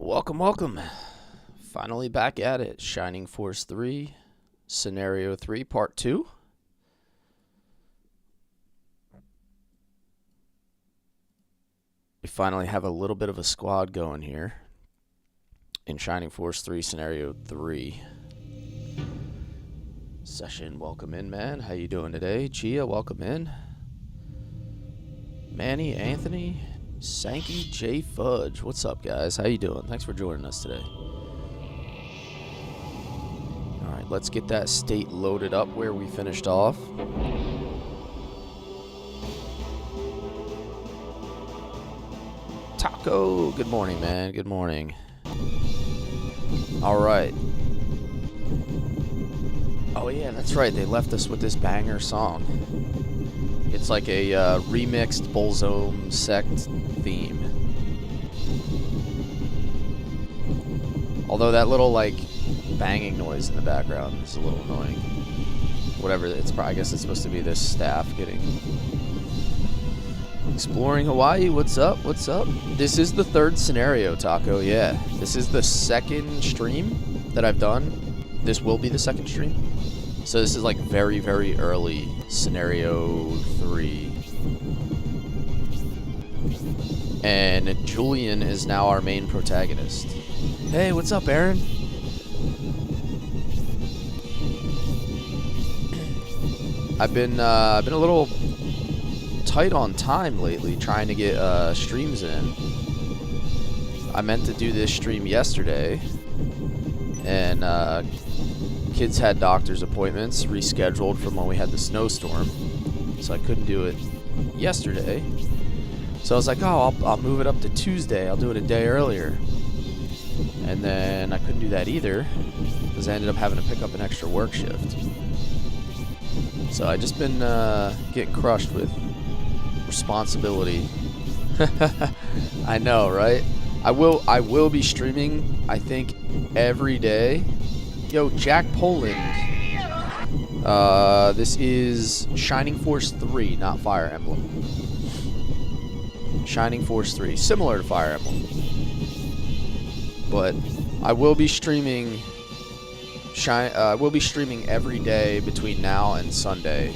Welcome, welcome. Finally back at it. Shining Force 3, Scenario 3, Part 2. We finally have a little bit of a squad going here in Shining Force 3, Scenario 3. Session, welcome in, man. How you doing today? Gia, welcome in. Manny, Anthony, Sankey, J Fudge. What's up, guys? How you doing? Thanks for joining us today. Alright, let's get that state loaded up where we finished off. Taco, good morning, man. Good morning. Alright. Oh yeah, that's right. They left us with this banger song. It's like a remixed Bullzone sect theme. Although that little like banging noise in the background is a little annoying. Whatever, it's probably, I guess it's supposed to be this staff getting... Exploring Hawaii, what's up? What's up? This is the third scenario, Taco, yeah. This is the second stream that I've done. This will be the second stream. So this is like very, very early scenario 3. And Julian is now our main protagonist. Hey, what's up, Aaron? I've been a little tight on time lately, trying to get streams in. I meant to do this stream yesterday, and kids had doctor's appointments rescheduled from when we had the snowstorm, so I couldn't do it yesterday. So I was like, oh, I'll move it up to Tuesday. I'll do it a day earlier. And then I couldn't do that either because I ended up having to pick up an extra work shift. So I just been getting crushed with responsibility. I know, right? I will be streaming, I think, every day. Yo, Jack Poland. This is Shining Force 3, not Fire Emblem. Shining Force 3, similar to Fire Emblem. But I will be streaming every day between now and Sunday.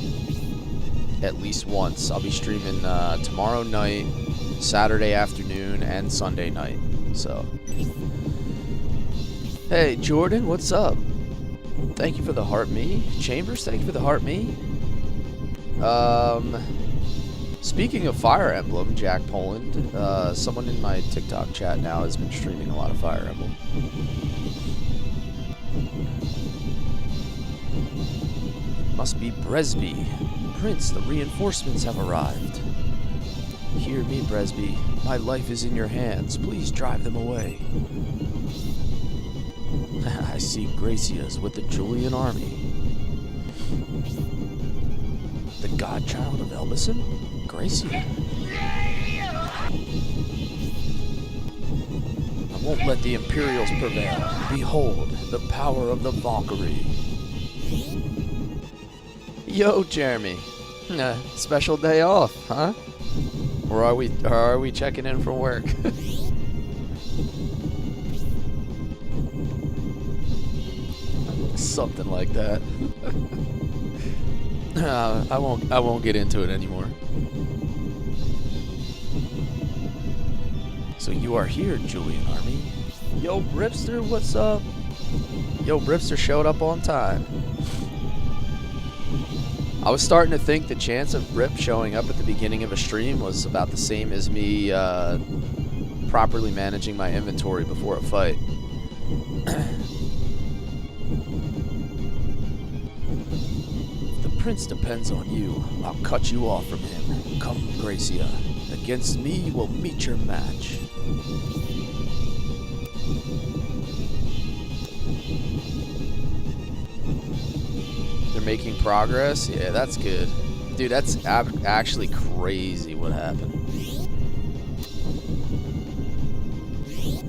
At least once. I'll be streaming tomorrow night, Saturday afternoon, and Sunday night. So, hey Jordan, what's up? Thank you for the heart me. Chambers, thank you for the heart me. Speaking of Fire Emblem, Jack Poland, someone in my TikTok chat now has been streaming a lot of Fire Emblem. Must be Bresby. Prince, the reinforcements have arrived. Hear me, Bresby. My life is in your hands. Please drive them away. I see Gracia's with the Julian army. The godchild of Elbison? Gracia? I won't let the Imperials prevail. Behold, the power of the Valkyrie. Yo, Jeremy. Special day off, huh? Or are we checking in from work? Something like that. I won't get into it anymore. So you are here, Julian Army. Yo, Bripster, what's up? Yo, Bripster showed up on time. I was starting to think the chance of Brip showing up at the beginning of a stream was about the same as me properly managing my inventory before a fight. The prince depends on you. I'll cut you off from him. Come, Gracia. Against me, you will meet your match. They're making progress? Yeah, that's good. Dude, that's actually crazy what happened.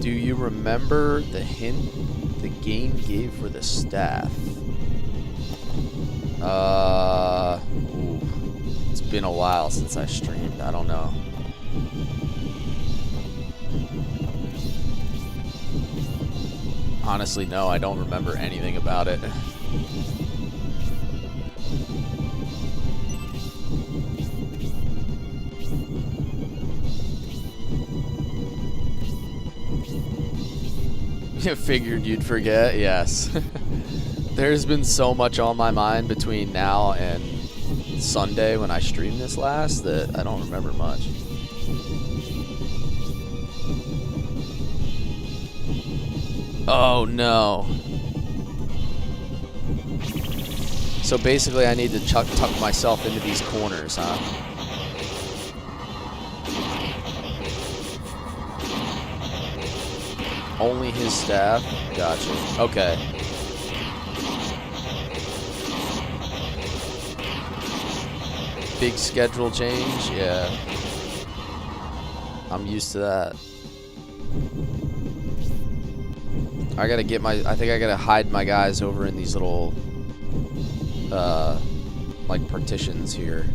Do you remember the hint the game gave for the staff? Ooh, it's been a while since I streamed. I don't know. Honestly, no, I don't remember anything about it. You figured you'd forget? Yes. There's been so much on my mind between now and Sunday when I streamed this last that I don't remember much. Oh no. So basically I need to tuck myself into these corners, huh? Only his staff? Gotcha. Okay. Big schedule change? Yeah. I'm used to that. I gotta get my... I think I gotta hide my guys over in these little... like partitions here.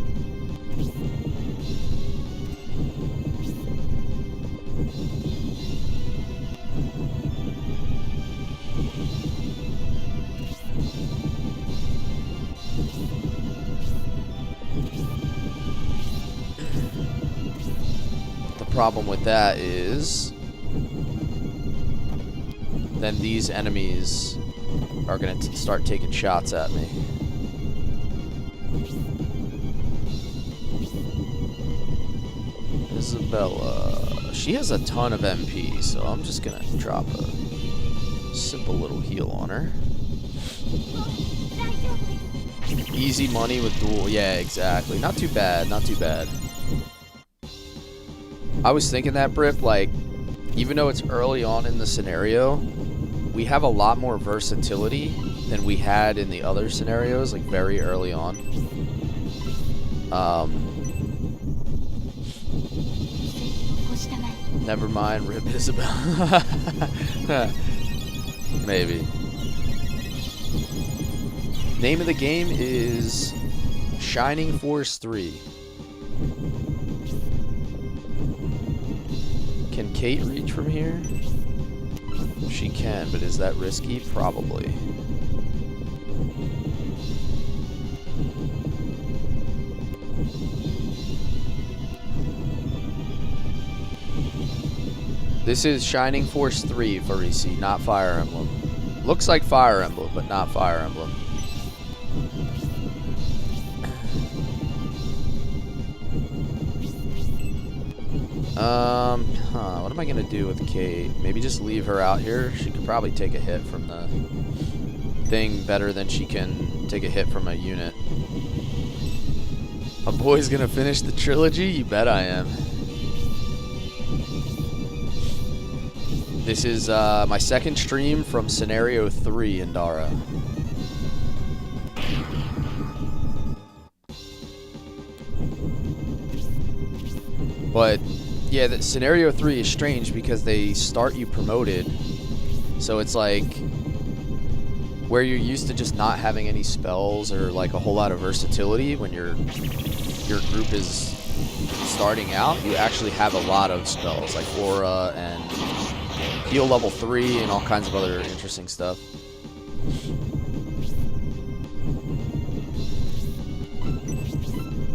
The problem with that is then these enemies are gonna start taking shots at me. Isabella, she has a ton of MP, so I'm just gonna drop a simple little heal on her. Easy money with duel, yeah, exactly. Not too bad, not too bad. I was thinking that, Brip, like, even though it's early on in the scenario, we have a lot more versatility than we had in the other scenarios, like very early on. Never mind, Rip Isabel. Maybe. Name of the game is Shining Force 3. Can Kate reach from here? She can, but is that risky? Probably. This is Shining Force 3, Farisi, not Fire Emblem. Looks like Fire Emblem, but not Fire Emblem. What am I gonna do with Kate? Maybe just leave her out here. She could probably take a hit from the thing better than she can take a hit from a unit. My boy's gonna finish the trilogy? You bet I am. This is my second stream from Scenario 3 in Dara. But yeah, the Scenario 3 is strange because they start you promoted. So it's like where you're used to just not having any spells or like a whole lot of versatility when your group is starting out, you actually have a lot of spells like Aura and heal level 3 and all kinds of other interesting stuff.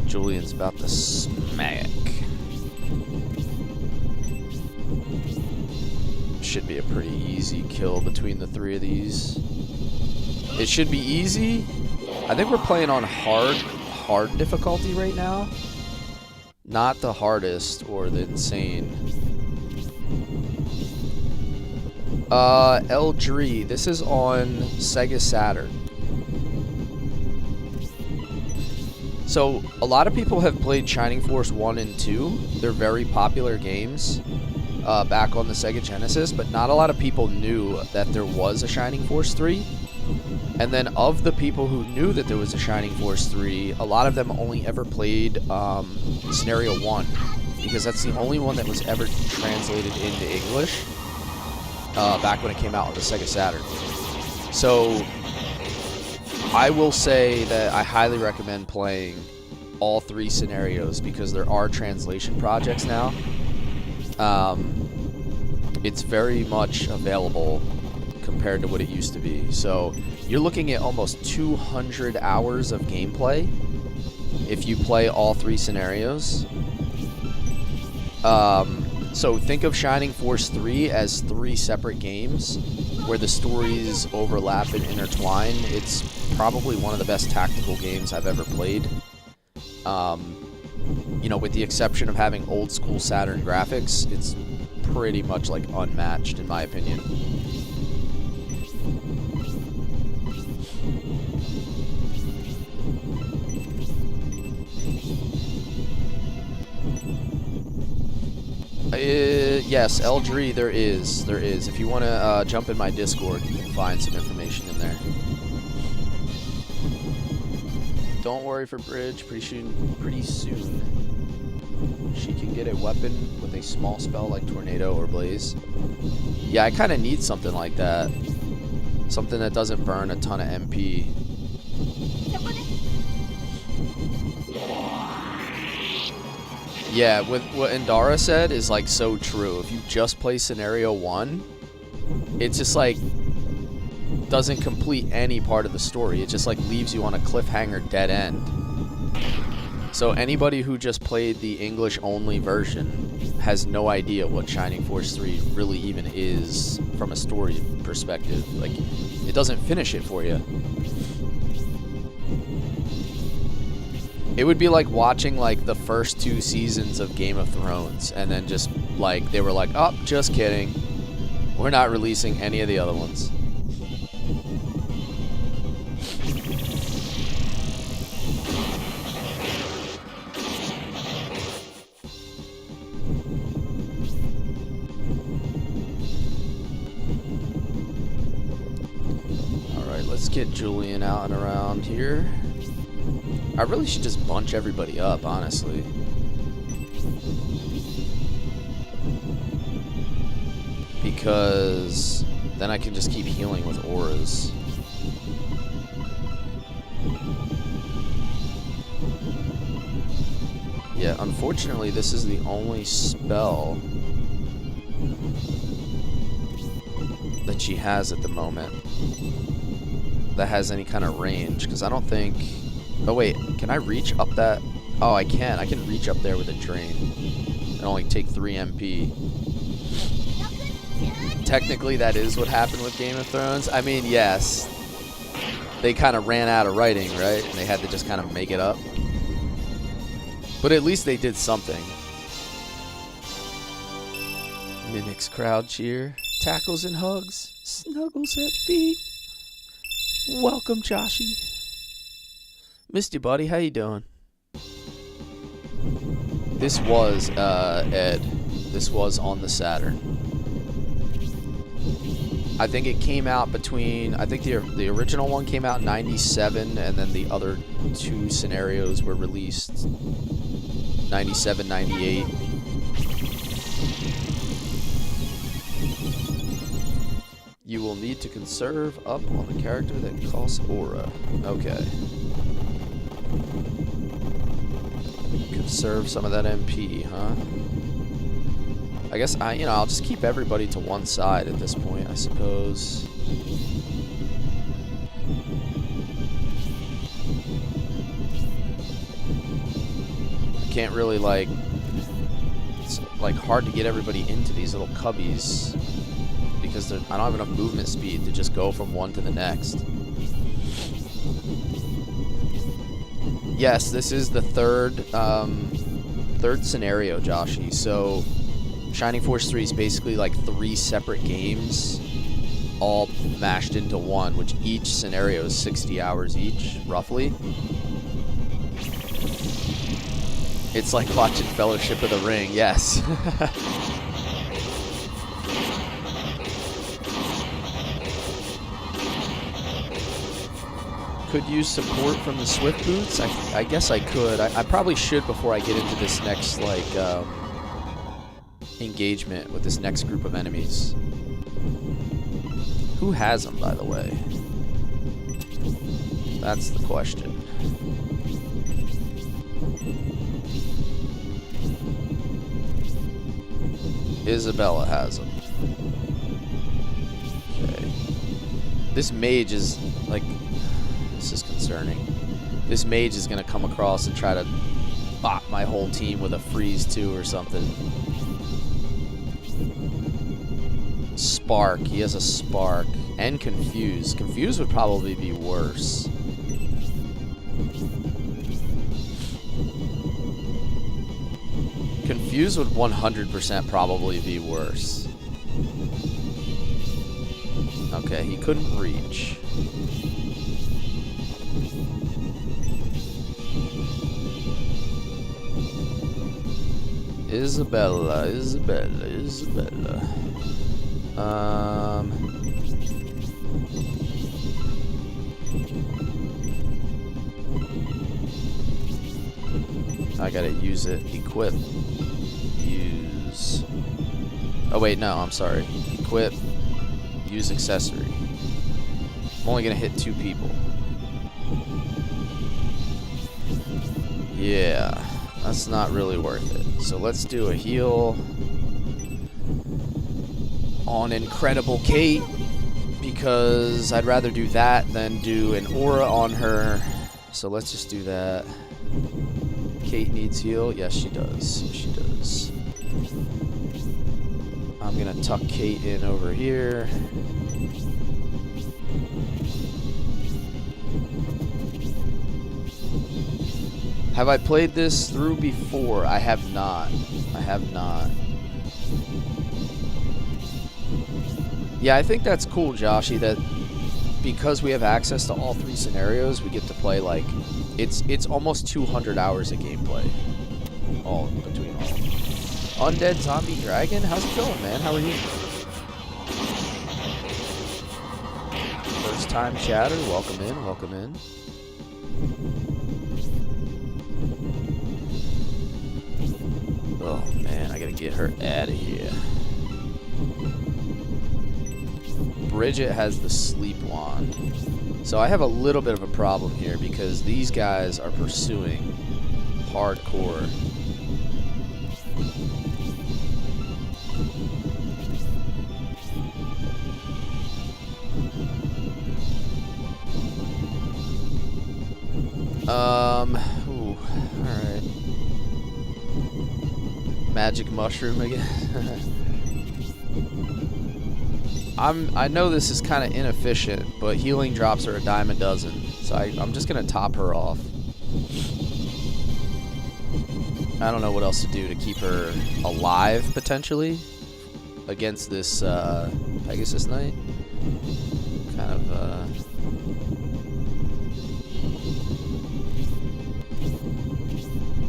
Julian's about to smack. Should be a pretty easy kill between the three of these. It should be easy. I think we're playing on hard difficulty right now. Not the hardest or the insane. Eldree, this is on Sega Saturn. So, a lot of people have played Shining Force 1 and 2. They're very popular games back on the Sega Genesis, but not a lot of people knew that there was a Shining Force 3. And then of the people who knew that there was a Shining Force 3, a lot of them only ever played Scenario 1, because that's the only one that was ever translated into English back when it came out on the Sega Saturn. So I will say that I highly recommend playing all three scenarios because there are translation projects now. It's very much available compared to what it used to be. So you're looking at almost 200 hours of gameplay if you play all 3 scenarios. So think of Shining Force 3 as 3 separate games where the stories overlap and intertwine. It's probably one of the best tactical games I've ever played. You know, with the exception of having old school Saturn graphics, it's pretty much like unmatched in my opinion. Yes, Eldry, there is. If you want to jump in my Discord, you can find some information in there. Don't worry for Bridge. Pretty soon, she can get a weapon with a small spell like Tornado or Blaze. Yeah, I kind of need something like that. Something that doesn't burn a ton of MP. Yeah, with what Indara said is like so true. If you just play scenario 1, it's just like doesn't complete any part of the story. It just like leaves you on a cliffhanger dead end. So anybody who just played the English only version has no idea what Shining Force 3 really even is from a story perspective. Like, it doesn't finish it for you. It would be like watching like the first 2 seasons of Game of Thrones and then just like they were like, oh, just kidding, we're not releasing any of the other ones. Alright, let's get Julian out and around here. I really should just bunch everybody up, honestly. Because then I can just keep healing with auras. Yeah, unfortunately, this is the only spell that she has at the moment that has any kind of range, because I don't think... Oh wait, can I reach up that? Oh, I can. I can reach up there with a drain and only take 3 MP. Technically, that is what happened with Game of Thrones. I mean, yes. They kind of ran out of writing, right? And they had to just kind of make it up. But at least they did something. Mimics crowd cheer. Tackles and hugs. Snuggles at feet. Welcome, Joshy. Missed you, buddy. How you doing? This was, Ed. This was on the Saturn. I think it came out between... I think the original one came out in 97, and then the other 2 scenarios were released 97, 98. You will need to conserve up on the character that costs aura. Okay. Conserve some of that MP, huh? I guess I'll just keep everybody to one side at this point, I suppose. I can't really it's like hard to get everybody into these little cubbies because I don't have enough movement speed to just go from one to the next. Yes, this is the third scenario, Joshy. So, Shining Force 3 is basically like 3 separate games, all mashed into one, which each scenario is 60 hours each, roughly. It's like watching Fellowship of the Ring, yes. Could use support from the Swift Boots? I guess I could. I probably should before I get into this next, engagement with this next group of enemies. Who has them, by the way? That's the question. Isabella has them. Okay. This mage is, like... This is concerning. This mage is going to come across and try to bot my whole team with a freeze too or something. Spark. He has a spark. And confuse. Confuse would probably be worse. Confuse would 100% probably be worse. Okay, he couldn't reach. Isabella, Isabella, Isabella. I gotta use it. Equip. Use. Oh wait, no, I'm sorry. Equip. Use accessory. I'm only gonna hit 2 people. Yeah, that's not really worth it. So let's do a heal on Incredible Kate, because I'd rather do that than do an aura on her. So let's just do that. Kate needs heal. Yes, she does. Yes, she does. I'm gonna tuck Kate in over here. Have I played this through before? I have not. I have not. Yeah, I think that's cool, Joshy, that because we have access to all 3 scenarios, we get to play, like, it's almost 200 hours of gameplay. All between all of them. Undead Zombie Dragon? How's it going, man? How are you? First time chatter, welcome in, welcome in. Oh man, I gotta get her out of here. Bridget has the sleep wand. So I have a little bit of a problem here because these guys are pursuing hardcore. Ooh, alright. Magic mushroom again. I know this is kind of inefficient, but healing drops are a dime a dozen. So I'm just going to top her off. I don't know what else to do to keep her alive, potentially, against this Pegasus Knight. Kind of,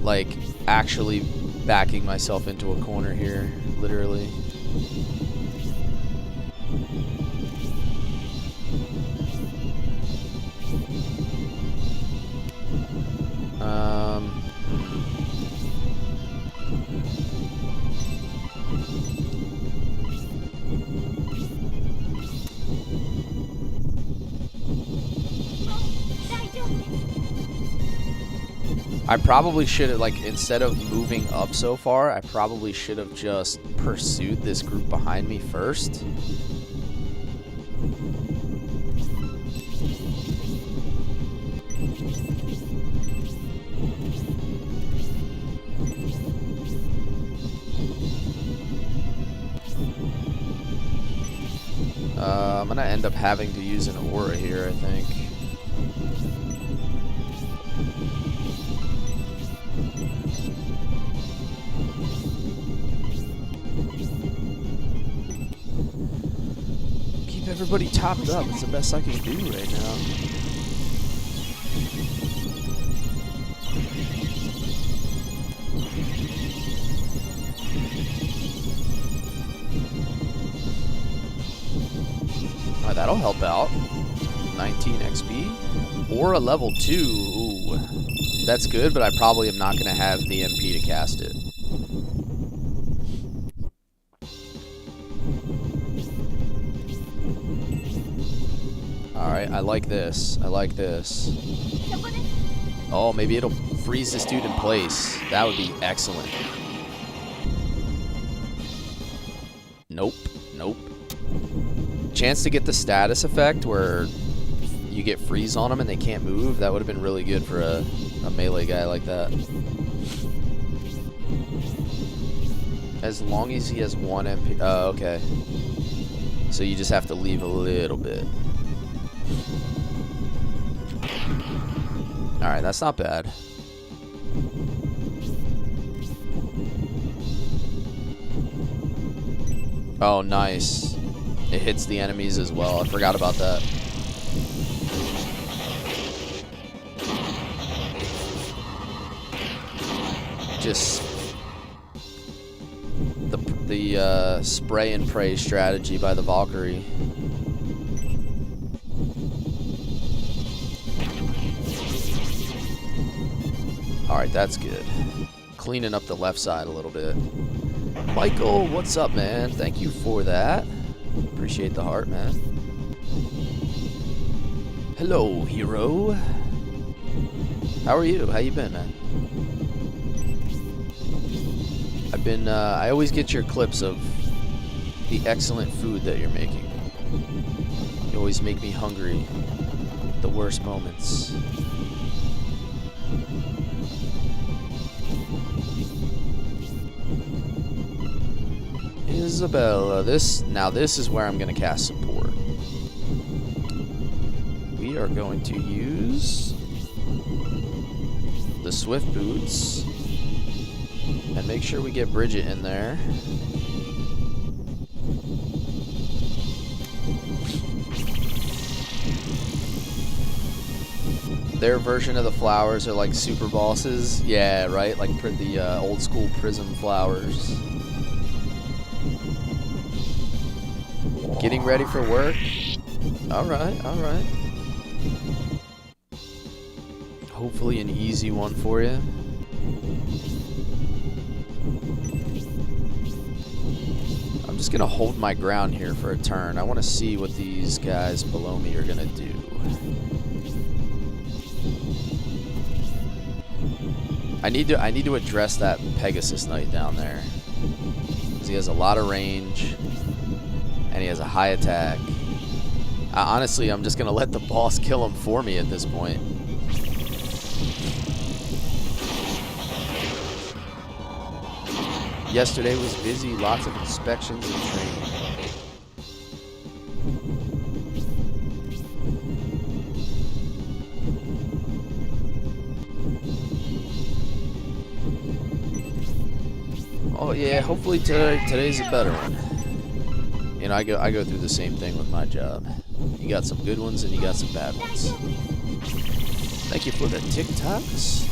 like, actually backing myself into a corner here, literally. I probably should have, like, instead of moving up so far, I probably should have just pursued this group behind me first. I'm gonna end up having to use an aura here, I think. Keep everybody topped up. It's the best I can do right now. Alright, that'll help out. 19 XP. Or a level 2. Ooh. That's good, but I probably am not going to have the MP to cast it. Alright, I like this. I like this. Oh, maybe it'll freeze this dude in place. That would be excellent. Nope. Nope. chance to get the status effect where you get freeze on them and they can't move, that would have been really good for a melee guy like that. As long as he has 1 MP. Oh, okay. So you just have to leave a little bit. Alright, that's not bad. Oh, nice. It hits the enemies as well. I forgot about that. Just the spray and pray strategy by the Valkyrie. Alright, that's good. Cleaning up the left side a little bit. Michael, what's up, man? Thank you for that. Appreciate the heart, man. Hello, hero. How are you? How you been, man? I've been, I always get your clips of the excellent food that you're making. You always make me hungry at the worst moments. Isabella, this is where I'm going to cast support. We are going to use the Swift Boots and make sure we get Bridget in there. Their version of the flowers are like super bosses. Yeah, right? Like the old school prism flowers. Getting ready for work. Alright, alright. Hopefully an easy one for you. I'm just gonna hold my ground here for a turn. I want to see what these guys below me are gonna do. I need to address that Pegasus Knight down there, because he has a lot of range and he has a high attack. Honestly, I'm just gonna let the boss kill him for me at this point. Yesterday was busy, lots of inspections and training. Oh yeah, hopefully today's a better one. You know, I go through the same thing with my job. You got some good ones and you got some bad ones. Thank you for the TikToks.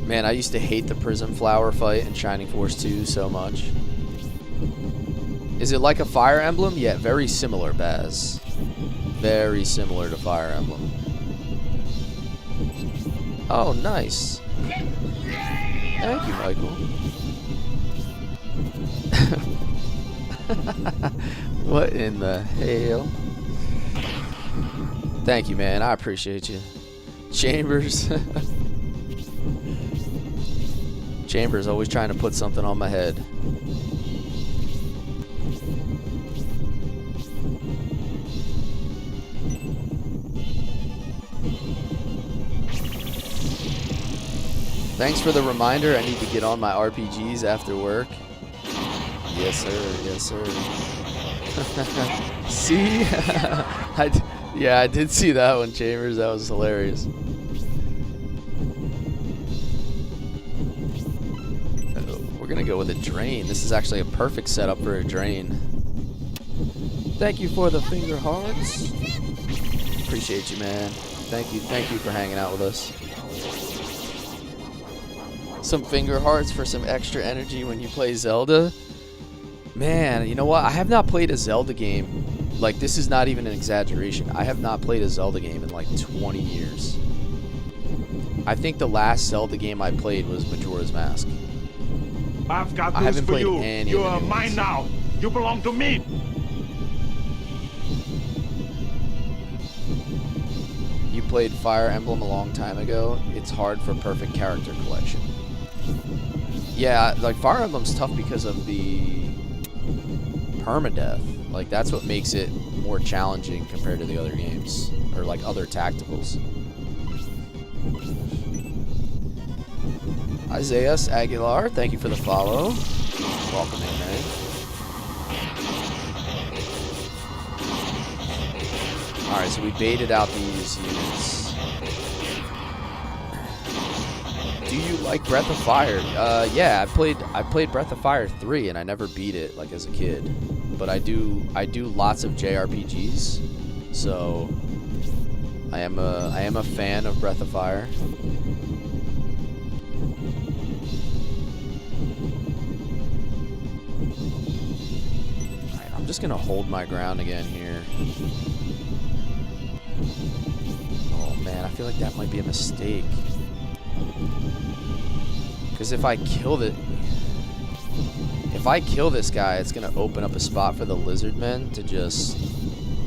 Man, I used to hate the Prism Flower fight in Shining Force 2 so much. Is it like a Fire Emblem? Yeah, very similar, Baz. Very similar to Fire Emblem. Oh, nice. Thank you, Michael. What in the hell? Thank you, man. I appreciate you. Chambers. Chambers always trying to put something on my head. Thanks for the reminder. I need to get on my RPGs after work. Yes, sir. Yes, sir. See? Yeah, I did see that one, Chambers. That was hilarious. We're going to go with a drain. This is actually a perfect setup for a drain. Thank you for the finger hearts. Appreciate you, man. Thank you for hanging out with us. Some finger hearts for some extra energy when you play Zelda. Man, you know what? I have not played a Zelda game. Like, this is not even an exaggeration. I have not played a Zelda game in like 20 years. I think the last Zelda game I played was Majora's Mask. I've got I news haven't for played you. any You of the are new mine ones. now. You belong to me. you played Fire Emblem a long time ago, it's hard for perfect character collection. Yeah, like Fire Emblem's tough because of the permadeath. Like that's what makes it more challenging compared to the other games or like other tacticals. Isaiah Aguilar, thank you for the follow. Welcome in, man. Alright, so we baited out these units. Do you like Breath of Fire? Yeah, I played Breath of Fire 3 and I never beat it like as a kid. But I do lots of JRPGs. So I am a fan of Breath of Fire. Alright, I'm just gonna hold my ground again here. Oh man, I feel like that might be a mistake. Because if I kill this guy, it's gonna open up a spot for the lizard men to just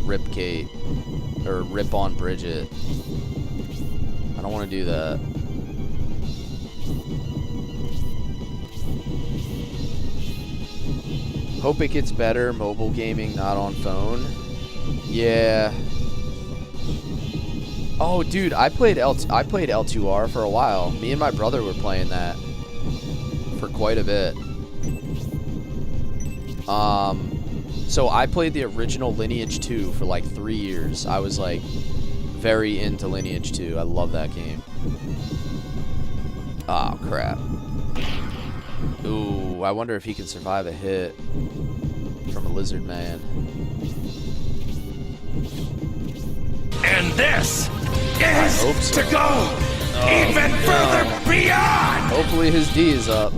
rip Kate or rip on Bridget. I don't want to do that. Hope it gets better. Mobile gaming, not on phone. Yeah. Oh, dude, I played L2R for a while. Me and my brother were playing that for quite a bit. So I played the original Lineage 2 for like 3 years. I was like very into Lineage 2. I love that game. Oh, crap. Ooh, I wonder if he can survive a hit from a lizard man. And this is to go even further beyond. Hopefully his D is up.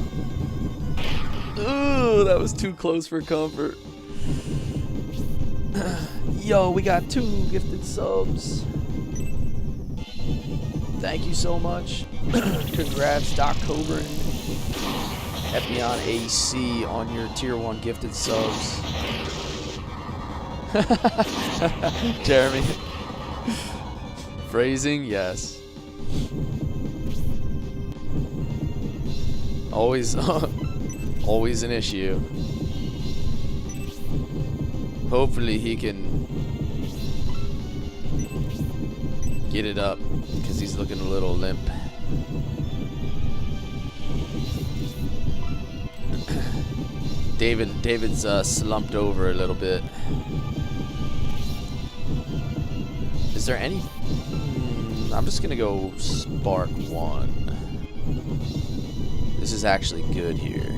Ooh, that was too close for comfort. Yo, we got 2 gifted subs. Thank you so much. Congrats, Doc Cobra and Epion AC on your tier 1 gifted subs. Jeremy. Phrasing, yes. Always, always an issue. Hopefully he can get it up because he's looking a little limp. David's slumped over a little bit. Is there any? I'm just gonna go Spark 1. This is actually good here.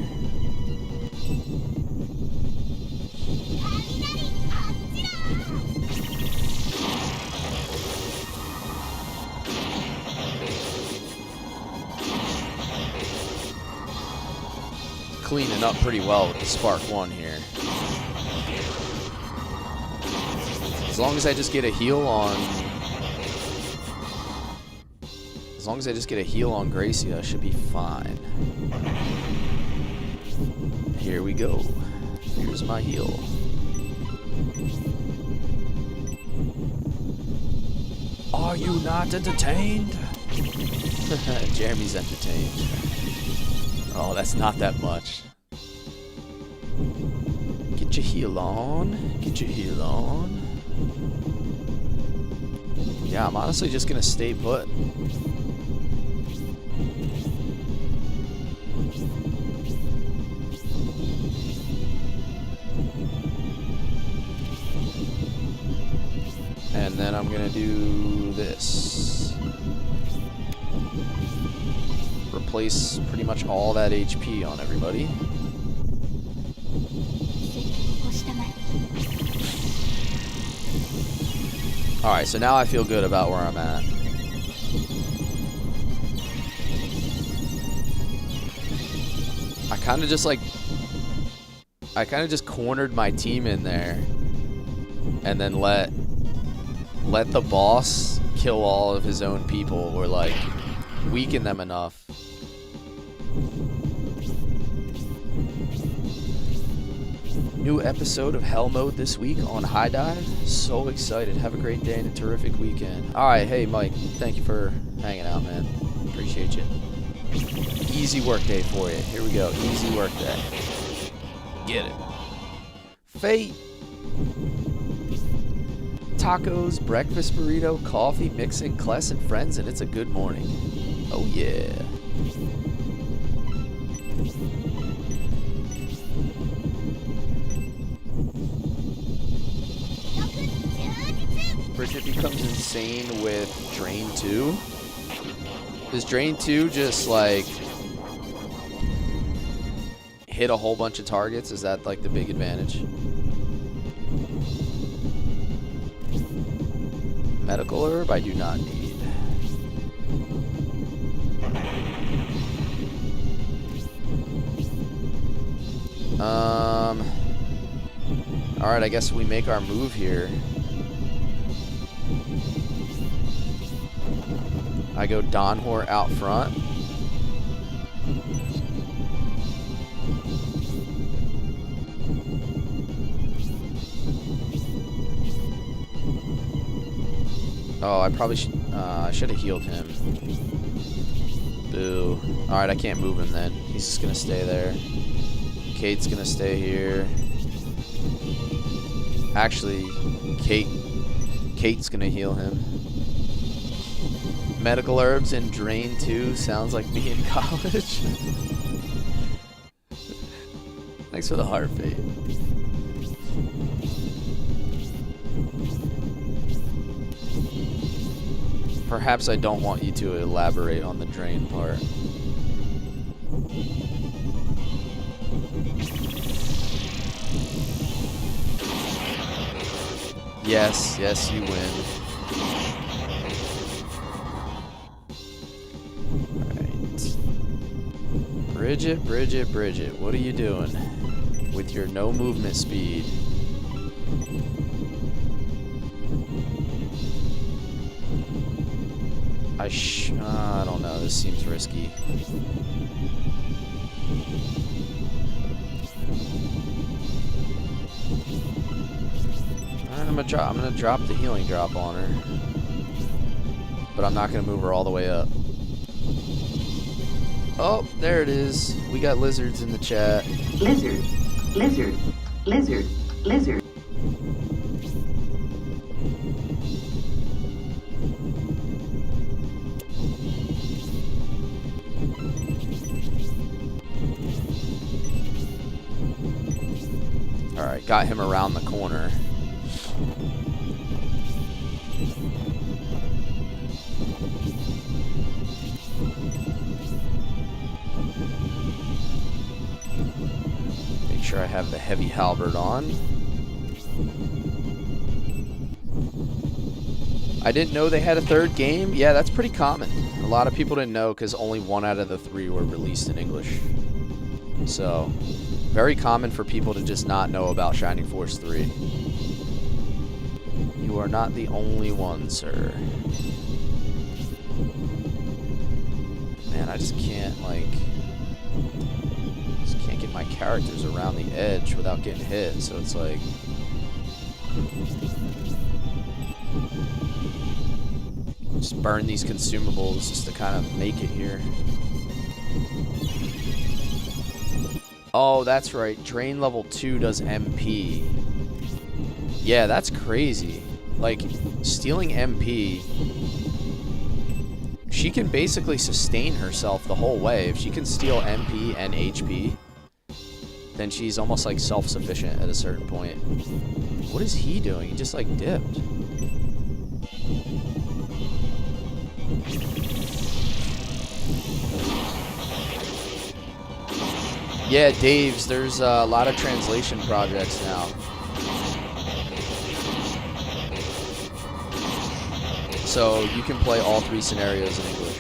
Cleaning up pretty well with the Spark 1 here. As long as I just get a heal on... As long as I just get a heal on Gracia, I should be fine. Here we go. Here's my heal. Are you not entertained? Jeremy's entertained. Oh, that's not that much. Get your heal on. Get your heal on. Yeah, I'm honestly just gonna stay put. And then I'm gonna do this. Replace pretty much all that HP on everybody. Alright, so now I feel good about where I'm at. I kind of just cornered my team in there and then let the boss kill all of his own people or like weaken them enough. New episode of Hell Mode this week on High Dive. So excited. Have a great day and a terrific weekend. Alright, hey Mike, thank you for hanging out, man. Appreciate you. Easy work day for you. Here we go. Easy work day. Get it. Fate. Tacos, breakfast burrito, coffee, mixing, Cless and friends, and it's a good morning. Oh yeah. Bridget becomes insane with Drain 2. Does Drain 2 just like hit a whole bunch of targets? Is that like the big advantage? Medical herb I do not need. Alright, I guess we make our move here. I go Donhor out front. Oh, I probably should. I should have healed him. Boo. All right, I can't move him then. He's just gonna stay there. Kate's gonna stay here. Actually, Kate's gonna heal him. Medical herbs and Drain 2 sounds like me in college. Thanks for the heart, Fate. Perhaps I don't want you to elaborate on the drain part. Yes, yes, you win. Alright. Bridget, Bridget, Bridget, what are you doing with your no movement speed? I don't know, this seems risky. Alright, I'm gonna drop the healing drop on her. But I'm not gonna move her all the way up. Oh, there it is. We got lizards in the chat. Lizard, lizard, lizard, lizard. Alright, got him around the corner. Make sure I have the heavy halberd on. I didn't know they had a third game. Yeah, that's pretty common. A lot of people didn't know because only 1 out of the 3 were released in English. So, very common for people to just not know about Shining Force 3. You are not the only one, sir. Man, I just can't, like... just can't get my characters around the edge without getting hit, so it's like... just burn these consumables just to kind of make it here. Oh, that's right. Drain level 2 does MP. Yeah, that's crazy. Like, stealing MP... she can basically sustain herself the whole way. If she can steal MP and HP, then she's almost like self-sufficient at a certain point. What is he doing? He just like dipped. Yeah, Dave's, there's a lot of translation projects now. So you can play all 3 scenarios in English.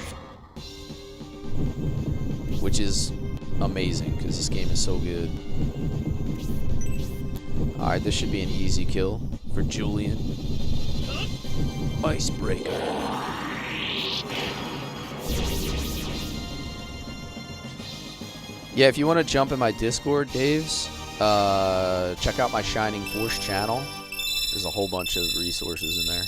Which is amazing, because this game is so good. Alright, this should be an easy kill for Julian. Icebreaker. Yeah, if you want to jump in my Discord, Dave's, Check out my Shining Force channel. There's a whole bunch of resources in there.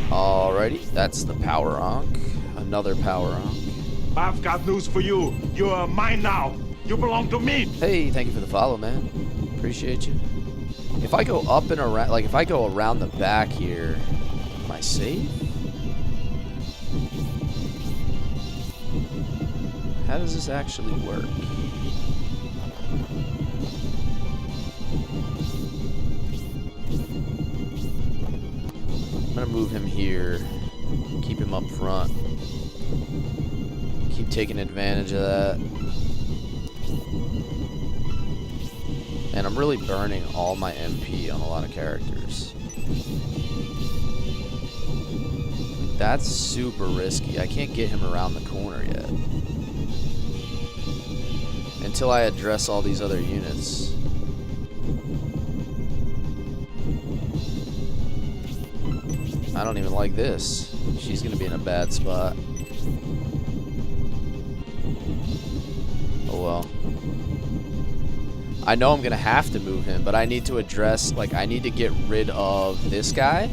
Alrighty, that's the power Ankh. Another power Ankh. I've got news for you. You're mine now. You belong to me. Hey, thank you for the follow, man. Appreciate you. If I go up and around, like if I go around the back here, am I safe? How does this actually work? I'm gonna move him here, keep him up front, keep taking advantage of that. And I'm really burning all my MP on a lot of characters. That's super risky. I can't get him around the corner yet. Until I address all these other units. I don't even like this. She's gonna be in a bad spot. Oh well. I know I'm gonna have to move him, but I need to address, like, I need to get rid of this guy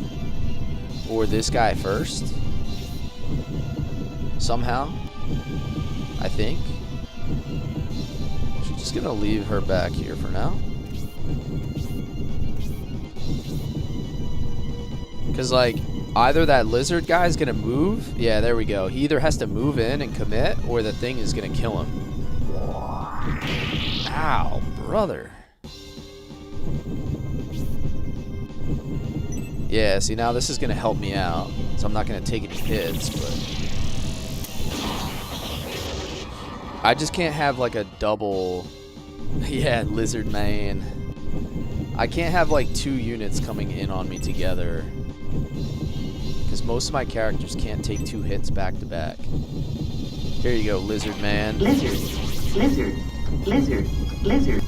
or this guy first. Somehow. I think. She's just gonna leave her back here for now. Because, like, either that lizard guy is gonna move. Yeah, there we go. He either has to move in and commit, or the thing is gonna kill him. Ow, brother. Yeah, see, now this is gonna help me out. So I'm not gonna take any hits, but I just can't have like a double. Yeah, lizard man. I can't have like two units coming in on me together. Because most of my characters can't take two hits back to back. Here you go, lizard man. Lizard, lizard, lizard, lizard.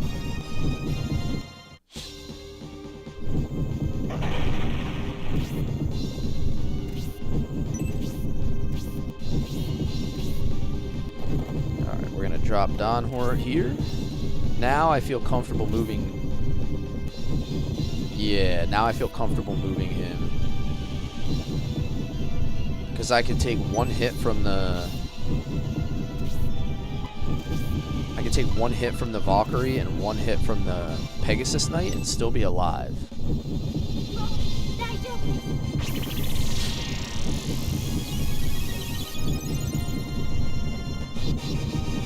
Alright, we're gonna drop Don Horror here. Now I feel comfortable moving. Yeah, now I feel comfortable moving him. Because I can take one hit from the... I can take one hit from the Valkyrie and one hit from the Pegasus Knight and still be alive.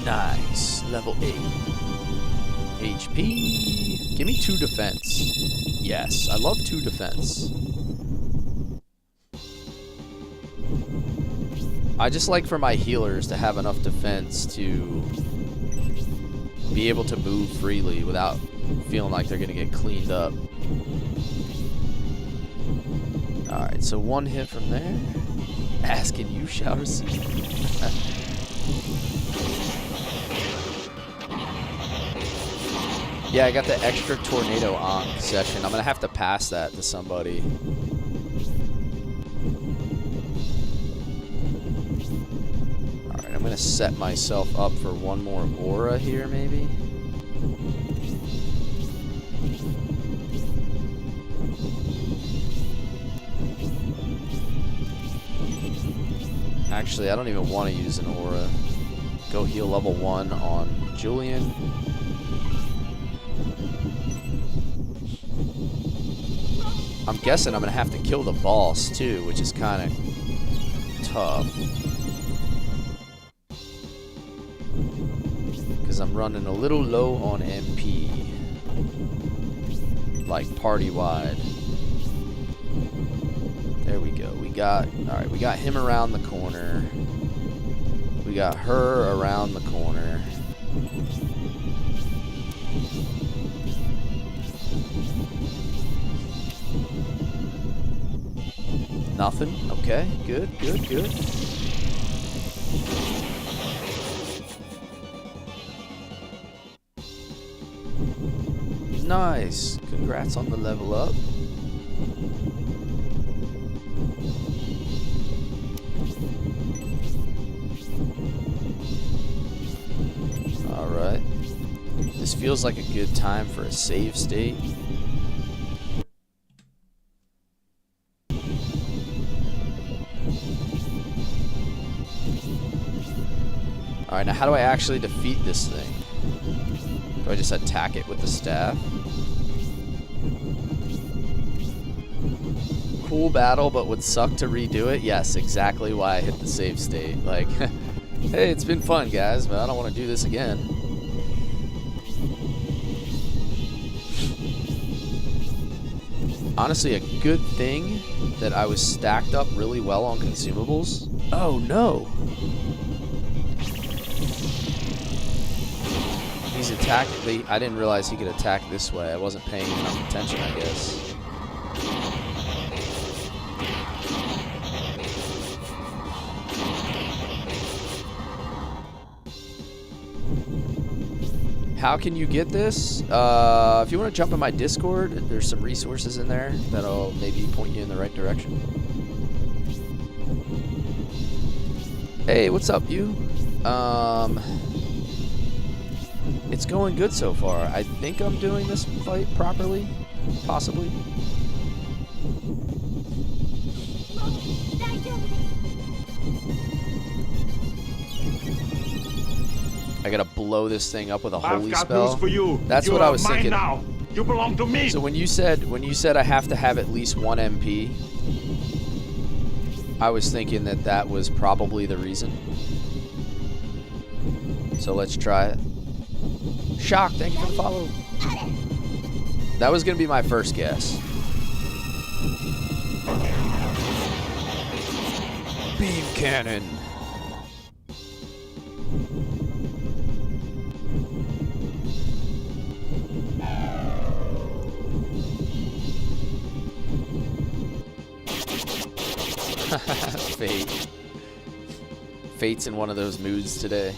Nice. Level 8. HP. Give me 2 defense. Yes, I love 2 defense. I just like for my healers to have enough defense to be able to move freely without feeling like they're gonna get cleaned up. Alright, so 1 hit from there. Asking you shall receive. Yeah, I got the extra tornado Ankh session. I'm gonna have to pass that to somebody. Alright, I'm gonna set myself up for one more aura here, maybe. Actually, I don't even want to use an aura. Go heal level 1 on Julian. I'm guessing I'm gonna have to kill the boss too, which is kind of tough. Because I'm running a little low on MP. Like party-wide. There we go. Alright, we got him around the corner. We got her around the corner. Nothing. Okay. Good, good, good. Nice. Congrats on the level up. This feels like a good time for a save state. Alright, now how do I actually defeat this thing? Do I just attack it with the staff? Cool battle, but would suck to redo it? Yes, exactly why I hit the save state. Like, hey, it's been fun, guys, but I don't want to do this again. Honestly, a good thing that I was stacked up really well on consumables. Oh, no. He's attacking. I didn't realize he could attack this way. I wasn't paying enough attention, I guess. How can you get this? If you want to jump in my Discord, there's some resources in there that'll maybe point you in the right direction. Hey, what's up, you? It's going good so far. I think I'm doing this fight properly, possibly. I gotta blow this thing up with a holy I've got spell. news for you. That's what I was thinking. Now. You belong to me. So when you said I have to have at least 1 MP, I was thinking that was probably the reason. So let's try it. Shock, thank you for the follow. That was gonna be my first guess. Beam cannon. Fate. Fate's in one of those moods today.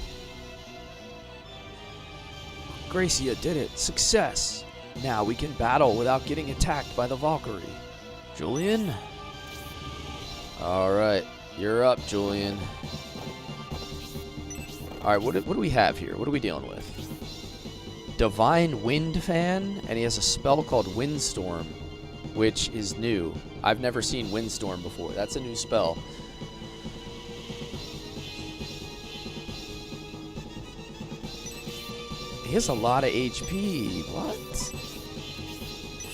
Gracia did it. Success. Now we can battle without getting attacked by the Valkyrie. Julian? Alright. You're up, Julian. Alright, what do we have here? What are we dealing with? Divine Wind Fan, and he has a spell called Windstorm, which is new. I've never seen Windstorm before. That's a new spell. He has a lot of HP. What?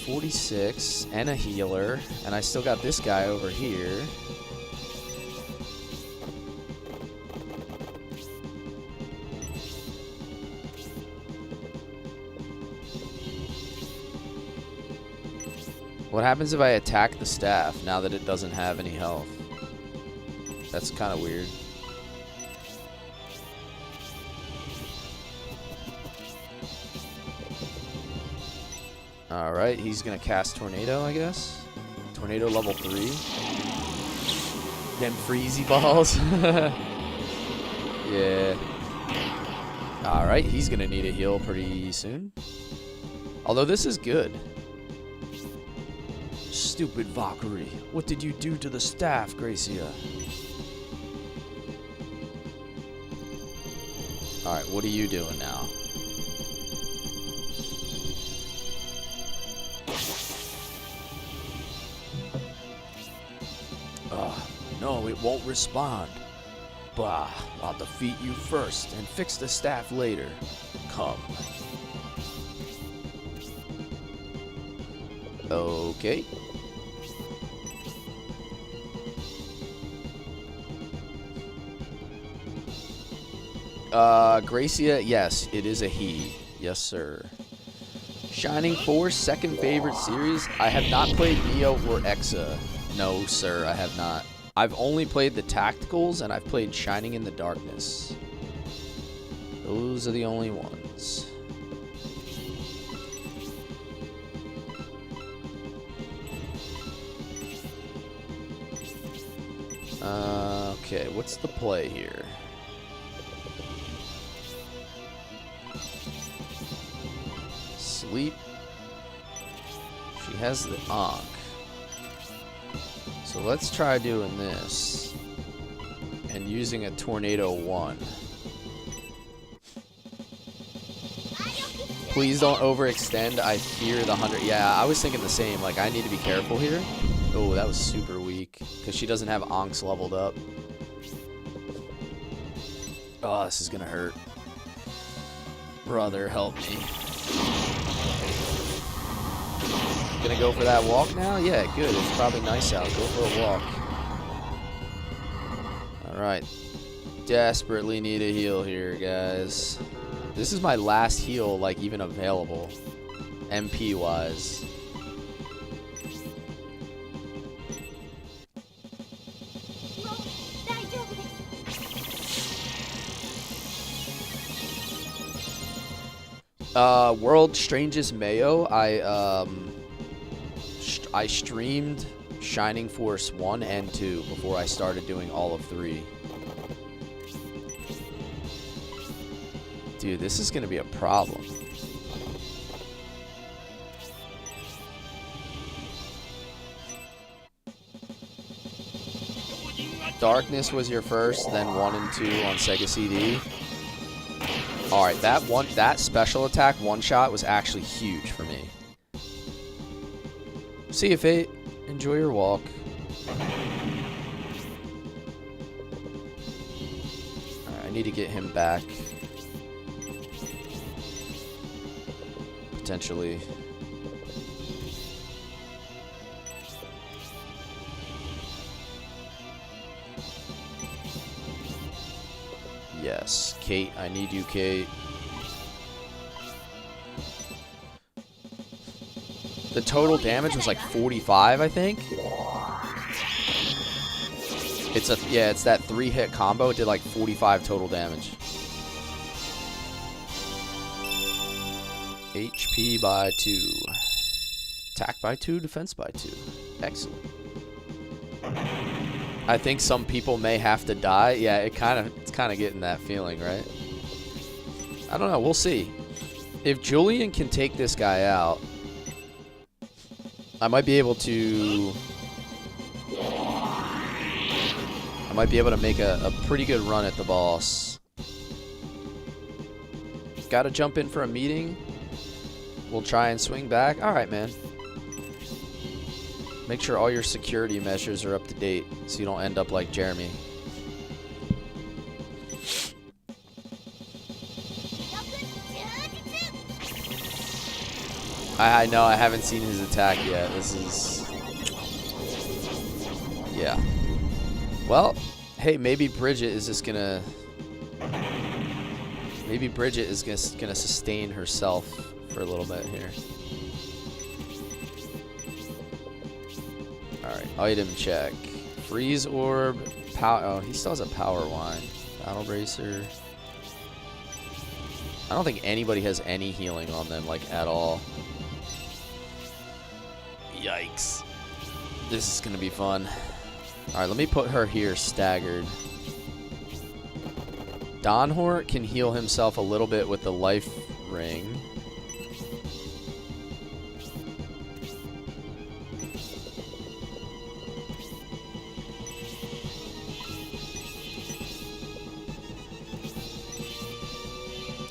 46 and a healer. And I still got this guy over here. What happens if I attack the staff now that it doesn't have any health? That's kind of weird. Alright, he's gonna cast Tornado, I guess. Tornado level 3. Them freezy balls. Yeah. Alright, he's gonna need a heal pretty soon. Although this is good. Stupid Valkyrie. What did you do to the staff, Gracia? Alright, what are you doing now? No, it won't respond. Bah, I'll defeat you first and fix the staff later. Come. Okay. Gracia, yes, it is a he. Yes, sir. Shining Force, second favorite series. I have not played Neo or Exa. No, sir, I have not. I've only played the Tacticals, and I've played Shining in the Darkness. Those are the only ones. Okay, what's the play here? Sleep. She has the Ankh. So let's try doing this and using a Tornado 1. Please don't overextend. I fear the 100. Yeah, I was thinking the same. Like, I need to be careful here. Oh, that was super weak. Because she doesn't have Onks leveled up. Oh, this is going to hurt. Brother, help me. Gonna go for that walk now? Yeah, good. It's probably nice out. Go for a walk. Alright. Desperately need a heal here, guys. This is my last heal, like, even available. MP-wise. World's Strangest Mayo. I streamed Shining Force 1 and 2 before I started doing all of 3. Dude, this is gonna be a problem. Darkness was your first, then 1 and 2 on Sega CD. Alright, that special attack one-shot was actually huge for me. See you, Fate. Enjoy your walk. Alright, I need to get him back. Potentially. Yes. Kate, I need you, Kate. The total damage was like 45, I think. It's that 3-hit combo. It did like 45 total damage. HP by 2. Attack by 2, defense by 2. Excellent. I think some people may have to die. Yeah, it's kind of getting that feeling, right? I don't know. We'll see. If Julian can take this guy out, I might be able to make a pretty good run at the boss. Gotta jump in for a meeting. We'll try and swing back. Alright, man. Make sure all your security measures are up to date so you don't end up like Jeremy. I know, I haven't seen his attack yet. This is... yeah. Well, hey, maybe Bridget is just gonna... maybe Bridget is gonna sustain herself for a little bit here. Alright, item check. Freeze orb. Oh, he still has a power wine. Battle bracer. I don't think anybody has any healing on them, like, at all. Yikes. This is gonna be fun. Alright, let me put her here staggered. Donhort can heal himself a little bit with the life ring.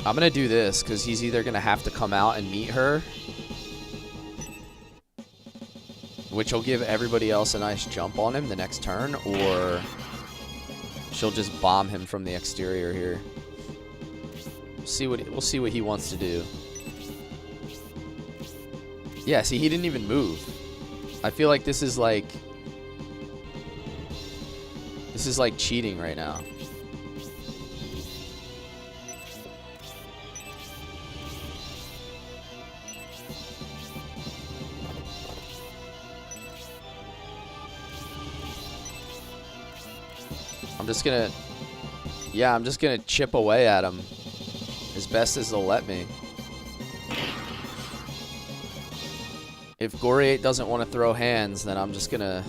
I'm gonna do this because he's either gonna have to come out and meet her, which will give everybody else a nice jump on him the next turn, or she'll just bomb him from the exterior here. We'll see what he wants to do. Yeah, see, he didn't even move. I feel like this is like cheating right now. I'm just gonna chip away at him as best as they'll let me. If Goriate doesn't want to throw hands, then I'm just gonna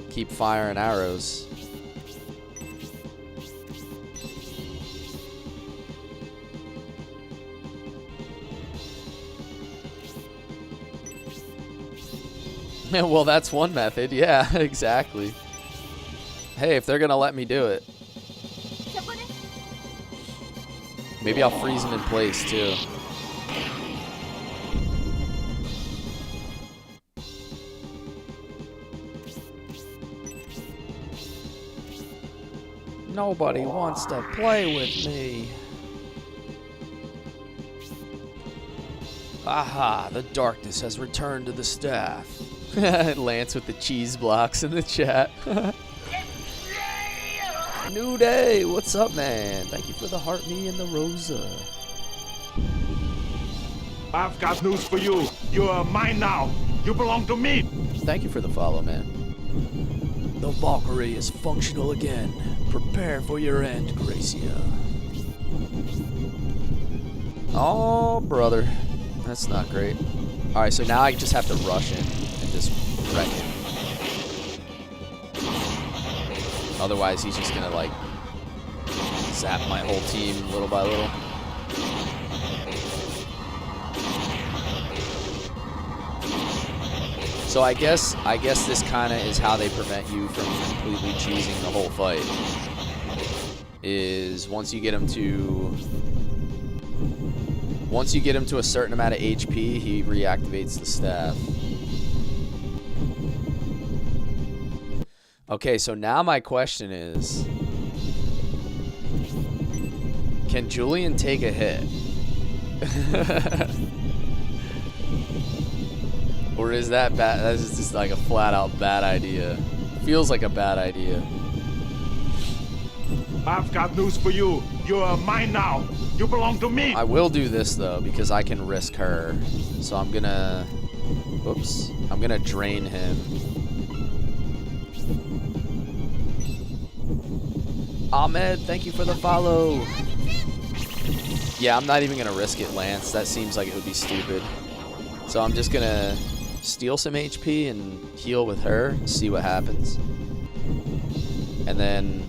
keep firing arrows. Well, that's one method. Yeah, exactly. Hey, if they're gonna let me do it. Maybe I'll freeze him in place, too. Nobody wants to play with me. Aha, the darkness has returned to the staff. Lance with the cheese blocks in the chat. New day, what's up, man? Thank you for the heart, me, and the Rosa. I've got news for you. You are mine now. You belong to me. Thank you for the follow, man. The Valkyrie is functional again. Prepare for your end, Gracia. Oh, brother. That's not great. Alright, so now I just have to rush in and just wreck him. Otherwise, he's just gonna, like, zap my whole team little by little. So I guess this kind of is how they prevent you from completely cheesing the whole fight. Is once you get him to a certain amount of HP, he reactivates the staff. Okay, so now my question is, can Julian take a hit? Or is that bad? That's just like a flat out bad idea. Feels like a bad idea. I've got news for you. You are mine now. You belong to me. I will do this though because I can risk her. So I'm gonna, oops, I'm gonna drain him. Ahmed, thank you for the follow. Yeah, I'm not even gonna risk it, Lance. That seems like it would be stupid. So I'm just gonna steal some HP and heal with her, see what happens. And then,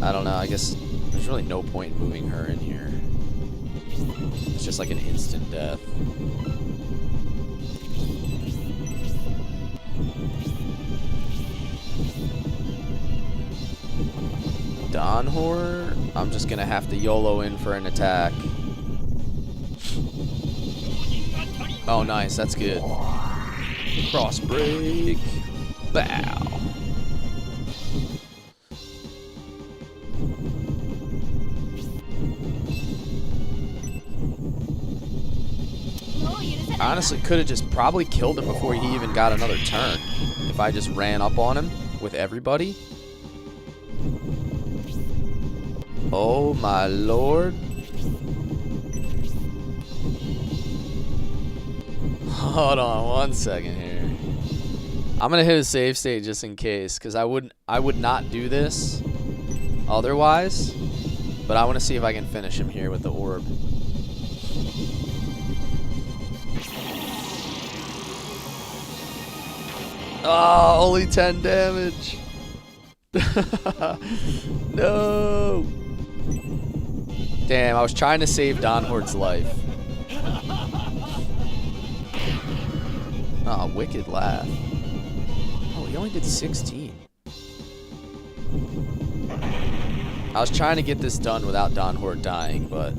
I don't know, I guess there's really no point in moving her in here. It's just like an instant death. Donhor, I'm just gonna have to YOLO in for an attack. Oh, nice. That's good. Cross break. Bow. I honestly could have just probably killed him before he even got another turn. If I just ran up on him with everybody. Oh, my lord. Hold on one second here. I'm gonna hit a save state just in case, because I would not do this otherwise, but I want to see if I can finish him here with the orb. Oh, only 10 damage. No. Damn, I was trying to save Donhord's life. Oh, wicked laugh. Oh, he only did 16. I was trying to get this done without Donhord dying, but...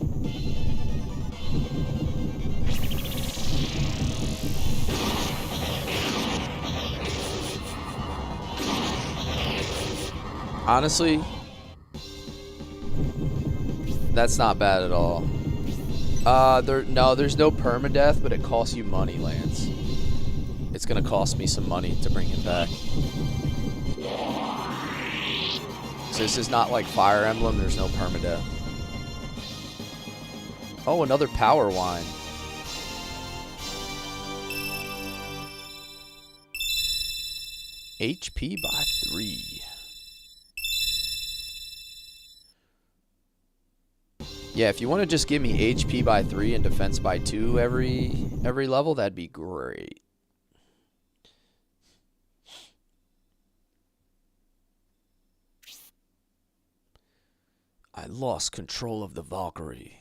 honestly, that's not bad at all. No, there's no permadeath, but it costs you money, Lance. It's gonna cost me some money to bring him back. So this is not like Fire Emblem, there's no permadeath. Oh, another power wine. HP by 3. Yeah, if you want to just give me HP by 3 and defense by 2 every level, that'd be great. I lost control of the Valkyrie.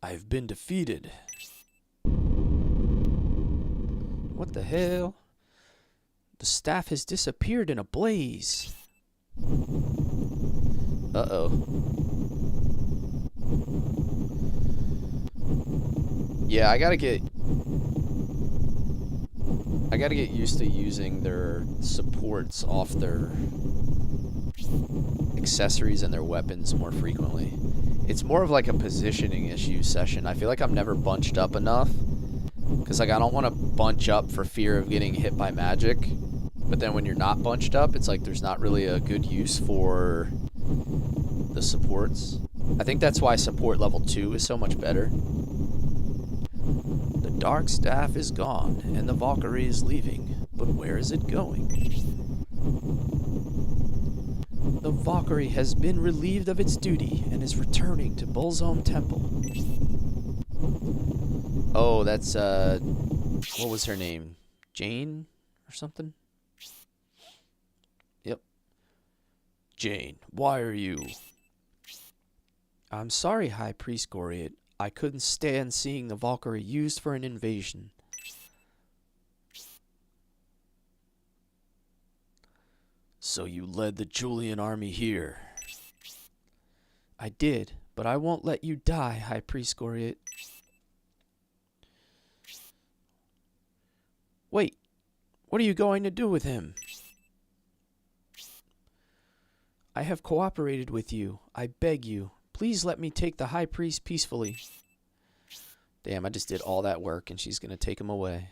I have been defeated. What the hell? The staff has disappeared in a blaze. Uh-oh. Yeah, I gotta get used to using their supports off their accessories and their weapons more frequently. It's more of like a positioning issue session. I feel like I'm never bunched up enough. Because like I don't want to bunch up for fear of getting hit by magic. But then when you're not bunched up, it's like there's not really a good use for the supports. I think that's why support level 2 is so much better. The Dark Staff is gone, and the Valkyrie is leaving. But where is it going? The Valkyrie has been relieved of its duty and is returning to Bullzone Temple. Oh, that's, what was her name? Jane or something? Yep. Jane, why are you... I'm sorry, High Priest Goriot. I couldn't stand seeing the Valkyrie used for an invasion. So you led the Julian army here. I did, but I won't let you die, High Priest Goriot. Wait, what are you going to do with him? I have cooperated with you. I beg you. Please let me take the High Priest peacefully. Damn, I just did all that work and she's going to take him away.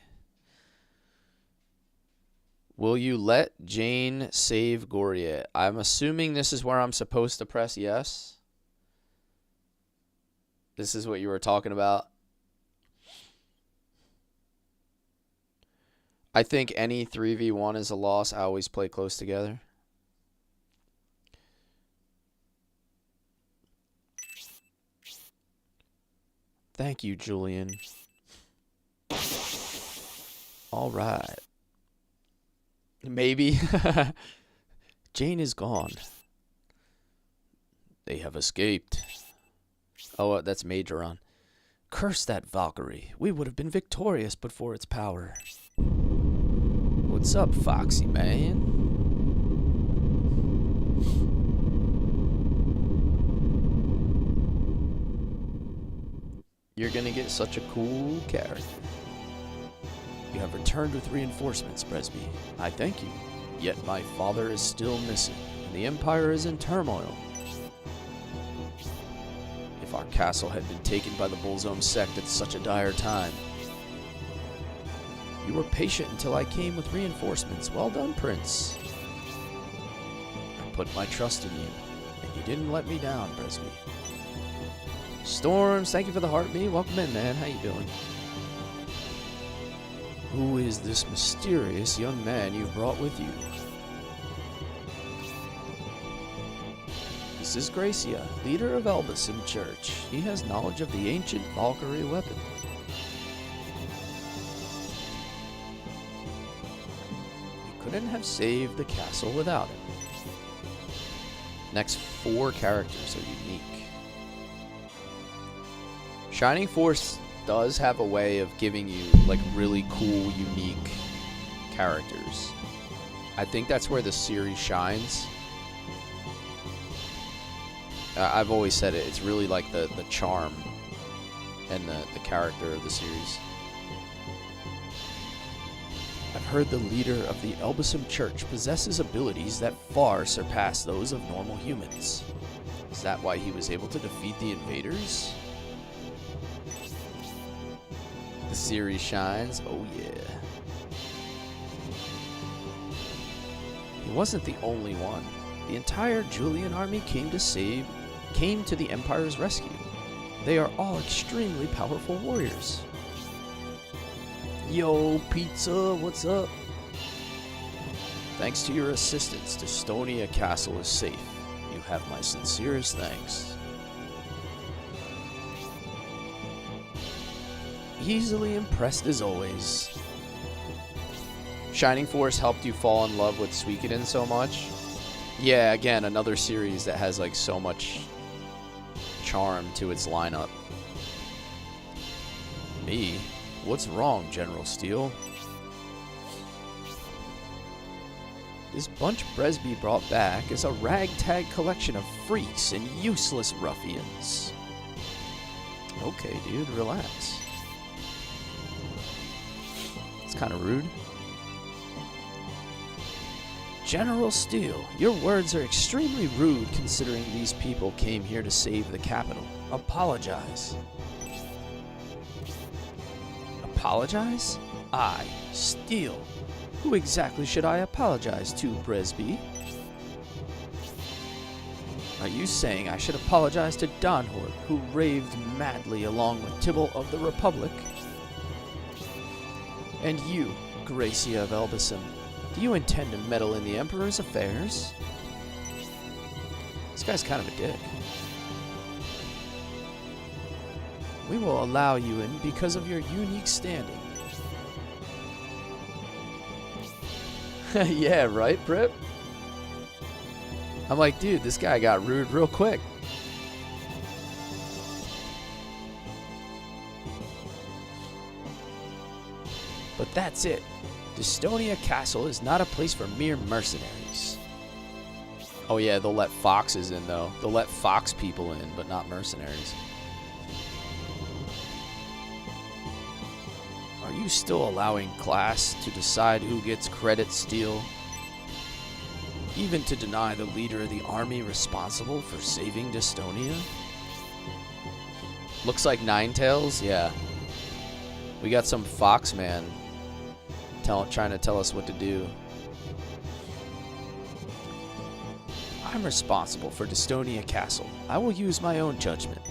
Will you let Jane save Goriet? I'm assuming this is where I'm supposed to press yes. This is what you were talking about. I think any 3v1 is a loss. I always play close together. Thank you, Julian. All right. Maybe. Jane is gone. They have escaped. Oh, that's Majoron. Curse that Valkyrie. We would have been victorious but for its power. What's up, Foxy man? You're gonna get such a cool character. You have returned with reinforcements, Bresby. I thank you. Yet my father is still missing, and the Empire is in turmoil. If our castle had been taken by the Bullzone sect at such a dire time. You were patient until I came with reinforcements. Well done, Prince. I put my trust in you, and you didn't let me down, Bresby. Storms, thank you for the heartbeat. Welcome in, man. How you doing? Who is this mysterious young man you've brought with you? This is Gracia, leader of Elbasam Church. He has knowledge of the ancient Valkyrie weapon. We couldn't have saved the castle without him. Next 4 characters are unique. Shining Force does have a way of giving you like really cool, unique characters. I think that's where the series shines. I've always said it. It's really like the charm and the character of the series. I've heard the leader of the Elbasam Church possesses abilities that far surpass those of normal humans. Is that why he was able to defeat the invaders? The series shines. Oh yeah. He wasn't the only one. The entire Julian army came to the Empire's rescue. They are all extremely powerful warriors. Yo, Pizza, what's up? Thanks to your assistance, Dystonia Castle is safe. You have my sincerest thanks. Easily impressed as always. Shining Force helped you fall in love with Suikoden so much. Yeah, again, another series that has like so much charm to its lineup. Me? What's wrong, General Steel? This bunch Bresby brought back is a ragtag collection of freaks and useless ruffians. Okay, dude, relax. It's kind of rude. General Steele, your words are extremely rude considering these people came here to save the capital. Apologize. Apologize? I, Steele. Who exactly should I apologize to, Bresby? Are you saying I should apologize to Donhort, who raved madly along with Tybalt of the Republic? And you, Gracia of Elbison, do you intend to meddle in the Emperor's affairs? This guy's kind of a dick. We will allow you in because of your unique standing. Yeah, right, Prip? I'm like, dude, this guy got rude real quick. But that's it. Dystonia Castle is not a place for mere mercenaries. Oh yeah, they'll let foxes in though. They'll let fox people in, but not mercenaries. Are you still allowing class to decide who gets credit, Steele? Even to deny the leader of the army responsible for saving Dystonia? Looks like Ninetales, yeah. We got some fox man trying to tell us what to do. I'm responsible for Dystonia Castle. I will use my own judgment.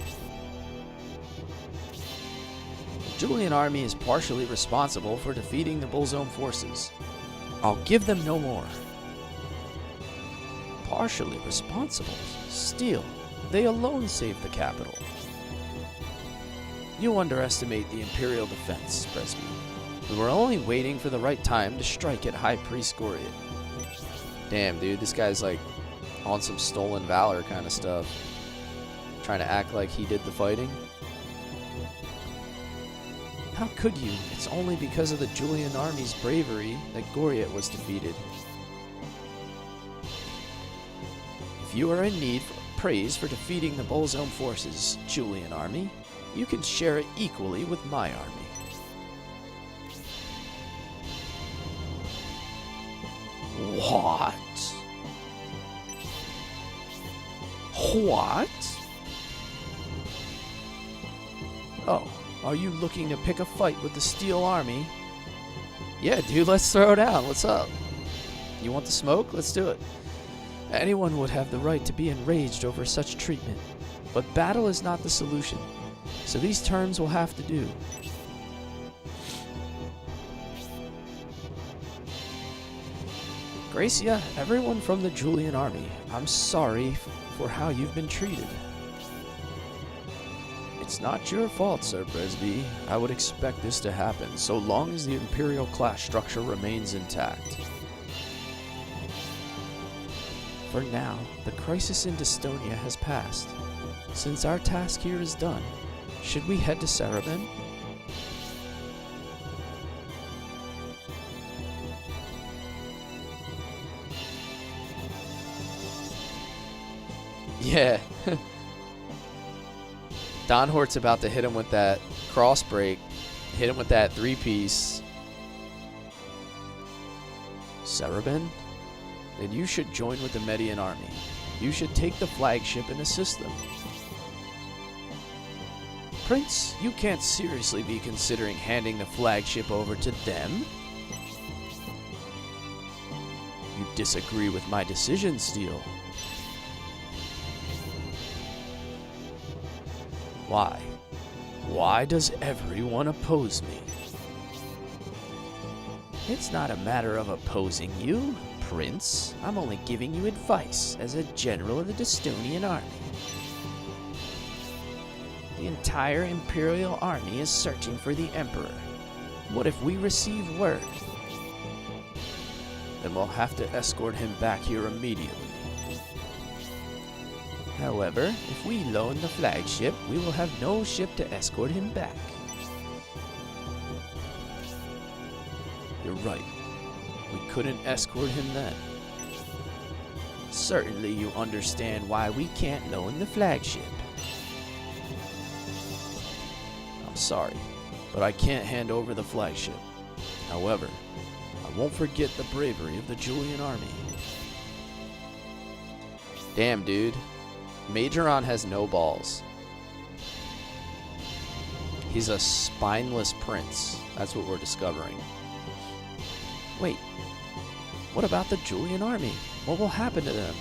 The Julian army is partially responsible for defeating the Bullzone forces. I'll give them no more. Partially responsible? Steele, they alone saved the capital. You underestimate the Imperial defense, Bresby. We were only waiting for the right time to strike at High Priest Goriot. Damn, dude, this guy's like on some stolen valor kind of stuff. Trying to act like he did the fighting. How could you? It's only because of the Julian army's bravery that Goriot was defeated. If you are in need of praise for defeating the Bullzone forces, Julian army, you can share it equally with my army. What? What? Oh, are you looking to pick a fight with the Steel Army? Yeah, dude, let's throw it down. What's up? You want the smoke? Let's do it. Anyone would have the right to be enraged over such treatment, but battle is not the solution, so these terms will have to do. Gracia, everyone from the Julian army, I'm sorry for how you've been treated. It's not your fault, Sir Bresby. I would expect this to happen, so long as the Imperial class structure remains intact. For now, the crisis in Dystonia has passed. Since our task here is done, should we head to Saraben? Yeah. Donhort's about to hit him with that cross break. Hit him with that 3-piece. Saraben? Then you should join with the Median army. You should take the flagship and assist them. Prince, you can't seriously be considering handing the flagship over to them? You disagree with my decision, Steele. Why? Why does everyone oppose me? It's not a matter of opposing you, Prince. I'm only giving you advice as a general of the Dystonian army. The entire Imperial army is searching for the Emperor. What if we receive word? Then we'll have to escort him back here immediately. However, if we loan the flagship, we will have no ship to escort him back. You're right. We couldn't escort him then. Certainly you understand why we can't loan the flagship. I'm sorry, but I can't hand over the flagship. However, I won't forget the bravery of the Julian army. Damn, dude. Majoron has no balls. He's a spineless prince. That's what we're discovering. Wait. What about the Julian army? What will happen to them?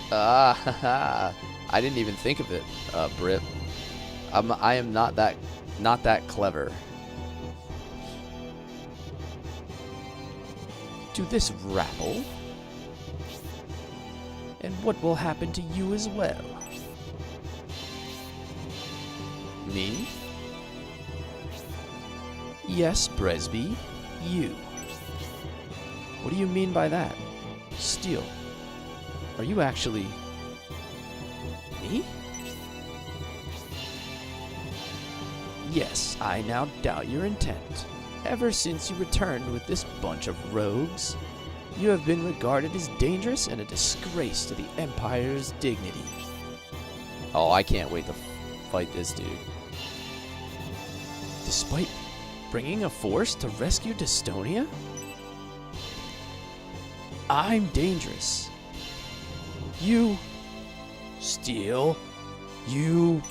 Ah, I didn't even think of it, Brit. I am not that clever. To this rabble? And what will happen to you as well? Me? Yes, Bresby, you. What do you mean by that? Steel, are you actually... me? Yes, I now doubt your intent. Ever since you returned with this bunch of rogues, you have been regarded as dangerous and a disgrace to the Empire's dignity. Oh, I can't wait to fight this dude. Despite bringing a force to rescue Dystonia? I'm dangerous. You... Steel... You...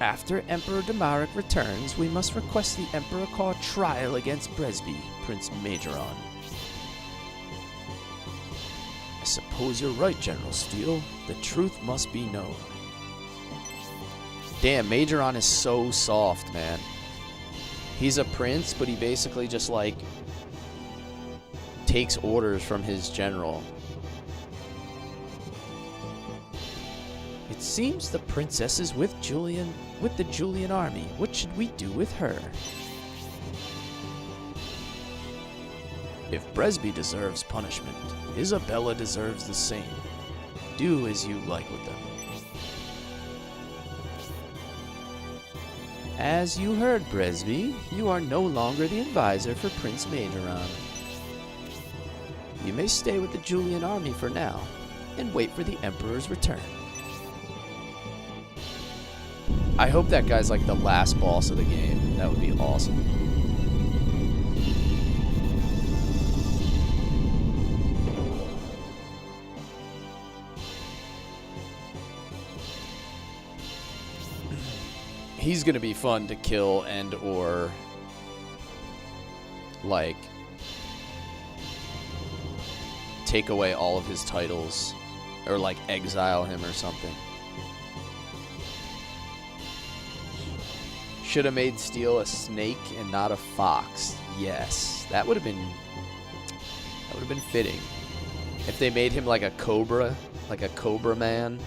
After Emperor Damaric returns, we must request the Emperor call trial against Bresby, Prince Majoron. I suppose you're right, General Steel. The truth must be known. Damn, Majoron is so soft, man. He's a prince, but he basically just, like, takes orders from his general. It seems the princess is with the Julian army. What should we do with her? If Bresby deserves punishment, Isabella deserves the same. Do as you like with them. As you heard, Bresby, you are no longer the advisor for Prince Majoron. You may stay with the Julian army for now, and wait for the Emperor's return. I hope that guy's like the last boss of the game. That would be awesome. He's gonna be fun to kill and or like take away all of his titles or like exile him or something. Should have made Steel a snake and not a fox. Yes, that would have been fitting. If they made him like a cobra man.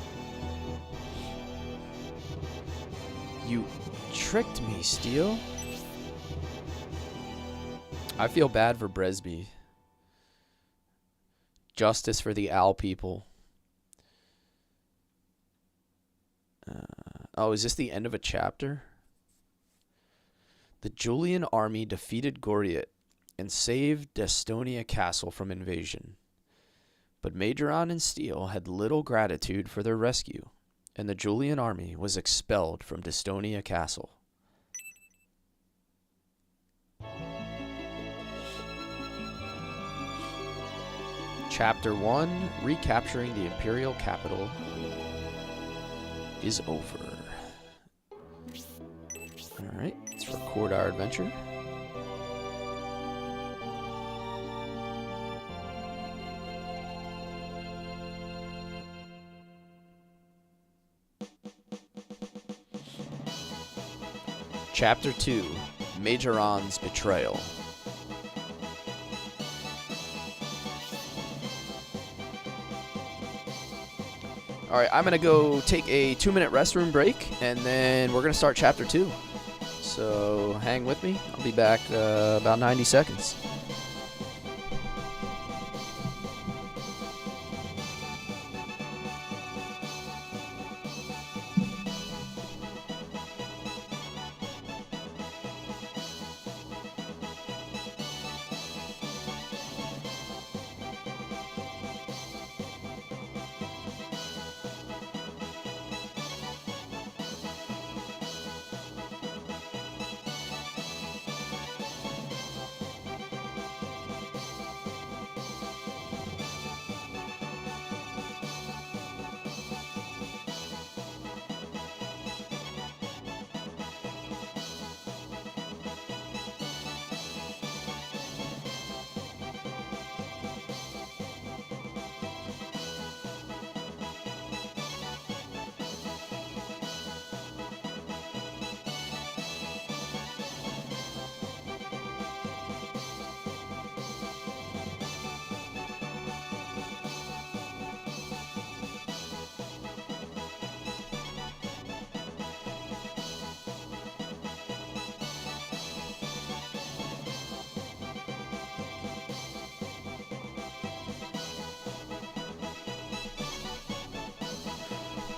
You tricked me, Steel. I feel bad for Bresby. Justice for the owl people. Oh, is this the end of a chapter? The Julian army defeated Goriot and saved Dystonia Castle from invasion. But Majoron and Steel had little gratitude for their rescue, and the Julian army was expelled from Dystonia Castle. Chapter 1, Recapturing the Imperial Capital, is over. Alright, let's record our adventure. Chapter 2, Majoron's Betrayal. Alright, I'm gonna go take a 2-minute restroom break, and then we're gonna start Chapter 2. So hang with me. I'll be back about 90 seconds.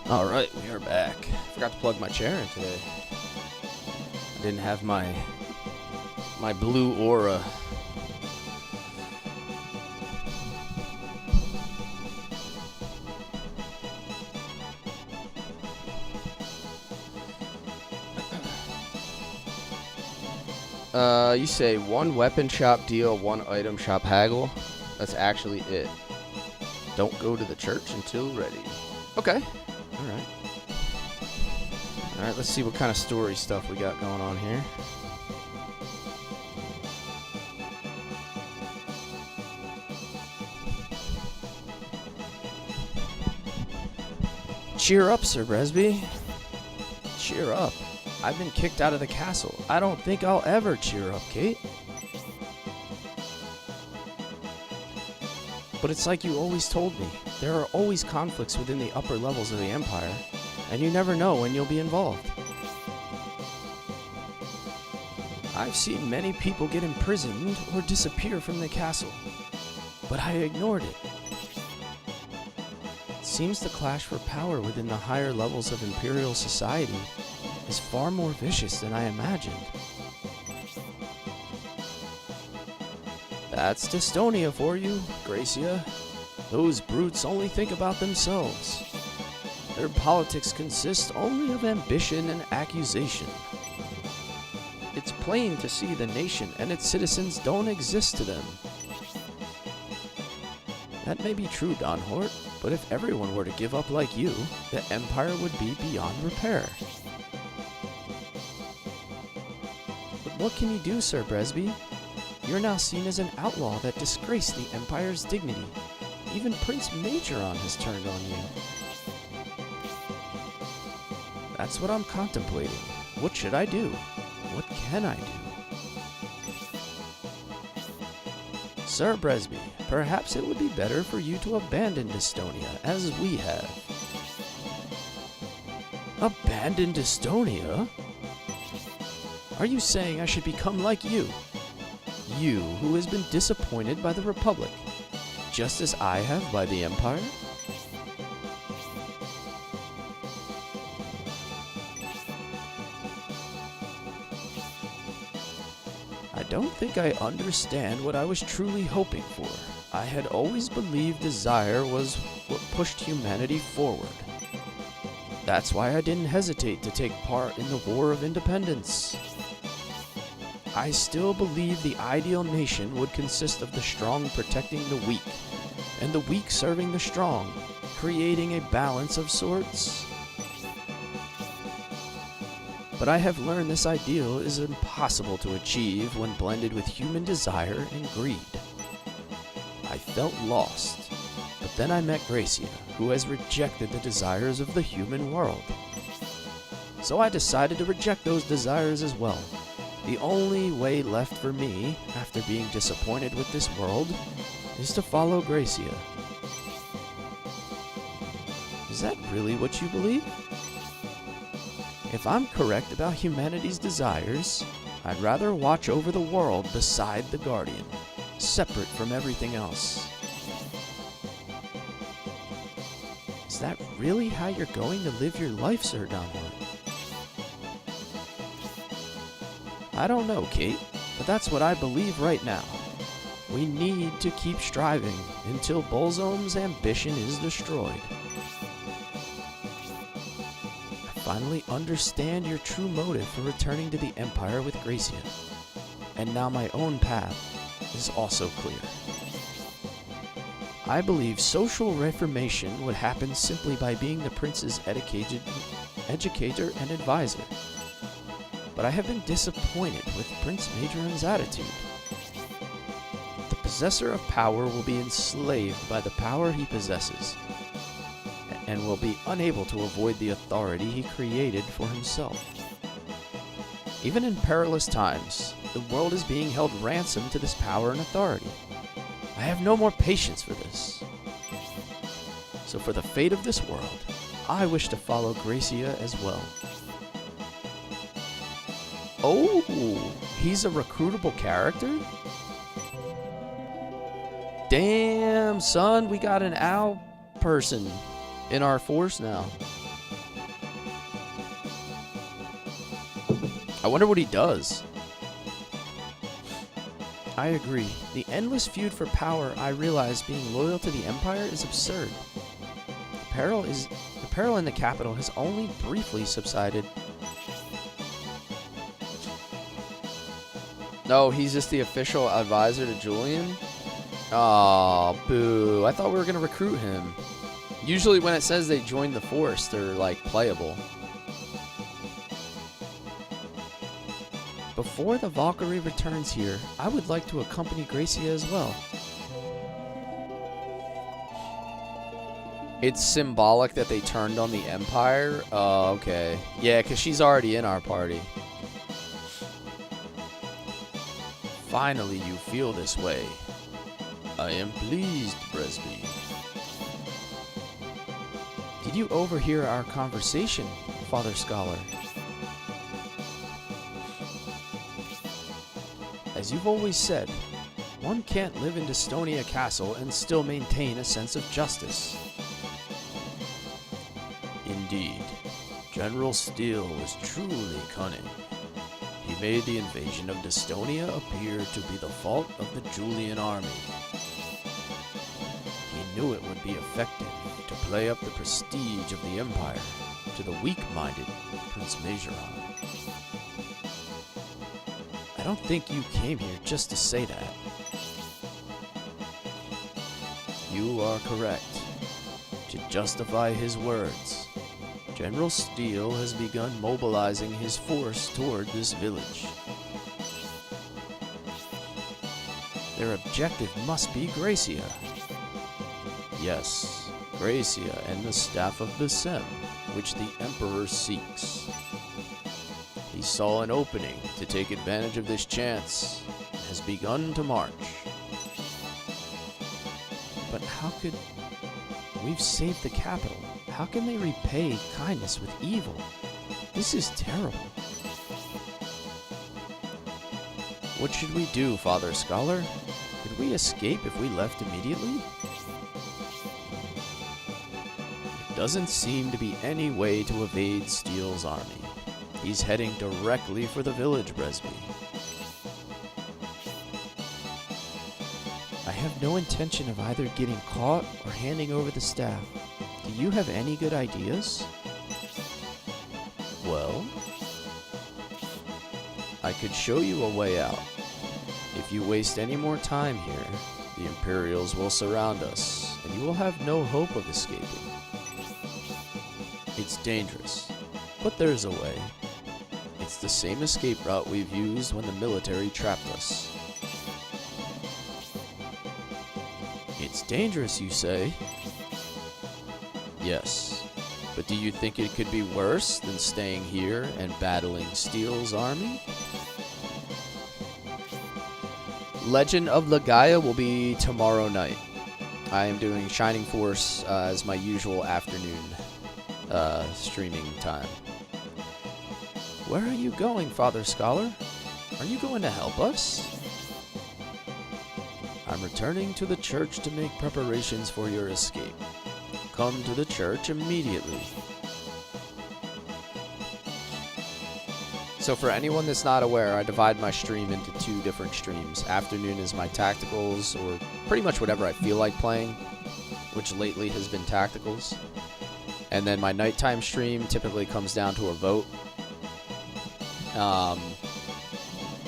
Alright, we are back. Forgot to plug my chair in today. I didn't have my blue aura. You say one weapon shop deal, one item shop haggle. That's actually it. Don't go to the church until ready. Okay. Alright. Alright, let's see what kind of story stuff we got going on here. Cheer up, Sir Bresby. Cheer up. I've been kicked out of the castle. I don't think I'll ever cheer up, Kate. But it's like you always told me. There are always conflicts within the upper levels of the Empire, and you never know when you'll be involved. I've seen many people get imprisoned or disappear from the castle, but I ignored it. It seems the clash for power within the higher levels of Imperial society is far more vicious than I imagined. That's Dystonia for you, Gracia. Those brutes only think about themselves. Their politics consist only of ambition and accusation. It's plain to see the nation and its citizens don't exist to them. That may be true, Don Hort, but if everyone were to give up like you, the Empire would be beyond repair. But what can you do, Sir Bresby? You're now seen as an outlaw that disgraced the Empire's dignity. Even Prince Majoron has turned on you. That's what I'm contemplating. What should I do? What can I do? Sir Bresby, perhaps it would be better for you to abandon Dystonia, as we have. Abandon Dystonia? Are you saying I should become like you? You, who has been disappointed by the Republic, just as I have by the Empire? I don't think I understand what I was truly hoping for. I had always believed desire was what pushed humanity forward. That's why I didn't hesitate to take part in the War of Independence. I still believe the ideal nation would consist of the strong protecting the weak, and the weak serving the strong, creating a balance of sorts. But I have learned this ideal is impossible to achieve when blended with human desire and greed. I felt lost, but then I met Gracia, who has rejected the desires of the human world. So I decided to reject those desires as well. The only way left for me, after being disappointed with this world, is to follow Gracia. Is that really what you believe? If I'm correct about humanity's desires, I'd rather watch over the world beside the Guardian, separate from everything else. Is that really how you're going to live your life, Sir Donhart? I don't know, Kate, but that's what I believe right now. We need to keep striving until Bolzome's ambition is destroyed. I finally understand your true motive for returning to the Empire with Gracia, and now my own path is also clear. I believe social reformation would happen simply by being the prince's educator and advisor. But I have been disappointed with Prince Majoron's attitude. The possessor of power will be enslaved by the power he possesses, and will be unable to avoid the authority he created for himself. Even in perilous times, the world is being held ransom to this power and authority. I have no more patience for this. So for the fate of this world, I wish to follow Gracia as well. Oh, he's a recruitable character? Damn, son, we got an owl person in our force now. I wonder what he does. I agree. The endless feud for power, I realize being loyal to the Empire is absurd. The peril in the capital has only briefly subsided. No, he's just the official advisor to Julian? Aw, boo. I thought we were going to recruit him. Usually when it says they joined the force, they're, like, playable. Before the Valkyrie returns here, I would like to accompany Gracia as well. It's symbolic that they turned on the Empire? Oh, okay. Yeah, because she's already in our party. Finally, you feel this way. I am pleased, Bresby. Did you overhear our conversation, Father Scholar? As you've always said, one can't live in Dystonia Castle and still maintain a sense of justice. Indeed, General Steele was truly cunning. He made the invasion of Dystonia appear to be the fault of the Julian army. He knew it would be effective to play up the prestige of the Empire to the weak-minded Prince Majoron. I don't think you came here just to say that. You are correct. To justify his words, General Steele has begun mobilizing his force toward this village. Their objective must be Gracia. Yes, Gracia and the Staff of Besem, which the Emperor seeks. He saw an opening to take advantage of this chance and has begun to march. But how could... We've saved the capital. How can they repay kindness with evil? This is terrible. What should we do, Father Scholar? Could we escape if we left immediately? There doesn't seem to be any way to evade Steele's army. He's heading directly for the village, Bresby. I have no intention of either getting caught or handing over the staff. Do you have any good ideas? Well, I could show you a way out. If you waste any more time here, the Imperials will surround us, and you will have no hope of escaping. It's dangerous, but there's a way. It's the same escape route we've used when the military trapped us. It's dangerous, you say? Yes, but do you think it could be worse than staying here and battling Steele's army? Legend of Legaia will be tomorrow night. I am doing Shining Force as my usual afternoon streaming time. Where are you going, Father Scholar? Are you going to help us? I'm returning to the church to make preparations for your escape. Come to the church immediately. So for anyone that's not aware, I divide my stream into 2 different streams. Afternoon is my tacticals, or pretty much whatever I feel like playing, which lately has been tacticals. And then my nighttime stream typically comes down to a vote.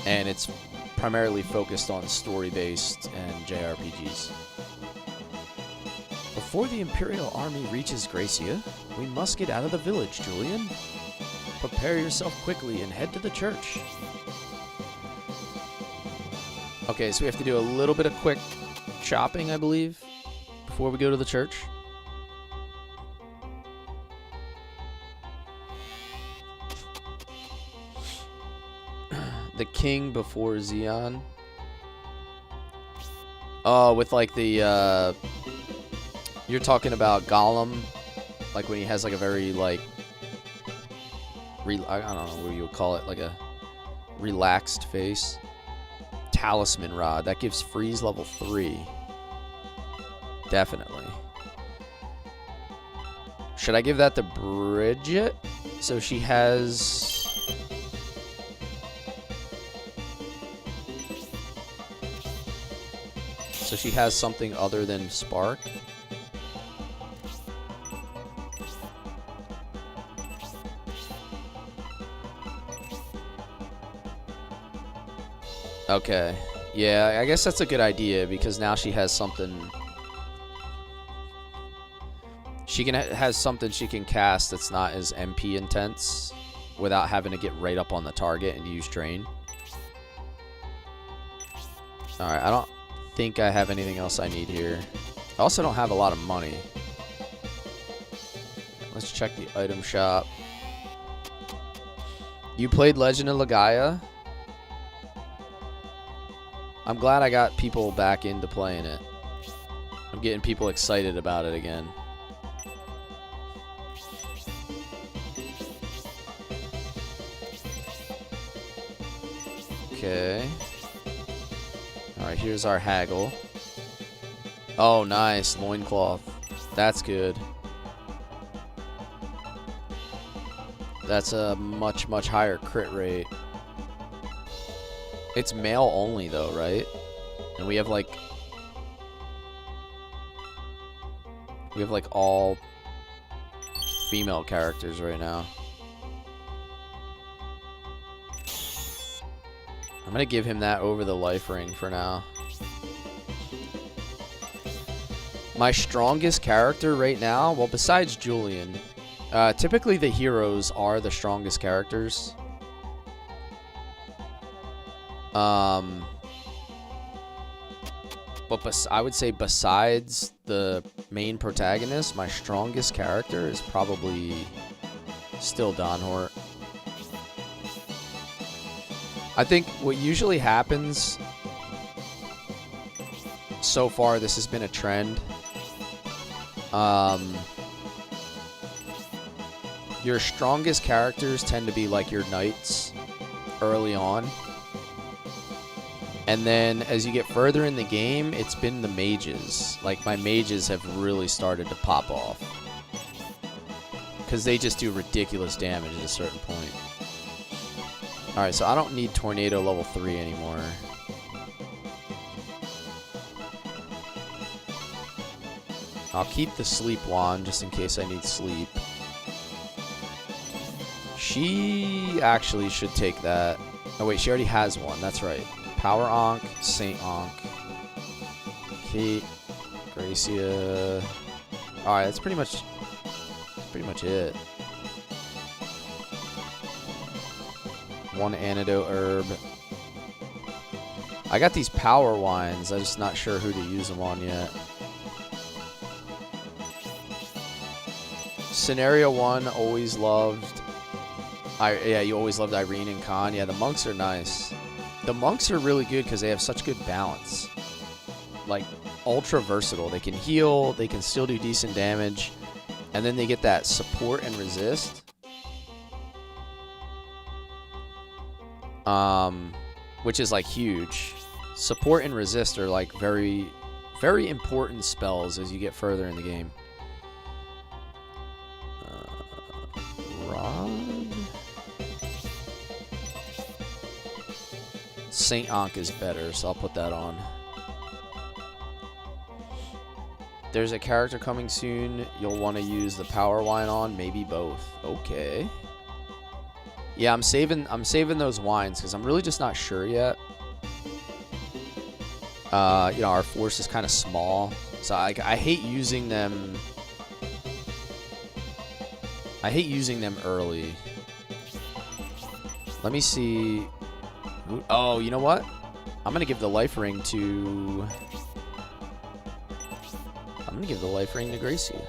And it's primarily focused on story-based and JRPGs. Before the Imperial army reaches Gracia, we must get out of the village, Julian. Prepare yourself quickly and head to the church. Okay, so we have to do a little bit of quick shopping, I believe, before we go to the church. The king before Xeon. Oh, with like the, you're talking about Gollum, like when he has like a very like, I don't know what you would call it, like a relaxed face. Talisman Rod, that gives freeze level 3. Definitely. Should I give that to Bridget? So she has So she has something other than spark. Okay. Yeah, I guess that's a good idea because now she has something. She has something she can cast that's not as MP intense without having to get right up on the target and use drain. Alright, I don't think I have anything else I need here. I also don't have a lot of money. Let's check the item shop. You played Legend of Legaia? I'm glad I got people back into playing it. I'm getting people excited about it again. Okay. Alright, here's our haggle. Oh, nice. Loincloth. That's good. That's a much, much higher crit rate. It's male only though, right? And we have like all female characters right now. I'm gonna give him that over the life ring for now. My strongest character right now, well, besides Julian, typically the heroes are the strongest characters. But I would say besides the main protagonist, my strongest character is probably still Donhort. I think what usually happens so far, this has been a trend. Your strongest characters tend to be like your knights early on. And then as you get further in the game, it's been the mages. Like my mages have really started to pop off. Because they just do ridiculous damage at a certain point. Alright, so I don't need Tornado level 3 anymore. I'll keep the sleep wand just in case I need sleep. She actually should take that. Oh wait, she already has one. That's right. Power Ankh, Saint Ankh, Kate, Gracia. Alright, that's pretty much it. One antidote herb. I got these power wines. I'm just not sure who to use them on yet. Scenario 1, always loved. Yeah, you always loved Irene and Khan. Yeah, the monks are nice. The monks are really good because they have such good balance. Like, ultra versatile. They can heal, they can still do decent damage, and then they get that support and resist. Which is like huge. Support and resist are like very, very important spells as you get further in the game. Rod. Saint Ankh is better, so I'll put that on. There's a character coming soon you'll want to use the power wine on, maybe both. Okay. Yeah, I'm saving those wines because I'm really just not sure yet. You know, our force is kind of small, so I hate using them. I hate using them early. Let me see. Oh, you know what? I'm gonna give the life ring to. I'm gonna give the life ring to Gracia.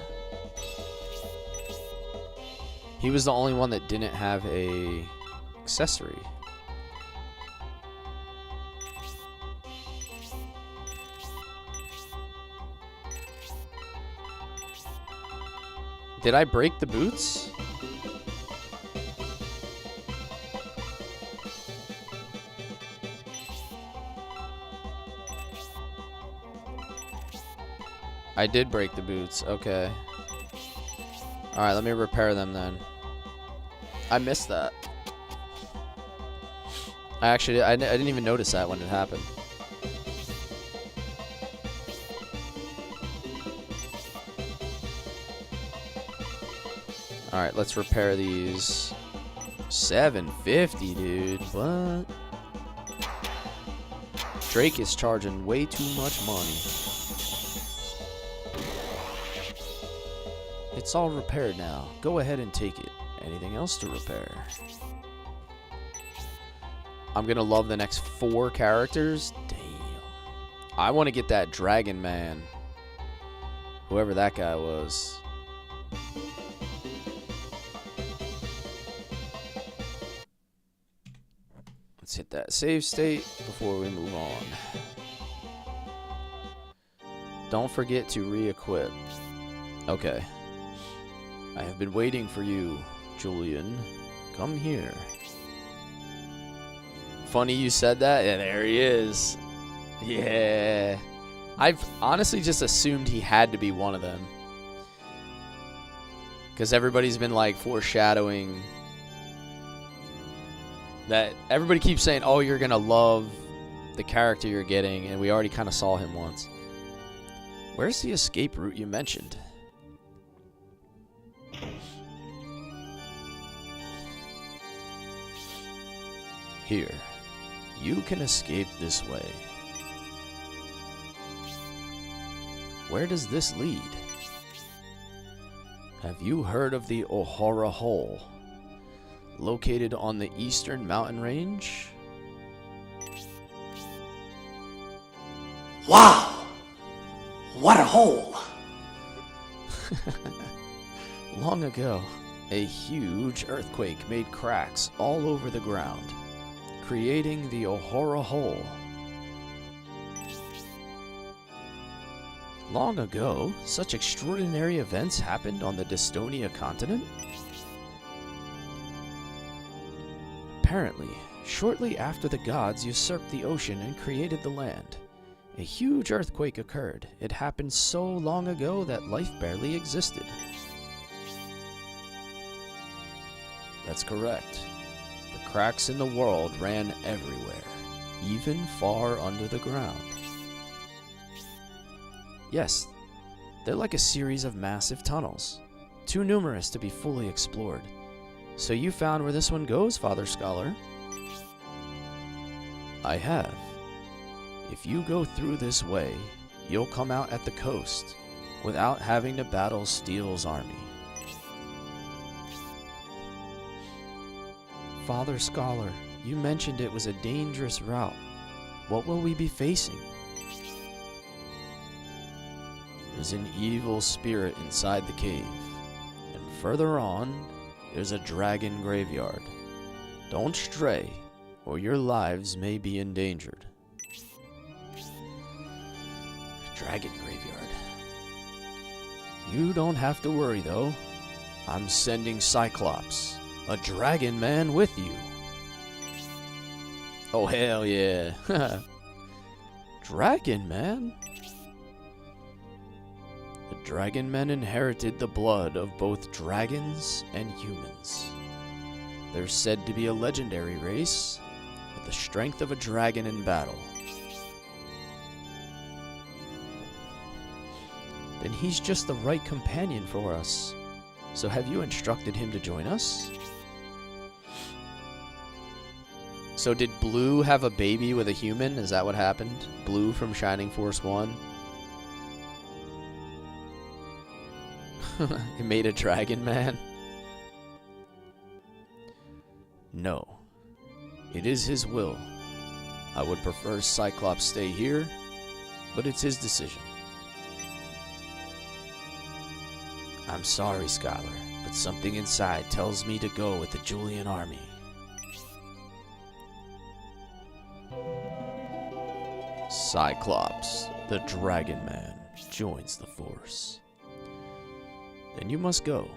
He was the only one that didn't have a accessory. Did I break the boots? I did break the boots. Okay. Alright, let me repair them then. I missed that. I didn't even notice that when it happened. Alright, let's repair these. 750, dude. What? Drake is charging way too much money. It's all repaired now. Go ahead and take it. Anything else to repair? I'm gonna love the next 4 characters. Damn. I want to get that Dragon Man. Whoever that guy was. Let's hit that save state before we move on. Don't forget to re-equip. Okay. I have been waiting for you, Julian. Come here. Funny you said that. Yeah, there he is. Yeah. I've honestly just assumed he had to be one of them. Because everybody's been like foreshadowing that. Everybody keeps saying, oh, you're going to love the character you're getting. And we already kind of saw him once. Where's the escape route you mentioned? Here. You can escape this way. Where does this lead? Have you heard of the Ohara Hole? Located on the eastern mountain range? Wow! What a hole! Long ago, a huge earthquake made cracks all over the ground, creating the Ohara Hole. Long ago, such extraordinary events happened on the Dystonia continent? Apparently, shortly after the gods usurped the ocean and created the land, a huge earthquake occurred. It happened so long ago that life barely existed. That's correct. The cracks in the world ran everywhere, even far under the ground. Yes, they're like a series of massive tunnels, too numerous to be fully explored. So you found where this one goes, Father Scholar? I have. If you go through this way, you'll come out at the coast, without having to battle Steel's army. Father Scholar, you mentioned it was a dangerous route. What will we be facing? There's an evil spirit inside the cave, and further on, there's a dragon graveyard. Don't stray, or your lives may be endangered. Dragon graveyard. You don't have to worry, though. I'm sending Cyclops, a dragon man, with you. Oh, hell yeah. Dragon man? The dragon men inherited the blood of both dragons and humans. They're said to be a legendary race, with the strength of a dragon in battle. Then he's just the right companion for us. So have you instructed him to join us? So did Blue have a baby with a human? Is that what happened? Blue from Shining Force 1? It made a dragon man? No. It is his will. I would prefer Cyclops stay here, but it's his decision. I'm sorry, Scholar, but something inside tells me to go with the Julian army. Cyclops, the Dragon Man, joins the Force. Then you must go.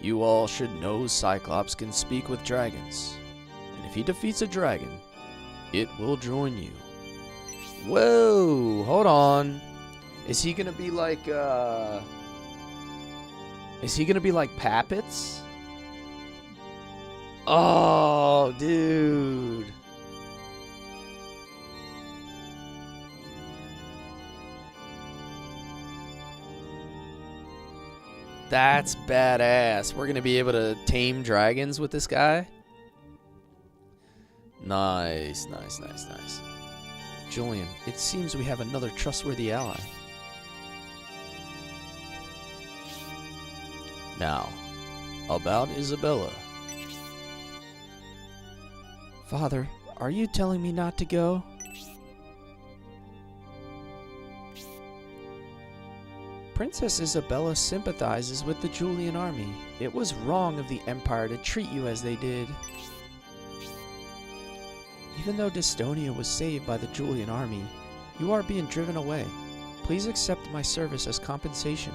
You all should know Cyclops can speak with dragons, and if he defeats a dragon, it will join you. Whoa, hold on. Is he gonna be like, Is he gonna be like Pappets? Oh, dude. That's badass. We're gonna be able to tame dragons with this guy. Nice, nice, nice, nice. Julian, it seems we have another trustworthy ally. Now, about Isabella. Father, are you telling me not to go? Princess Isabella sympathizes with the Julian army. It was wrong of the Empire to treat you as they did. Even though Dystonia was saved by the Julian army, you are being driven away. Please accept my service as compensation.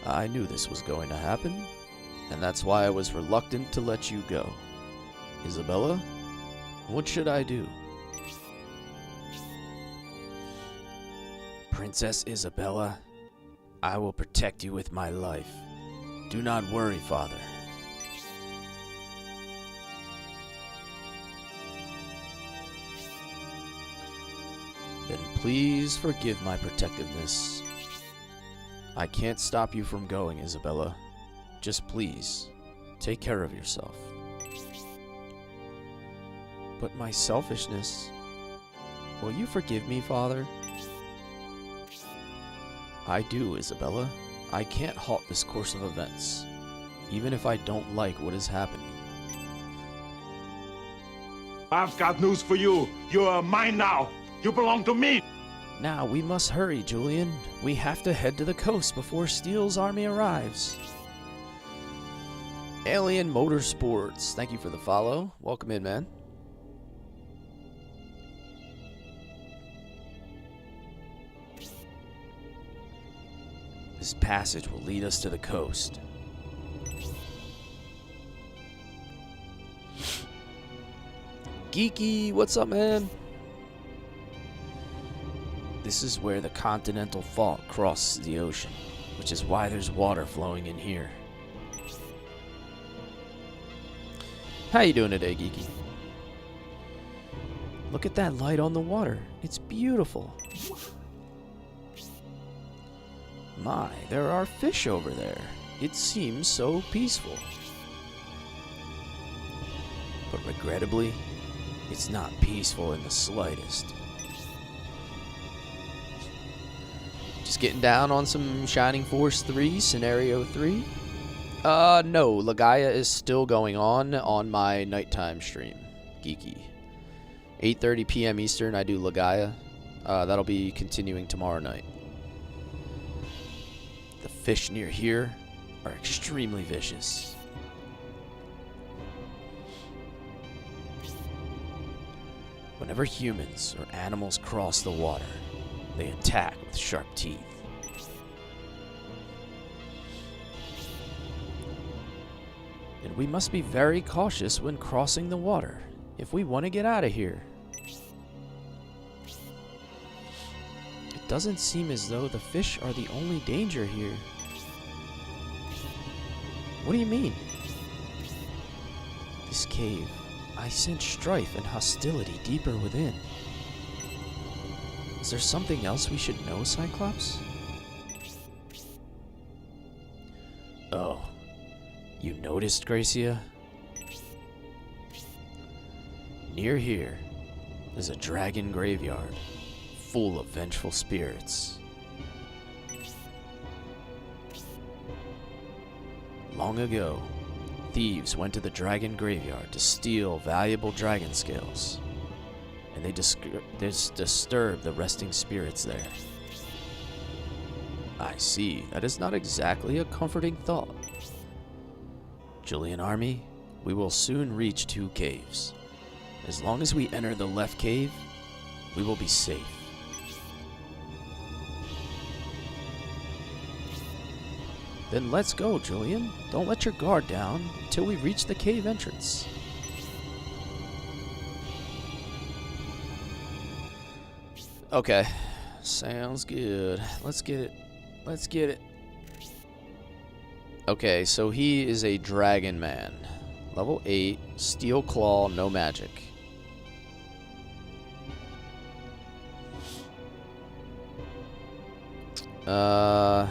I knew this was going to happen, and that's why I was reluctant to let you go. Isabella, what should I do? Princess Isabella, I will protect you with my life. Do not worry, Father. Then please forgive my protectiveness. I can't stop you from going, Isabella. Just please, take care of yourself. But my selfishness... Will you forgive me, Father? I do, Isabella. I can't halt this course of events, even if I don't like what is happening. I've got news for you. You're mine now. You belong to me. Now, we must hurry, Julian. We have to head to the coast before Steele's army arrives. Alien Motorsports, thank you for the follow. Welcome in, man. This passage will lead us to the coast. Geeky, what's up, man? This is where the continental fault crosses the ocean, which is why there's water flowing in here. How you doing today, Geeky? Look at that light on the water. It's beautiful. My, there are fish over there. It seems so peaceful. But regrettably, it's not peaceful in the slightest. Just getting down on some Shining Force 3, Scenario 3. No, Legaia is still going on my nighttime stream. Geeky. 8:30 p.m. Eastern, I do Legaia. That'll be continuing tomorrow night. The fish near here are extremely vicious. Whenever humans or animals cross the water, they attack with sharp teeth. And we must be very cautious when crossing the water if we want to get out of here. It doesn't seem as though the fish are the only danger here. What do you mean? This cave, I sense strife and hostility deeper within. Is there something else we should know, Cyclops? Oh, you noticed, Gracia? Near here is a dragon graveyard full of vengeful spirits. Long ago, thieves went to the dragon graveyard to steal valuable dragon scales, and they disturbed the resting spirits there. I see. That is not exactly a comforting thought. Julian Army, we will soon reach 2 caves. As long as we enter the left cave, we will be safe. Then let's go, Julian. Don't let your guard down until we reach the cave entrance. Okay, sounds good. Let's get it. Let's get it. Okay, so he is a dragon man. Level 8, steel claw, no magic. I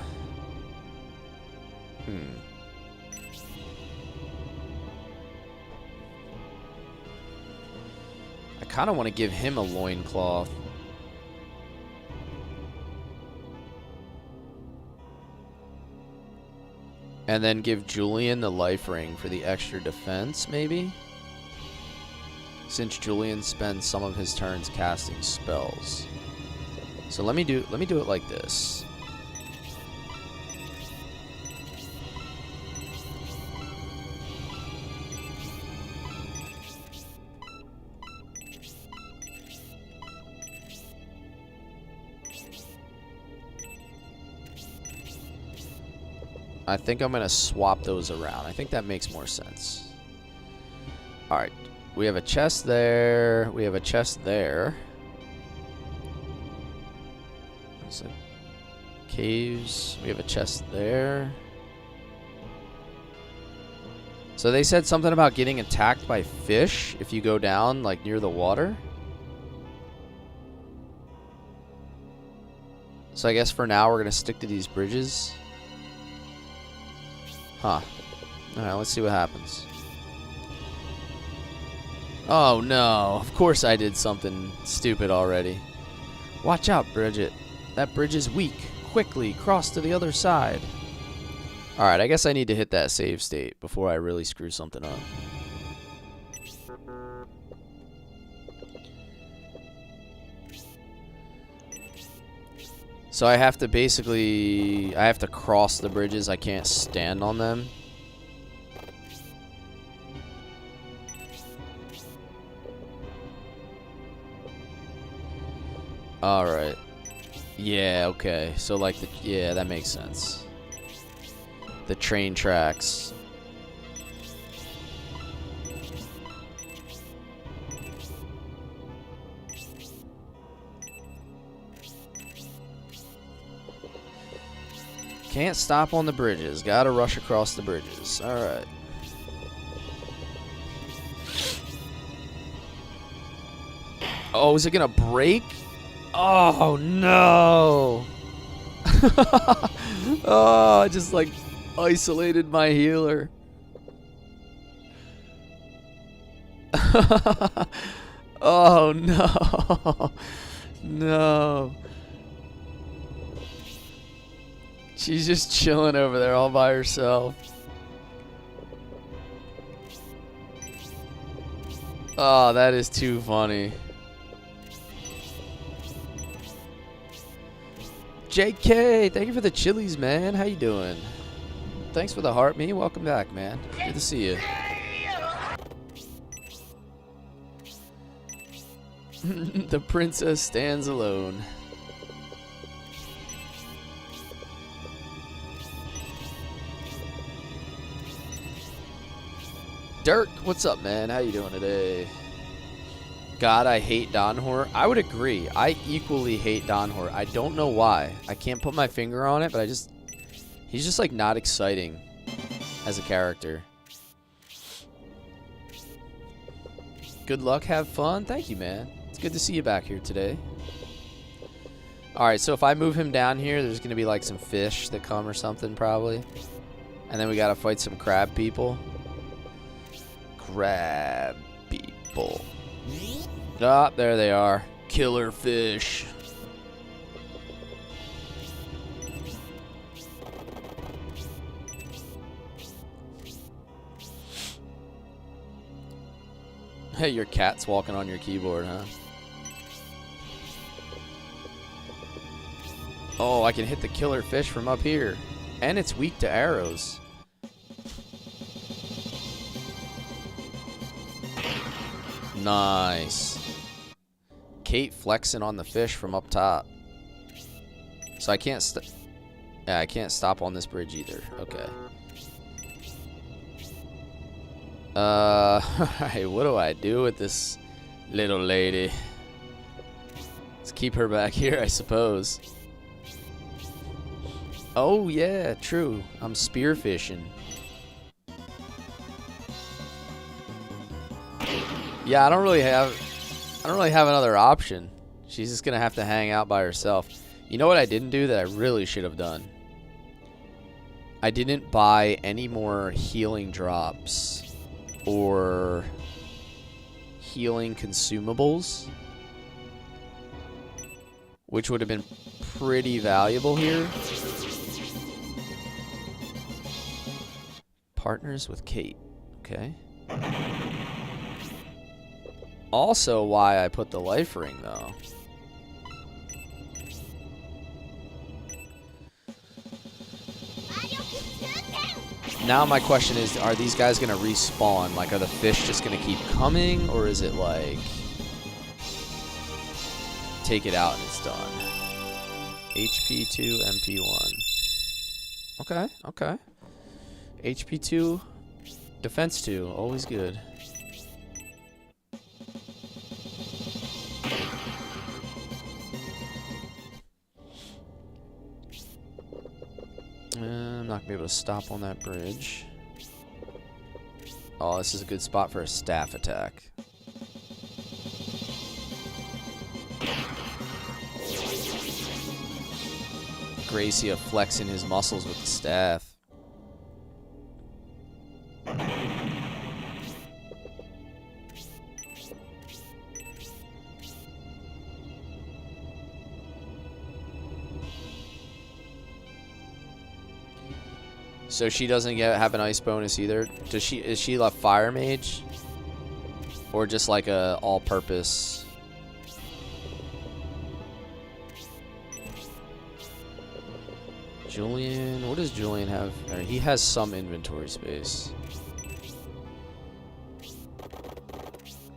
kind of want to give him a loincloth. And then give Julian the life ring for the extra defense, maybe? Since Julian spends some of his turns casting spells. So let me do it like this. I think I'm going to swap those around. I think that makes more sense. Alright. We have a chest there. We have a chest there. So, caves. We have a chest there. So they said something about getting attacked by fish if you go down, like, near the water. So I guess for now we're going to stick to these bridges. Huh. Alright, let's see what happens. Oh no, of course I did something stupid already. Watch out, Bridget. That bridge is weak. Quickly, cross to the other side. Alright, I guess I need to hit that save state before I really screw something up. So I have to basically, I have to cross the bridges. I can't stand on them. Alright. Yeah, okay. So like yeah, that makes sense. The train tracks. Can't stop on the bridges. Gotta rush across the bridges. Alright. Oh, is it gonna break? Oh, no. Oh, I just, like, isolated my healer. Oh, no. No. She's just chilling over there all by herself. Oh, that is too funny. JK, thank you for the chilies, man. How you doing? Thanks for the heart, me. Welcome back, man. Good to see you. The princess stands alone. Dirk, what's up, man? How you doing today? God, I hate Donhor. I would agree. I equally hate Donhor. I don't know why. I can't put my finger on it, but he's just like not exciting as a character. Good luck, have fun. Thank you, man. It's good to see you back here today. Alright, so if I move him down here, there's going to be like some fish that come or something probably. And then we got to fight some crab people. Crab people. Ah, there they are. Killer fish. Hey, your cat's walking on your keyboard, huh? Oh, I can hit the killer fish from up here. And it's weak to arrows. Nice. Kate flexing on the fish from up top. So I can't I can't stop on this bridge either. Okay. Alright, what do I do with this little lady? Let's keep her back here, I suppose. Oh yeah, true. I'm spearfishing. Yeah, I don't really have another option. She's just gonna have to hang out by herself. You know what I didn't do that I really should have done? I didn't buy any more healing drops or healing consumables, which would have been pretty valuable here. Partners with Kate. Okay. Also why I put the life ring, though. Now my question is, are these guys going to respawn? Like, are the fish just going to keep coming? Or is it like, take it out and it's done? HP 2, MP 1. Okay, okay. HP 2, defense 2, always good. I'm not going to be able to stop on that bridge. Oh, this is a good spot for a staff attack. Gracia flexing his muscles with the staff. So she doesn't have an ice bonus either. Is she a fire mage? Or just like a all-purpose? Julian, what does Julian have? He has some inventory space.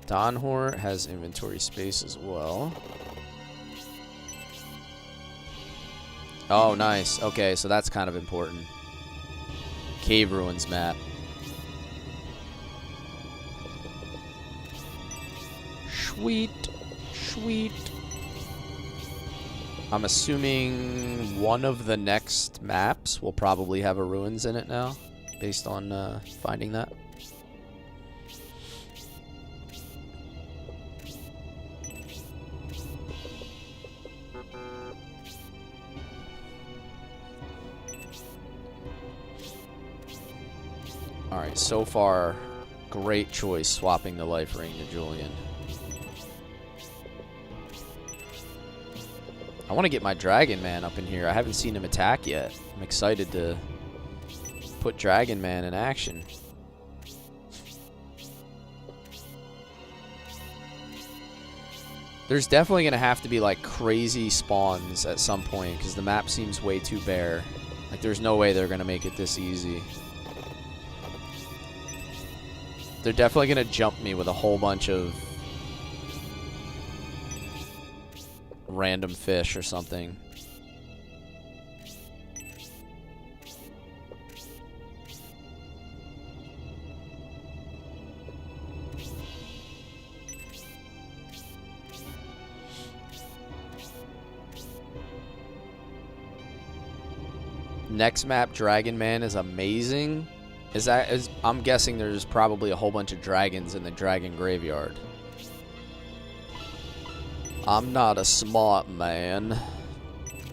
Donhor has inventory space as well. Oh, nice. Okay, so that's kind of important. Cave Ruins map. Sweet. Sweet. I'm assuming one of the next maps will probably have a ruins in it now, based on finding that. Alright, so far, great choice swapping the life ring to Julian. I want to get my Dragon Man up in here. I haven't seen him attack yet. I'm excited to put Dragon Man in action. There's definitely going to have to be like crazy spawns at some point because the map seems way too bare. Like there's no way they're going to make it this easy. They're definitely going to jump me with a whole bunch of random fish or something. Next map, Dragon Man, is amazing. I'm guessing there's probably a whole bunch of dragons in the dragon graveyard. I'm not a smart man,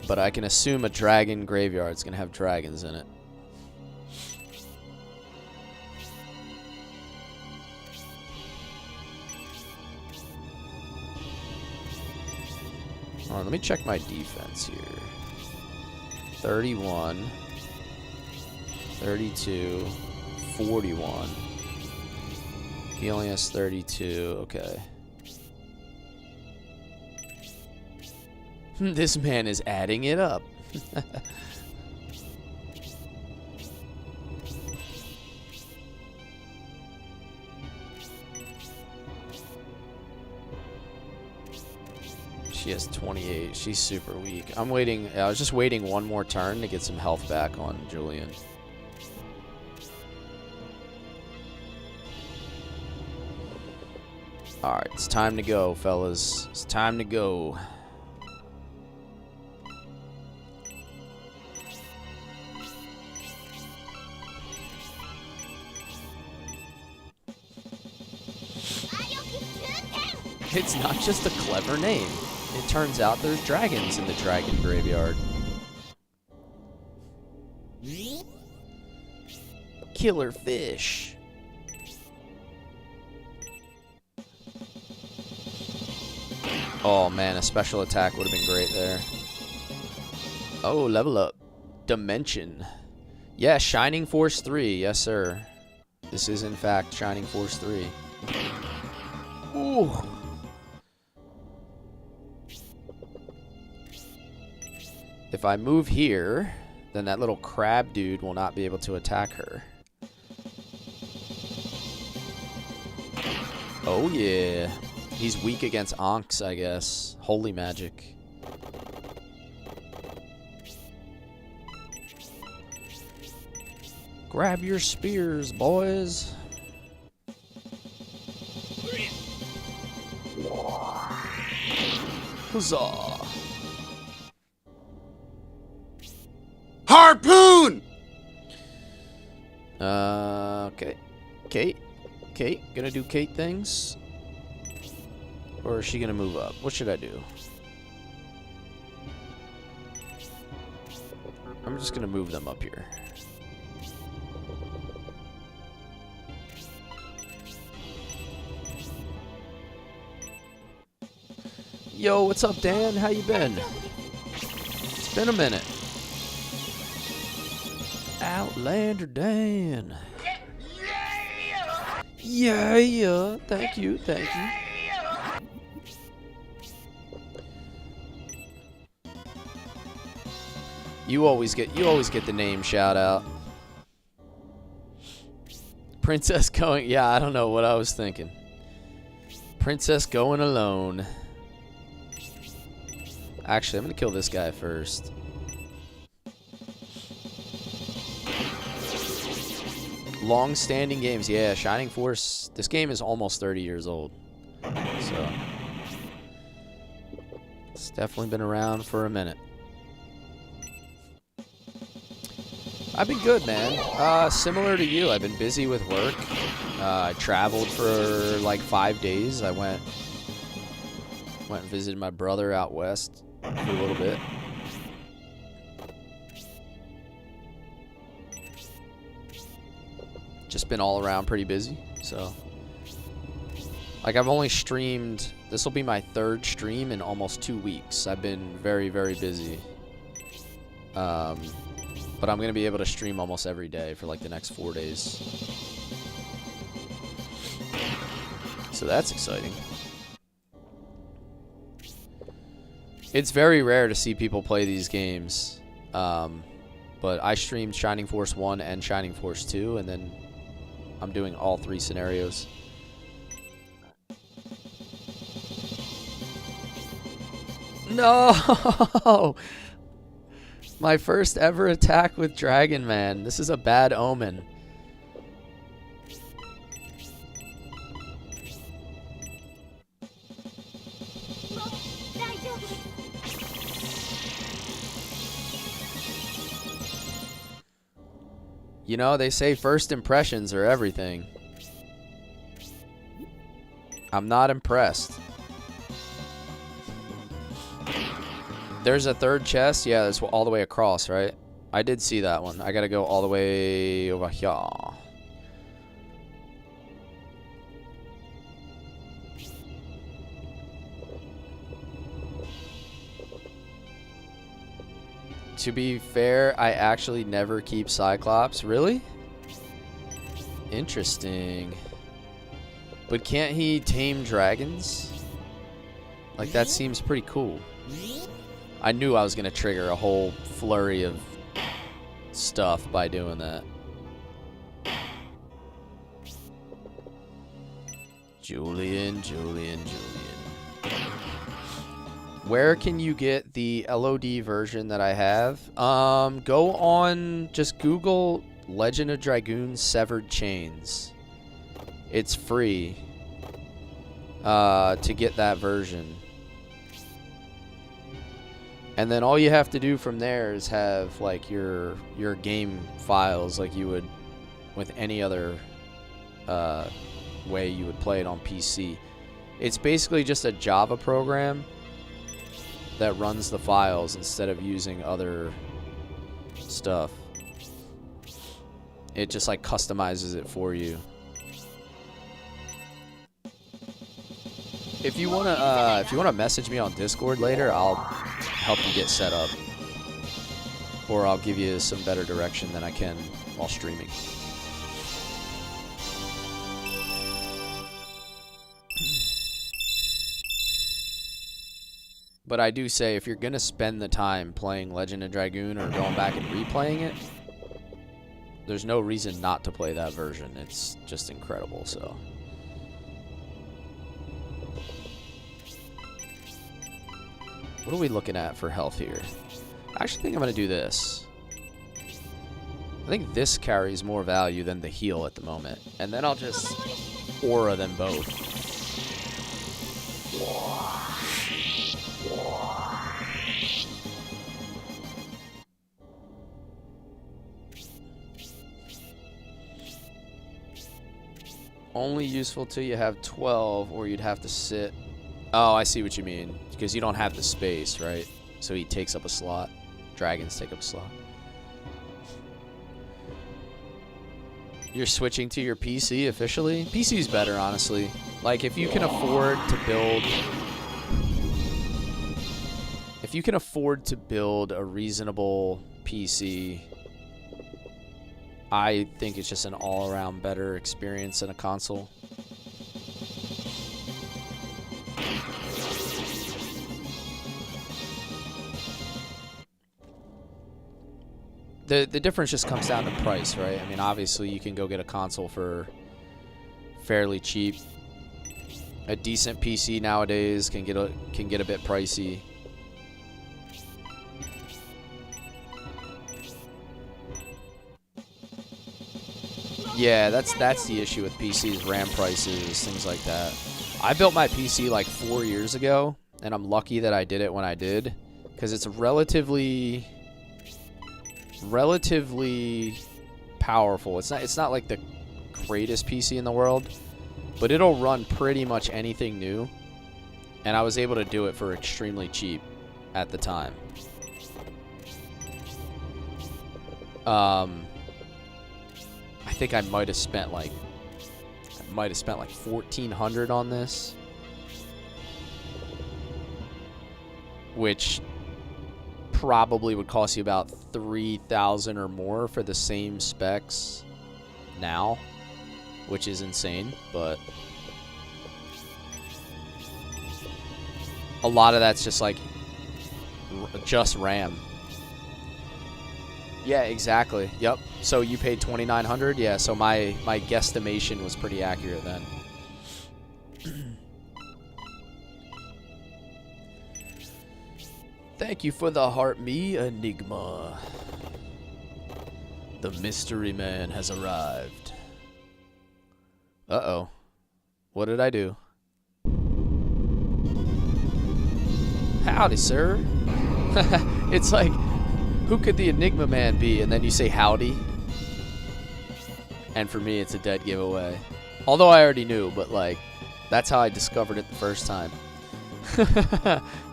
but I can assume a dragon graveyard is going to have dragons in it. Alright, let me check my defense here. 31, 32, 41. He only has 32, okay. This man is adding it up. She has 28. She's super weak. I'm waiting. I was just waiting one more turn to get some health back on Julian. Alright, it's time to go, fellas. It's time to go. It's not just a clever name. It turns out there's dragons in the dragon graveyard. Killer fish. Oh man, a special attack would have been great there. Oh, level up. Dimension. Yeah, Shining Force 3. Yes, sir. This is, in fact, Shining Force 3. Ooh. If I move here, then that little crab dude will not be able to attack her. Oh, yeah. He's weak against Ankhs, I guess. Holy magic. Grab your spears, boys. Huzzah. Harpoon! Okay. Kate? Kate? Gonna do Kate things? Or is she gonna move up? What should I do? I'm just gonna move them up here. Yo, what's up, Dan? How you been? It's been a minute. Outlander Dan. Yeah. Thank you, thank you. You always get the name shout out. Princess going, yeah, I don't know what I was thinking. Princess going alone. Actually, I'm gonna kill this guy first. Long-standing games, yeah. Shining Force. This game is almost 30 years old, so it's definitely been around for a minute. I've been good, man. Similar to you, I've been busy with work. I traveled for like 5 days. I went and visited my brother out west for a little bit. Just been all around pretty busy, so. Like, I've only streamed, this will be my 3rd stream in almost 2 weeks. I've been very, very busy. But I'm going to be able to stream almost every day for like the next 4 days. So that's exciting. It's very rare to see people play these games. But I streamed Shining Force 1 and Shining Force 2, and then I'm doing all 3 scenarios. No! My first ever attack with Dragon Man. This is a bad omen. You know, they say first impressions are everything. I'm not impressed. There's a 3rd chest. Yeah, that's all the way across, right? I did see that one. I gotta go all the way over here. To be fair, I actually never keep Cyclops. Really? Interesting. But can't he tame dragons? Like, that seems pretty cool. I knew I was going to trigger a whole flurry of stuff by doing that. Julian. Where can you get the LOD version that I have? Go on, just Google Legend of Dragoon Severed Chains. It's free to get that version. And then all you have to do from there is have like your game files like you would with any other way you would play it on PC. It's basically just a Java program that runs the files instead of using other stuff. It just like customizes it for you. If you wanna message me on Discord later, I'll help you get set up, or I'll give you some better direction than I can while streaming. But I do say, if you're gonna spend the time playing Legend of Dragoon or going back and replaying it, there's no reason not to play that version. It's just incredible. So. What are we looking at for health here? I actually think I'm going to do this. I think this carries more value than the heal at the moment. And then I'll just aura them both. Only useful till you have 12, or you'd have to sit. Oh, I see what you mean. Because you don't have the space, right? So he takes up a slot. Dragons take up a slot. You're switching to your PC officially? PC's better, honestly. Like, if you can afford to build... If you can afford to build a reasonable PC, I think it's just an all-around better experience than a console. The difference just comes down to price, right? I mean, obviously you can go get a console for fairly cheap. A decent PC nowadays can get a bit pricey. Yeah, that's the issue with PCs, RAM prices, things like that. I built my PC like 4 years ago, and I'm lucky that I did it when I did, because it's relatively powerful. It's not like the greatest PC in the world, but it'll run pretty much anything new, and I was able to do it for extremely cheap at the time. I think I might have spent like $1,400 on this, which probably would cost you about $3,000 or more for the same specs now, which is insane. But a lot of that's just like just RAM. Yeah, exactly. Yep. So you paid $2,900. Yeah. So my guesstimation was pretty accurate then. Thank you for the heart, me Enigma. The mystery man has arrived. Uh-oh. What did I do? Howdy, sir. It's like, who could the Enigma man be? And then you say howdy. And for me, it's a dead giveaway. Although I already knew, but like, that's how I discovered it the first time.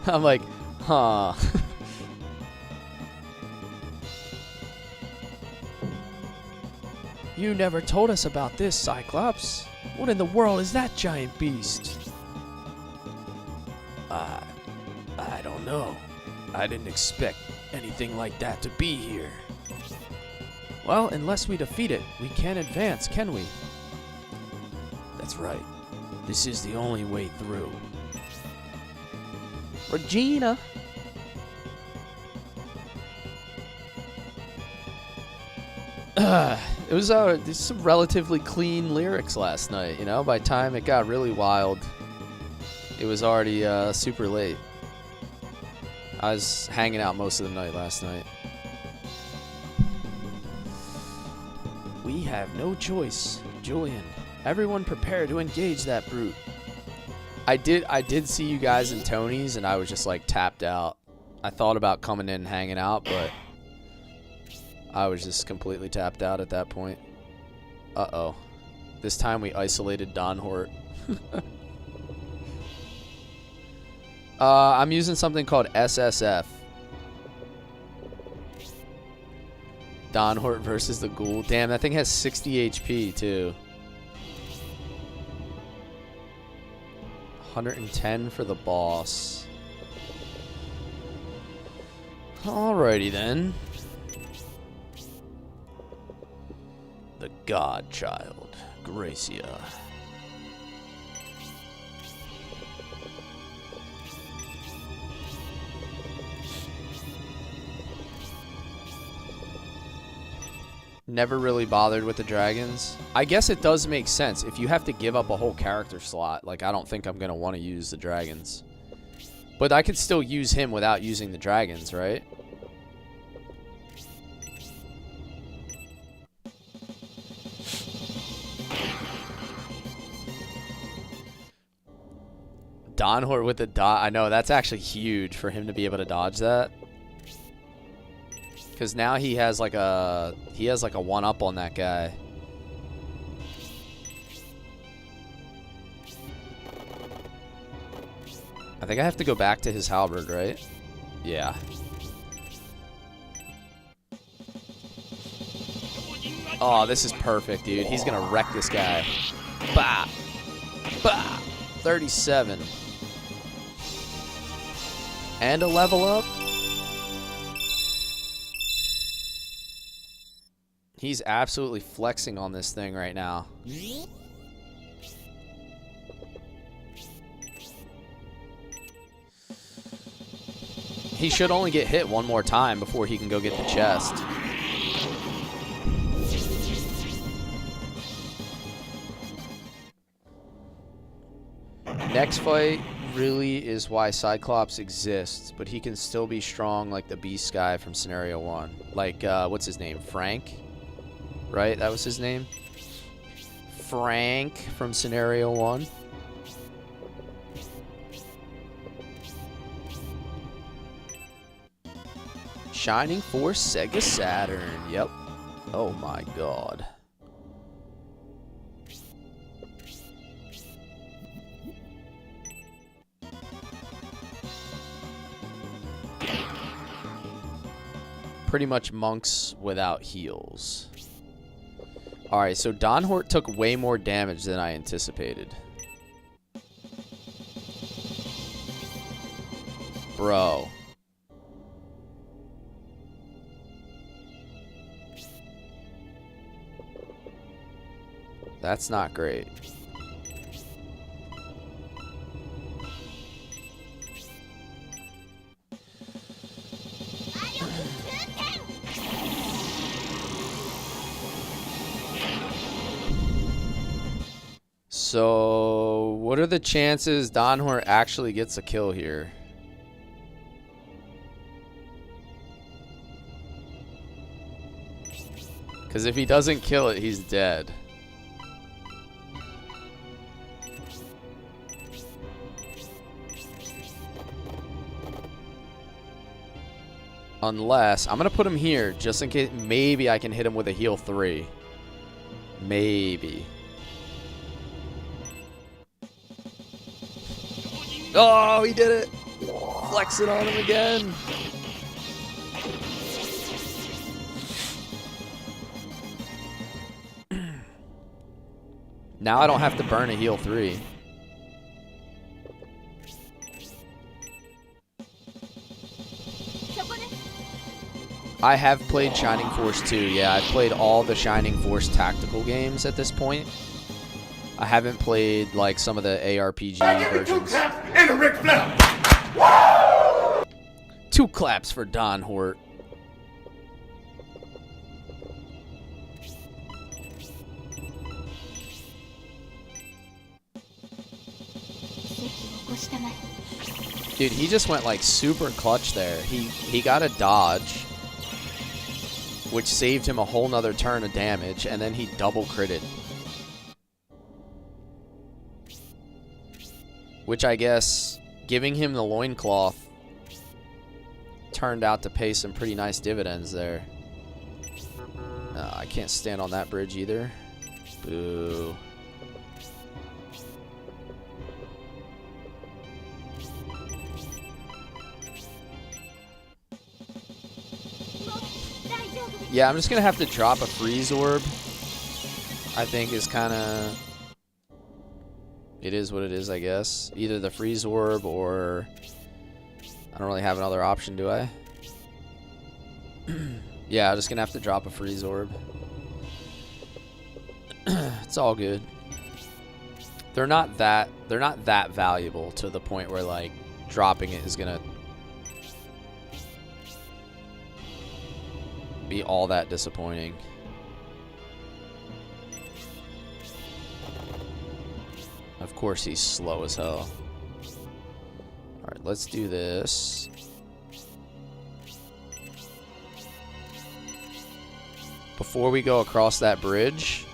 I'm like, huh. You never told us about this, Cyclops. What in the world is that giant beast? I don't know. I didn't expect anything like that to be here. Well, unless we defeat it, we can't advance, can we? That's right. This is the only way through. Regina! It was some relatively clean lyrics last night, you know? By the time it got really wild, it was already super late. I was hanging out most of the night last night. We have no choice, Julian. Everyone prepare to engage that brute. I did see you guys in Tony's, and I was just like tapped out. I thought about coming in and hanging out, but I was just completely tapped out at that point. Uh-oh. This time we isolated Don Hort. I'm using something called SSF. Don Hort versus the Ghoul. Damn, that thing has 60 HP too. 110 for the boss. Alrighty then. The Godchild, Gracia. Never really bothered with the dragons. I guess it does make sense. If you have to give up a whole character slot, like, I don't think I'm going to want to use the dragons. But I could still use him without using the dragons, right? Don Hort with the dodge. I know, that's actually huge for him to be able to dodge that. Because now he has like a one-up on that guy. I think I have to go back to his halberd, right? Yeah. Oh, this is perfect, dude. He's gonna wreck this guy. Bah! Bah! 37. And a level up? He's absolutely flexing on this thing right now. He should only get hit one more time before he can go get the chest. Next fight really is why Cyclops exists, but he can still be strong like the Beast guy from Scenario 1. Like, what's his name? Frank? Right? That was his name? Frank from Scenario 1. Shining Force Sega Saturn. Yep. Oh my god. Pretty much monks without heals. Alright, so Don Hort took way more damage than I anticipated. Bro. That's not great. So, what are the chances Don Hort actually gets a kill here? Because if he doesn't kill it, he's dead. Unless, I'm going to put him here just in case. Maybe I can hit him with a heal 3. Maybe. Oh, he did it. Flex it on him again. Now I don't have to burn a heal 3. I have played Shining Force 2. Yeah, I've played all the Shining Force tactical games at this point. I haven't played like some of the ARPG versions. 2 claps for Don Hort. Dude, he just went like super clutch there. He got a dodge, which saved him a whole nother turn of damage, and then he double critted. Which I guess, giving him the loincloth turned out to pay some pretty nice dividends there. I can't stand on that bridge either. Boo. Yeah, I'm just gonna have to drop a freeze orb. I think is kind of... It is what it is, I guess. Either the freeze orb or... I don't really have another option, do I? Yeah, I'm just gonna have to drop a freeze orb. It's all good. They're not that valuable to the point where like dropping it is gonna be all that disappointing. Of course he's slow as hell. Alright, let's do this. Before we go across that bridge,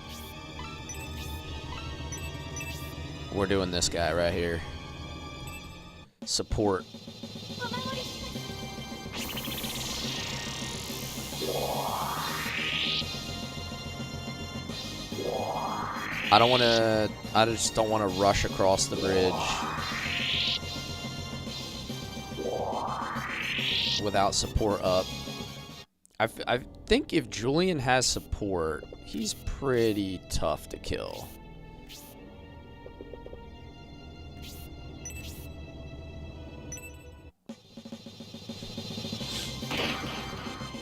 we're doing this guy right here. Support. I just don't want to rush across the bridge without support up. I think if Julian has support, he's pretty tough to kill.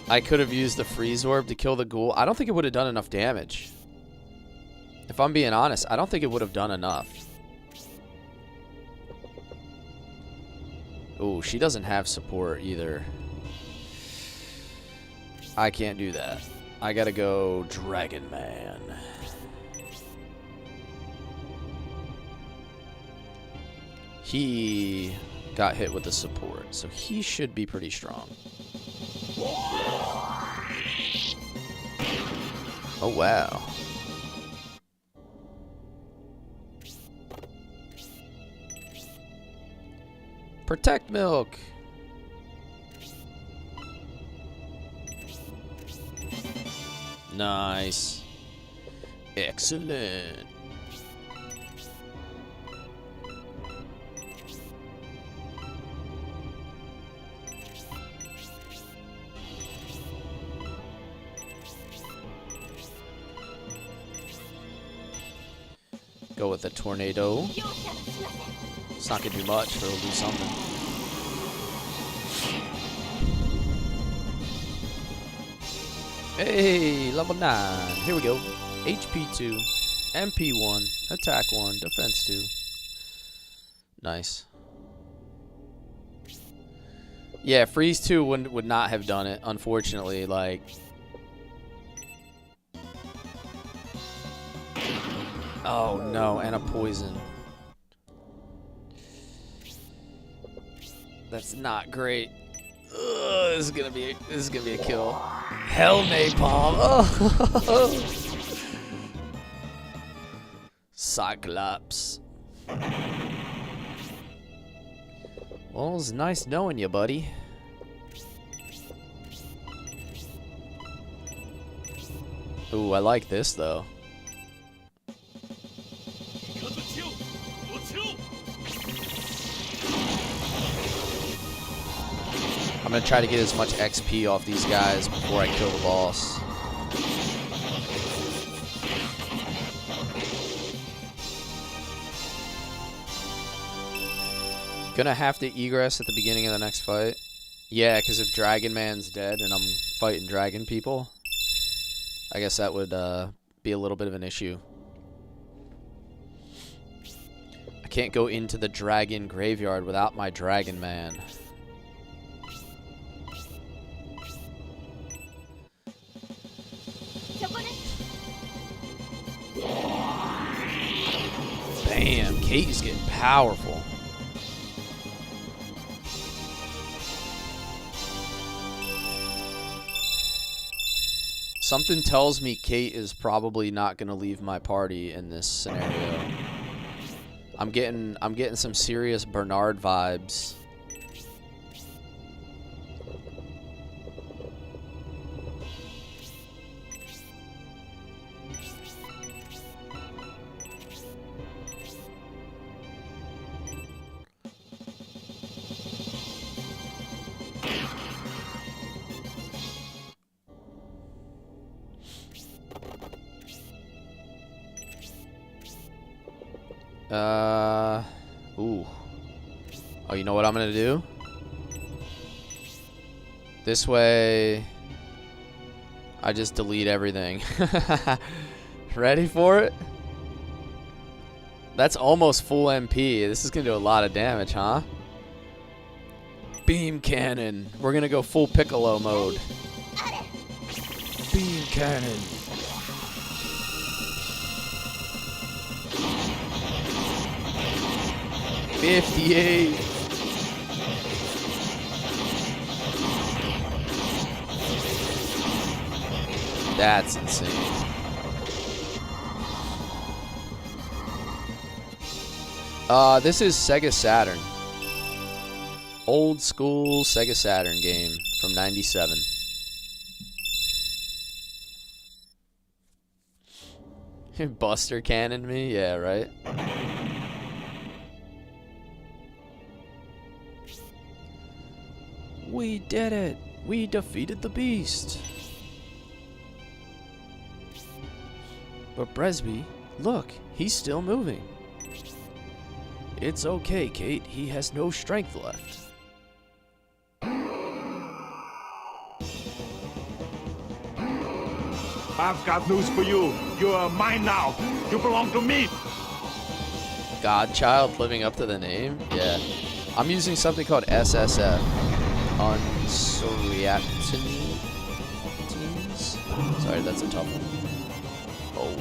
I could have used the freeze orb to kill the ghoul. I don't think it would have done enough damage. If I'm being honest, I don't think it would have done enough. Oh, she doesn't have support either. I can't do that. I gotta go Dragon Man. He got hit with the support, so he should be pretty strong. Oh, wow. Protect milk. Nice. Excellent. Go with the tornado. It's not gonna do much, but it'll do something. Hey, level 9. Here we go. HP 2, MP 1, attack 1, defense 2. Nice. Yeah, freeze 2 would not have done it, unfortunately. Like, oh no, and a poison. That's not great. Ugh, this is gonna be a kill. Hell, napalm. Oh. Cyclops. Well, it was nice knowing you, buddy. Ooh, I like this though. I'm gonna try to get as much XP off these guys before I kill the boss. Gonna have to egress at the beginning of the next fight. Yeah, because if Dragon Man's dead and I'm fighting dragon people, I guess that would be a little bit of an issue. I can't go into the dragon graveyard without my Dragon Man. Bam, Kate is getting powerful. Something tells me Kate is probably not going to leave my party in this scenario. I'm getting some serious Bernard vibes. Ooh. Oh, you know what I'm gonna do? This way, I just delete everything. Ready for it? That's almost full MP. This is gonna do a lot of damage, huh? Beam cannon. We're gonna go full Piccolo mode. Beam cannon. $58. That's insane. This is Sega Saturn. Old school Sega Saturn game from '97. Buster cannoned me? Yeah, right? We did it! We defeated the beast! But Bresby, look, he's still moving. It's okay, Kate. He has no strength left. I've got news for you. You are mine now. You belong to me. Godchild living up to the name? Yeah. I'm using something called SSF. Unsurreactines? Sorry, that's a tough one. Oh.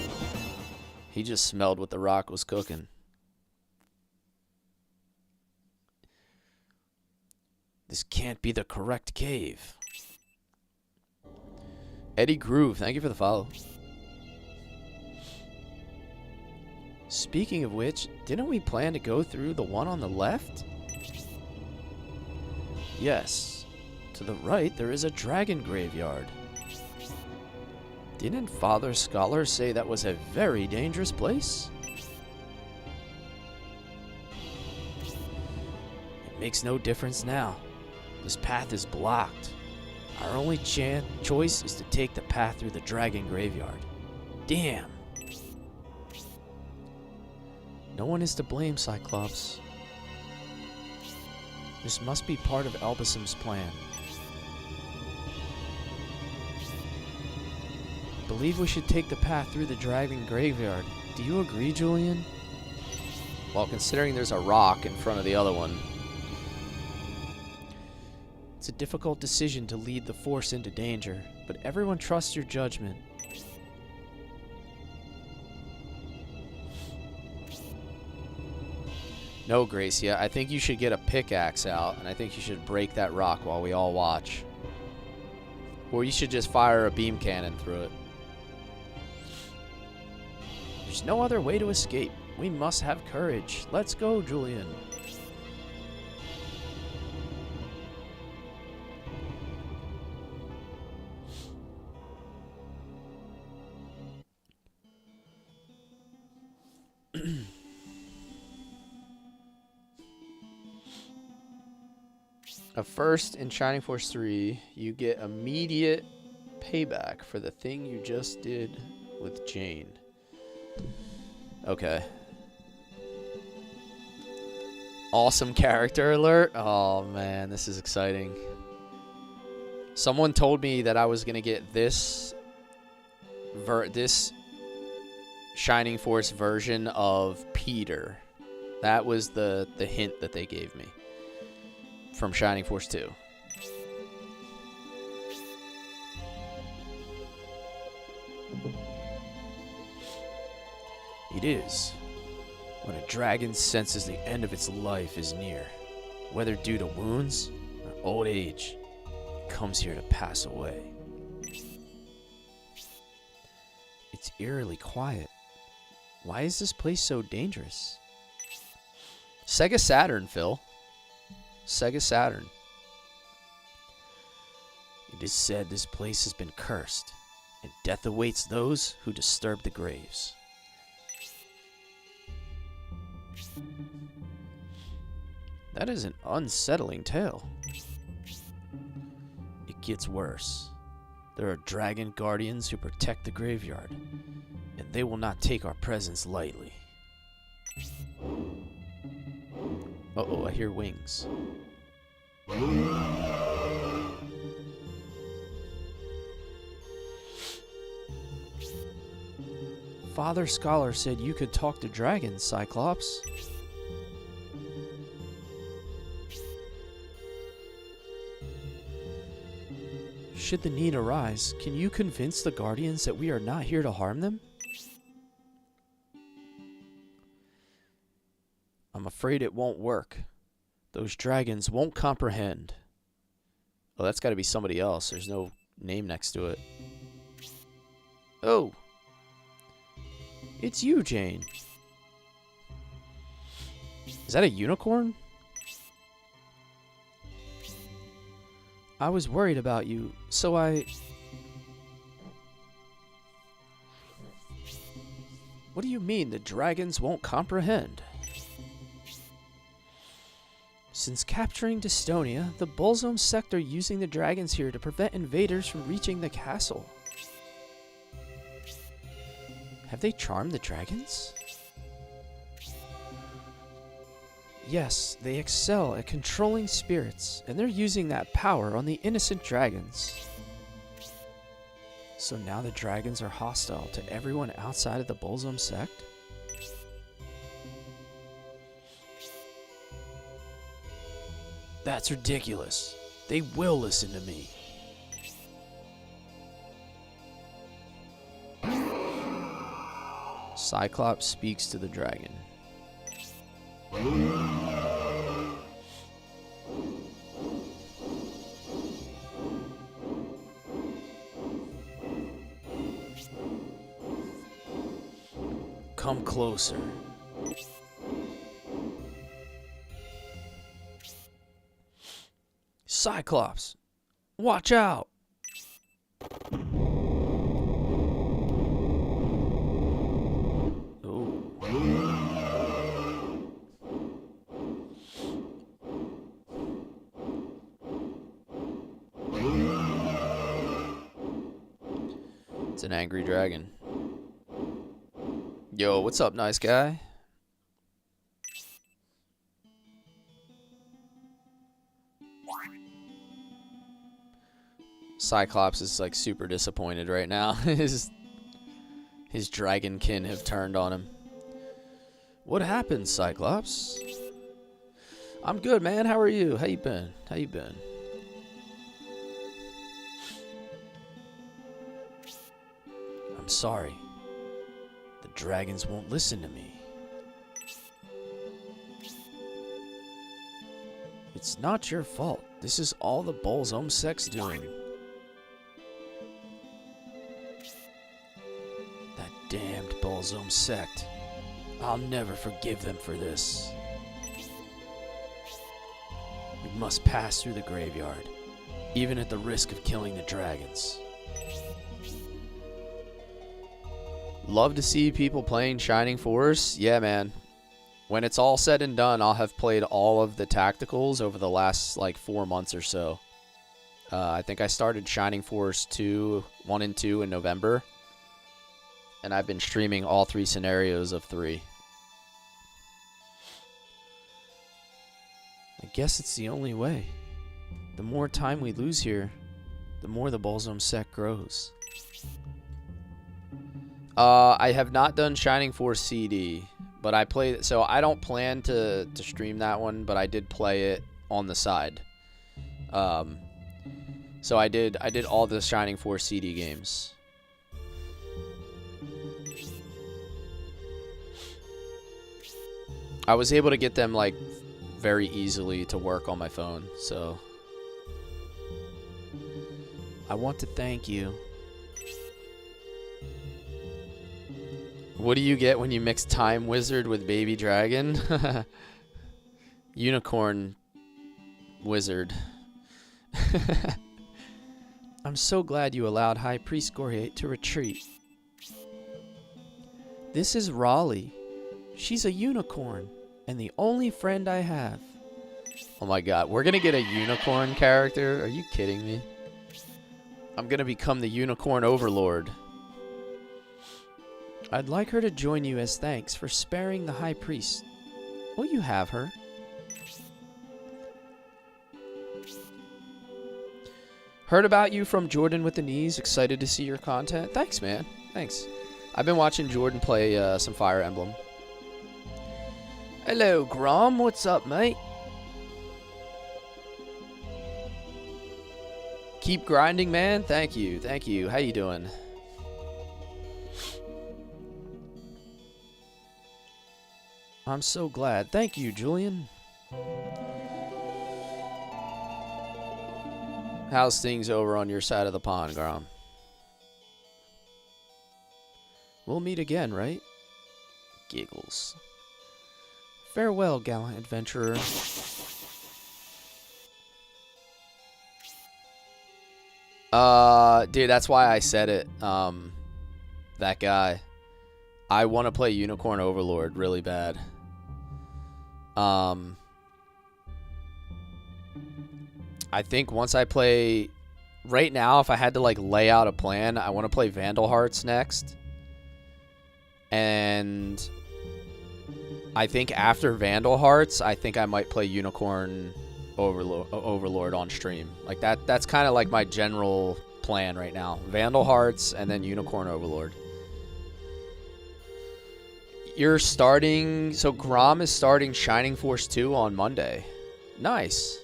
He just smelled what the rock was cooking. This can't be the correct cave. Eddie Groove, thank you for the follow. Speaking of which, didn't we plan to go through the one on the left? Yes. To the right, there is a dragon graveyard. Didn't Father Scholar say that was a very dangerous place? It makes no difference now. This path is blocked. Our only choice is to take the path through the dragon graveyard. Damn. No one is to blame, Cyclops. This must be part of Albusum's plan. I believe we should take the path through the dragon graveyard. Do you agree, Julian? Well, considering there's a rock in front of the other one, it's a difficult decision to lead the Force into danger, but everyone trusts your judgment. No, Gracia, I think you should get a pickaxe out, and I think you should break that rock while we all watch. Or you should just fire a beam cannon through it. There's no other way to escape. We must have courage. Let's go, Julian. First, in Shining Force 3, you get immediate payback for the thing you just did with Jane. Okay. Awesome character alert. Oh, man, this is exciting. Someone told me that I was going to get this Shining Force version of Peter. That was the hint that they gave me from Shining Force 2. It is when a dragon senses the end of its life is near, whether due to wounds or old age, it comes here to pass away. It's eerily quiet. Why is this place so dangerous? Sega Saturn, Phil. Sega Saturn. It is said this place has been cursed, and death awaits those who disturb the graves. That is an unsettling tale. It gets worse. There are dragon guardians who protect the graveyard, and they will not take our presence lightly. Uh-oh, I hear wings. Father Scholar said you could talk to dragons, Cyclops. Should the need arise, can you convince the Guardians that we are not here to harm them? I'm afraid it won't work. Those dragons won't comprehend. Oh, that's got to be somebody else. There's no name next to it. Oh! It's you, Jane. Is that a unicorn? I was worried about you, so I... What do you mean the dragons won't comprehend? Since capturing Dystonia, the Bullzone sect are using the dragons here to prevent invaders from reaching the castle. Have they charmed the dragons? Yes, they excel at controlling spirits, and they're using that power on the innocent dragons. So now the dragons are hostile to everyone outside of the Bullzone sect? That's ridiculous. They will listen to me. Cyclops speaks to the dragon. Come closer. Cyclops, watch out! It's an angry dragon. Yo, what's up, nice guy? Cyclops is like super disappointed right now. his dragonkin have turned on him. What happened, Cyclops? I'm good, man. How are you? How you been? How you been? I'm sorry. The dragons won't listen to me. It's not your fault. This is all the Bullzone sect's doing. That damned Bullzone sect. I'll never forgive them for this. We must pass through the graveyard, even at the risk of killing the dragons. Love to see people playing Shining Force. Yeah, man. When it's all said and done, I'll have played all of the tacticals over the last, like, 4 months or so. I think I started Shining Force 1 and 2 in November. And I've been streaming all 3 scenarios of 3. I guess it's the only way. The more time we lose here, the more the Bullzone sect grows. I have not done Shining Force CD, but I played. So I don't plan to stream that one, but I did play it on the side. So I did all the Shining Force CD games. I was able to get them like very easily to work on my phone, so I want to thank you. What do you get when you mix Time Wizard with Baby Dragon? Unicorn Wizard. I'm so glad you allowed High Priest Gorhate to retreat. This is Raleigh. She's a unicorn, and the only friend I have. Oh my god, we're gonna get a unicorn character? Are you kidding me? I'm gonna become the Unicorn Overlord. I'd like her to join you as thanks for sparing the High Priest. Will you have her? Heard about you from Jordan with the knees. Excited to see your content. Thanks, man. Thanks. I've been watching Jordan play some Fire Emblem. Hello, Grom. What's up, mate? Keep grinding, man. Thank you. Thank you. How you doing? I'm so glad. Thank you, Julian. How's things over on your side of the pond, Grom? We'll meet again, right? Giggles. Farewell, gallant adventurer. Dude, that's why I said it. That guy. I want to play Unicorn Overlord really bad. I think once I play... Right now, if I had to, like, lay out a plan, I want to play Vandal Hearts next. And... I think after Vandal Hearts, I think I might play Unicorn Overlord on stream. Like, that's kind of like my general plan right now. Vandal Hearts, and then Unicorn Overlord. You're starting... So, Grom is starting Shining Force 2 on Monday. Nice.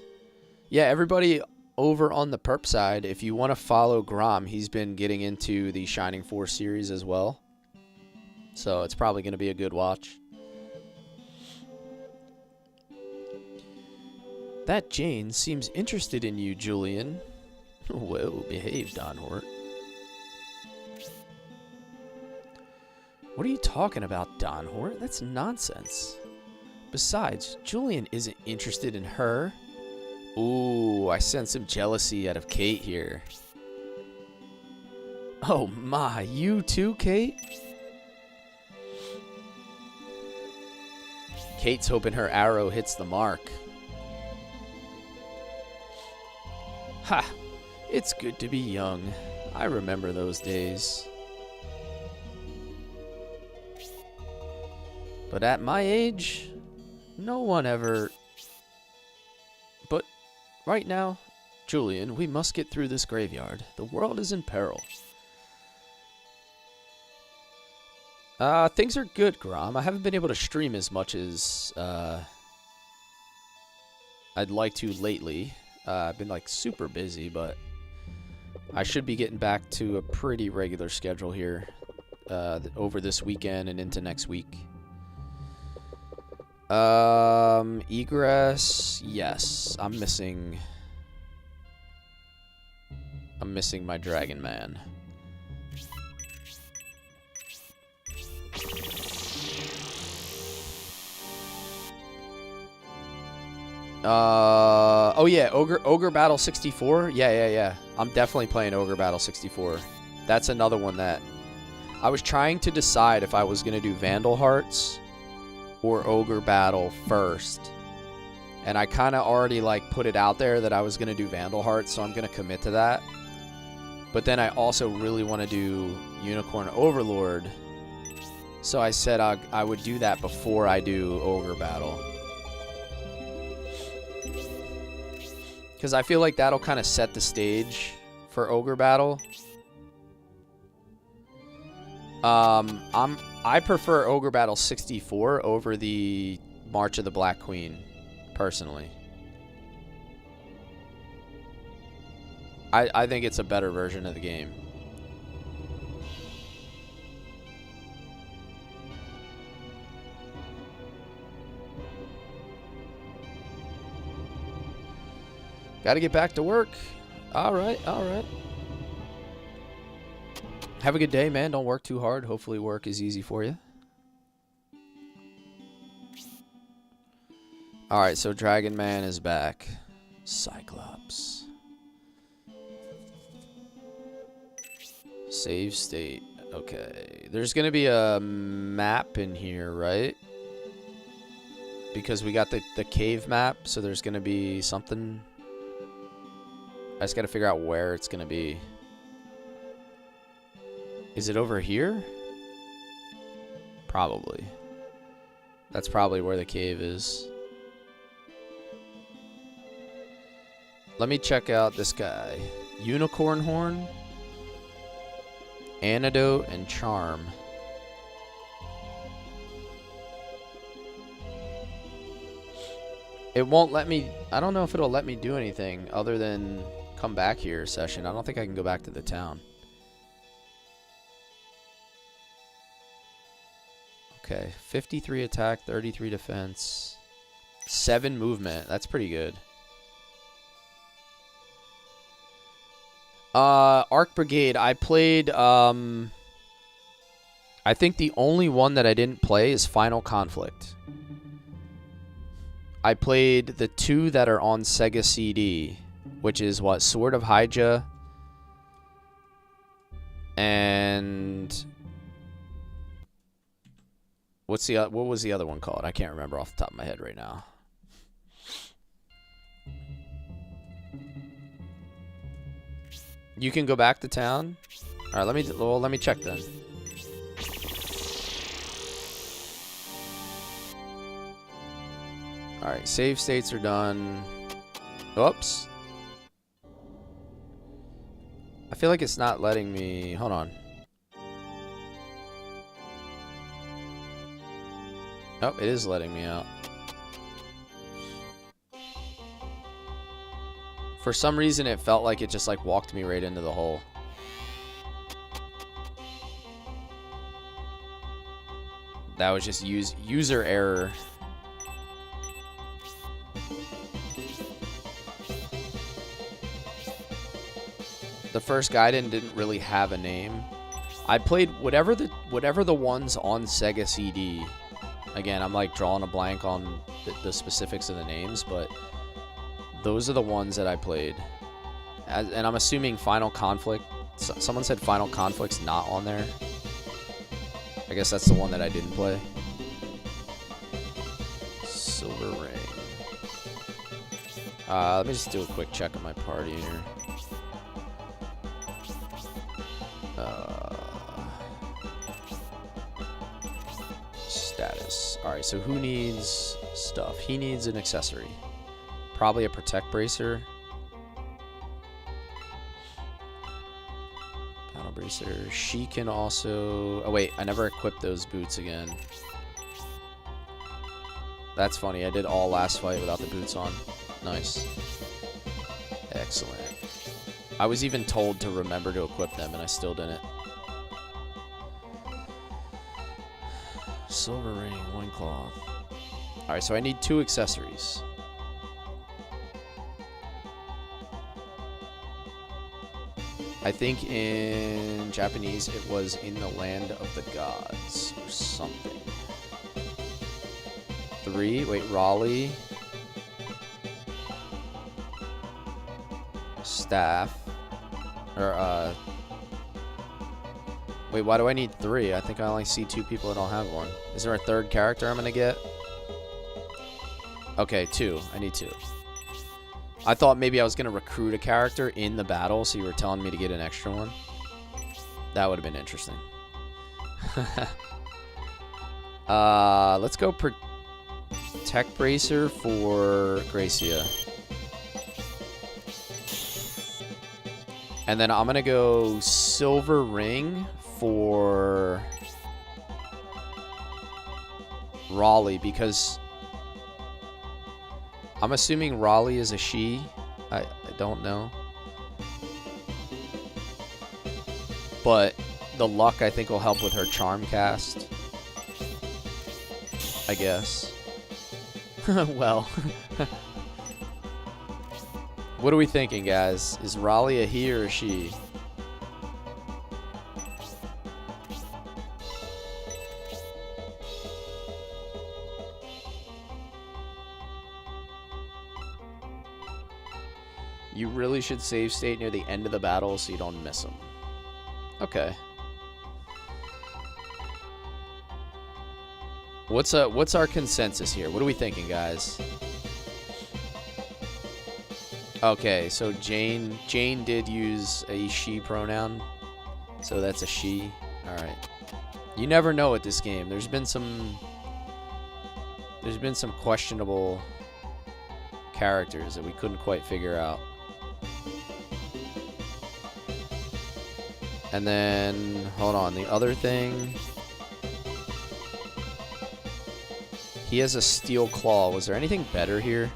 Yeah, everybody over on the perp side, if you want to follow Grom, he's been getting into the Shining Force series as well. So it's probably going to be a good watch. That Jane seems interested in you, Julian. Whoa, behave, Don Hort. What are you talking about, Don Hort? That's nonsense. Besides, Julian isn't interested in her. Ooh, I sense some jealousy out of Kate here. Oh my, you too, Kate? Kate's hoping her arrow hits the mark. Ha! It's good to be young. I remember those days. But at my age, no one ever... But right now, Julian, we must get through this graveyard. The world is in peril. Things are good, Grom. I haven't been able to stream as much as I'd like to lately. I've been like super busy, but I should be getting back to a pretty regular schedule here over this weekend and into next week. Egress, yes. I'm missing my Dragon Man. Oh yeah, Ogre Battle 64. Yeah. I'm definitely playing Ogre Battle 64. That's another one that I was trying to decide if I was gonna do Vandal Hearts or Ogre Battle first, and I kind of already like put it out there that I was gonna do Vandal Hearts, so I'm gonna commit to that. But then I also really want to do Unicorn Overlord, so I said I would do that before I do Ogre Battle. Because I feel like that'll kind of set the stage for Ogre Battle. I prefer Ogre Battle 64 over the March of the Black Queen, personally. I think it's a better version of the game. Gotta get back to work. Alright. Have a good day, man. Don't work too hard. Hopefully work is easy for you. Alright, so Dragon Man is back. Cyclops. Save state. Okay. There's gonna be a map in here, right? Because we got the cave map, so there's gonna be something... I just gotta figure out where it's gonna be. Is it over here? Probably. That's probably where the cave is. Let me check out this guy. Unicorn horn, antidote, and charm. It won't let me. I don't know if it'll let me do anything other than come back here a session. I don't think I can go back to the town. Okay, 53 attack, 33 defense, 7 movement. That's pretty good. Arc Brigade. I played. I think the only one that I didn't play is Final Conflict. I played the 2 that are on Sega CD, which is what? Sword of Hyja and what was the other one called? I can't remember off the top of my head right now. You can go back to town. All right, let me check then. All right, save states are done. Oops. I feel like it's not letting me. Hold on. Oh, it is letting me out. For some reason, it felt like it just like walked me right into the hole. That was just user error. The first Gaiden didn't really have a name. I played whatever the ones on Sega CD. Again, I'm like drawing a blank on the specifics of the names, but those are the ones that I played. And I'm assuming Final Conflict. Someone said Final Conflict's not on there. I guess that's the one that I didn't play. Silver Ring. Let me just do a quick check of my party here. Status. Alright, so who needs stuff? He needs an accessory. Probably a Protect Bracer. Battle Bracer. She can also... Oh wait, I never equipped those boots again. That's funny, I did all last fight without the boots on. Nice. Excellent. I was even told to remember to equip them, and I still didn't. Silver ring, loincloth. Alright, so I need 2 accessories. I think in Japanese it was in the land of the gods or something. 3, wait, Raleigh. Staff. Or, wait, why do I need 3? I think I only see 2 people that don't have one. Is there a 3rd character I'm gonna get? Okay, 2. I need 2. I thought maybe I was gonna recruit a character in the battle, so you were telling me to get an extra one. That would have been interesting. Let's go Protect Bracer for Gracia. And then I'm gonna go Silver Ring for Raleigh, because I'm assuming Raleigh is a she. I don't know. But the luck, I think, will help with her charm cast. I guess. Well. What are we thinking, guys? Is Raleigh a he or a she? You really should save state near the end of the battle so you don't miss them. Okay. What's our consensus here? What are we thinking, guys? Okay, so Jane did use a she pronoun, so that's a she. All right. You never know with this game. There's been some questionable characters that we couldn't quite figure out. And then, hold on, the other thing. He has a steel claw. Was there anything better here?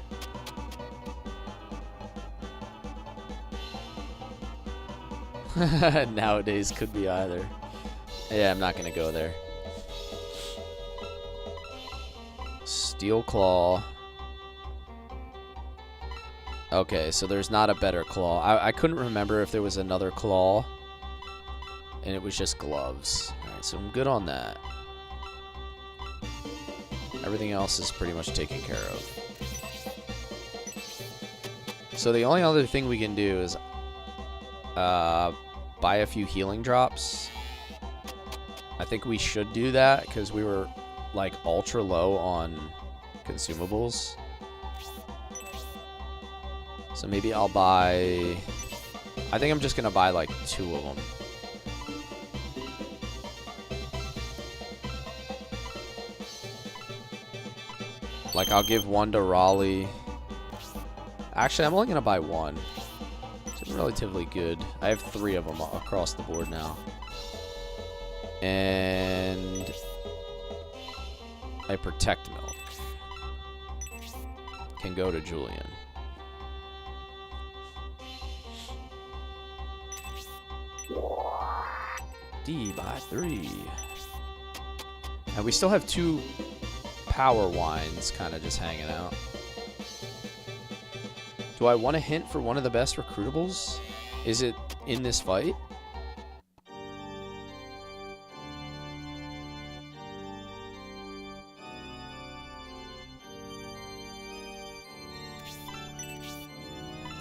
Nowadays could be either. Yeah, I'm not going to go there. Steel claw. Okay, so there's not a better claw. I couldn't remember if there was another claw. And it was just gloves. Alright, so I'm good on that. Everything else is pretty much taken care of. So the only other thing we can do is buy a few healing drops. I think we should do that because we were like ultra low on consumables. So maybe I'll buy... I think I'm just going to buy like 2 of them. Like, I'll give 1 to Raleigh. Actually, I'm only going to buy 1. It's relatively good. I have 3 of them across the board now. And a Protect Milk can go to Julian. D by 3. And we still have 2 power wines kind of just hanging out. Do I want a hint for one of the best recruitables? Is it in this fight?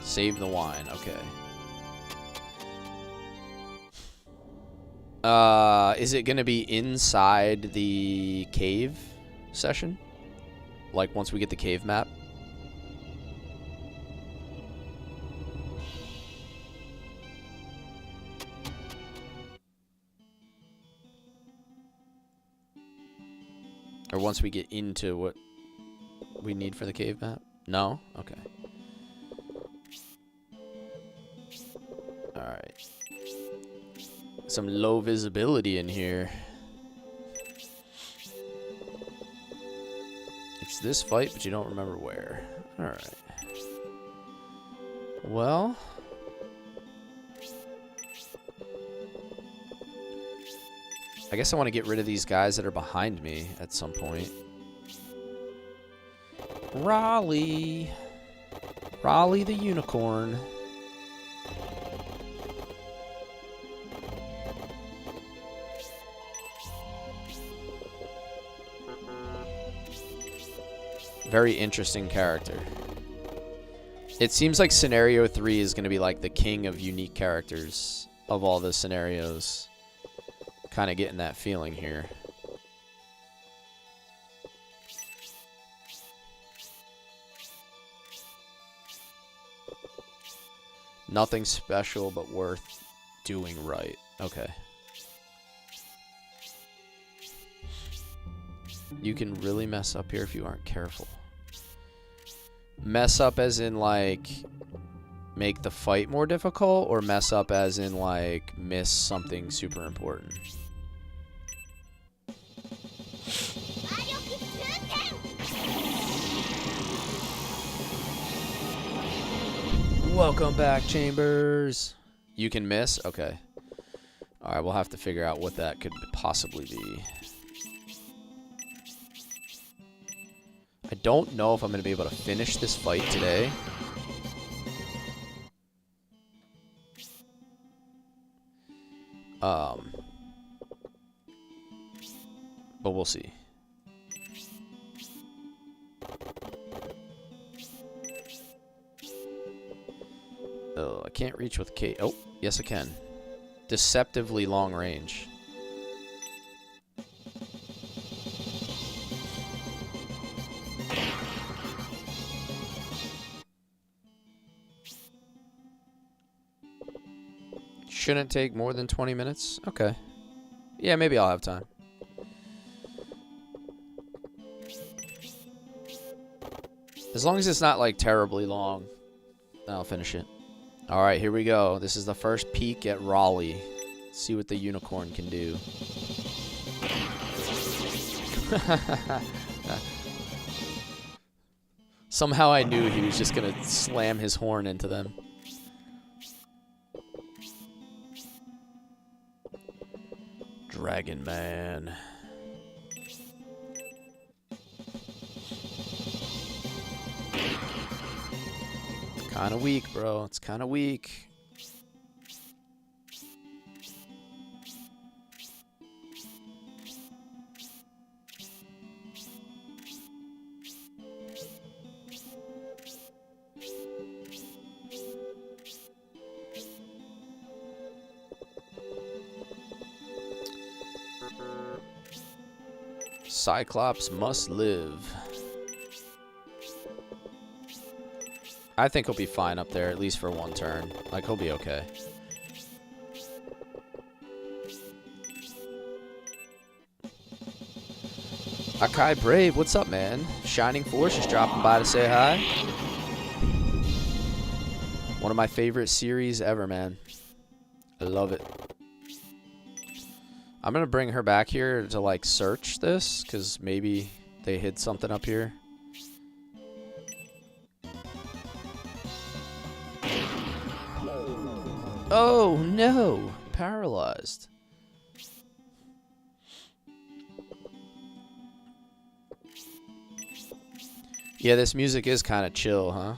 Save the wine, okay. Is it gonna be inside the cave session? Like once we get the cave map? Or once we get into what we need for the cave map? No? Okay. Alright. Some low visibility in here. It's this fight, but you don't remember where. Alright. Well... I guess I want to get rid of these guys that are behind me at some point. Raleigh. Raleigh the unicorn. Very interesting character. It seems like Scenario 3 is going to be like the king of unique characters of all the scenarios. Kind of getting that feeling here. Nothing special, but worth doing right. Okay. You can really mess up here if you aren't careful. Mess up as in, like, make the fight more difficult, or mess up as in, like, miss something super important? Welcome back, Chambers. You can miss? Okay. Alright, we'll have to figure out what that could possibly be. I don't know if I'm going to be able to finish this fight today. But we'll see. Oh, I can't reach with K. Oh, yes I can. Deceptively long range. Shouldn't take more than 20 minutes. Okay. Yeah, maybe I'll have time. As long as it's not like terribly long, I'll finish it. Alright, here we go. This is the first peek at Raleigh. Let's See what the unicorn can do. Somehow I knew he was just gonna slam his horn into them. Dragon Man. Kinda weak, bro. It's kinda weak. Cyclops must live. I think he'll be fine up there, at least for one turn. Like, he'll be okay. Akai Brave, what's up, man? Shining Force is dropping by to say hi. One of my favorite series ever, man. I love it. I'm gonna bring her back here to, like, search this, because maybe they hid something up here. Oh, no! Paralyzed. Yeah, this music is kind of chill, huh?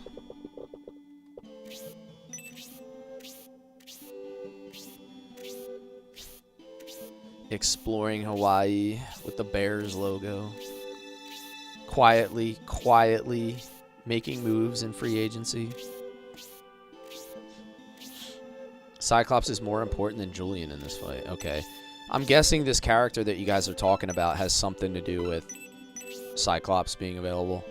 Exploring Hawaii with the Bears logo. Quietly making moves in free agency. Cyclops is more important than Julian in this fight. Okay. I'm guessing this character that you guys are talking about has something to do with Cyclops being available.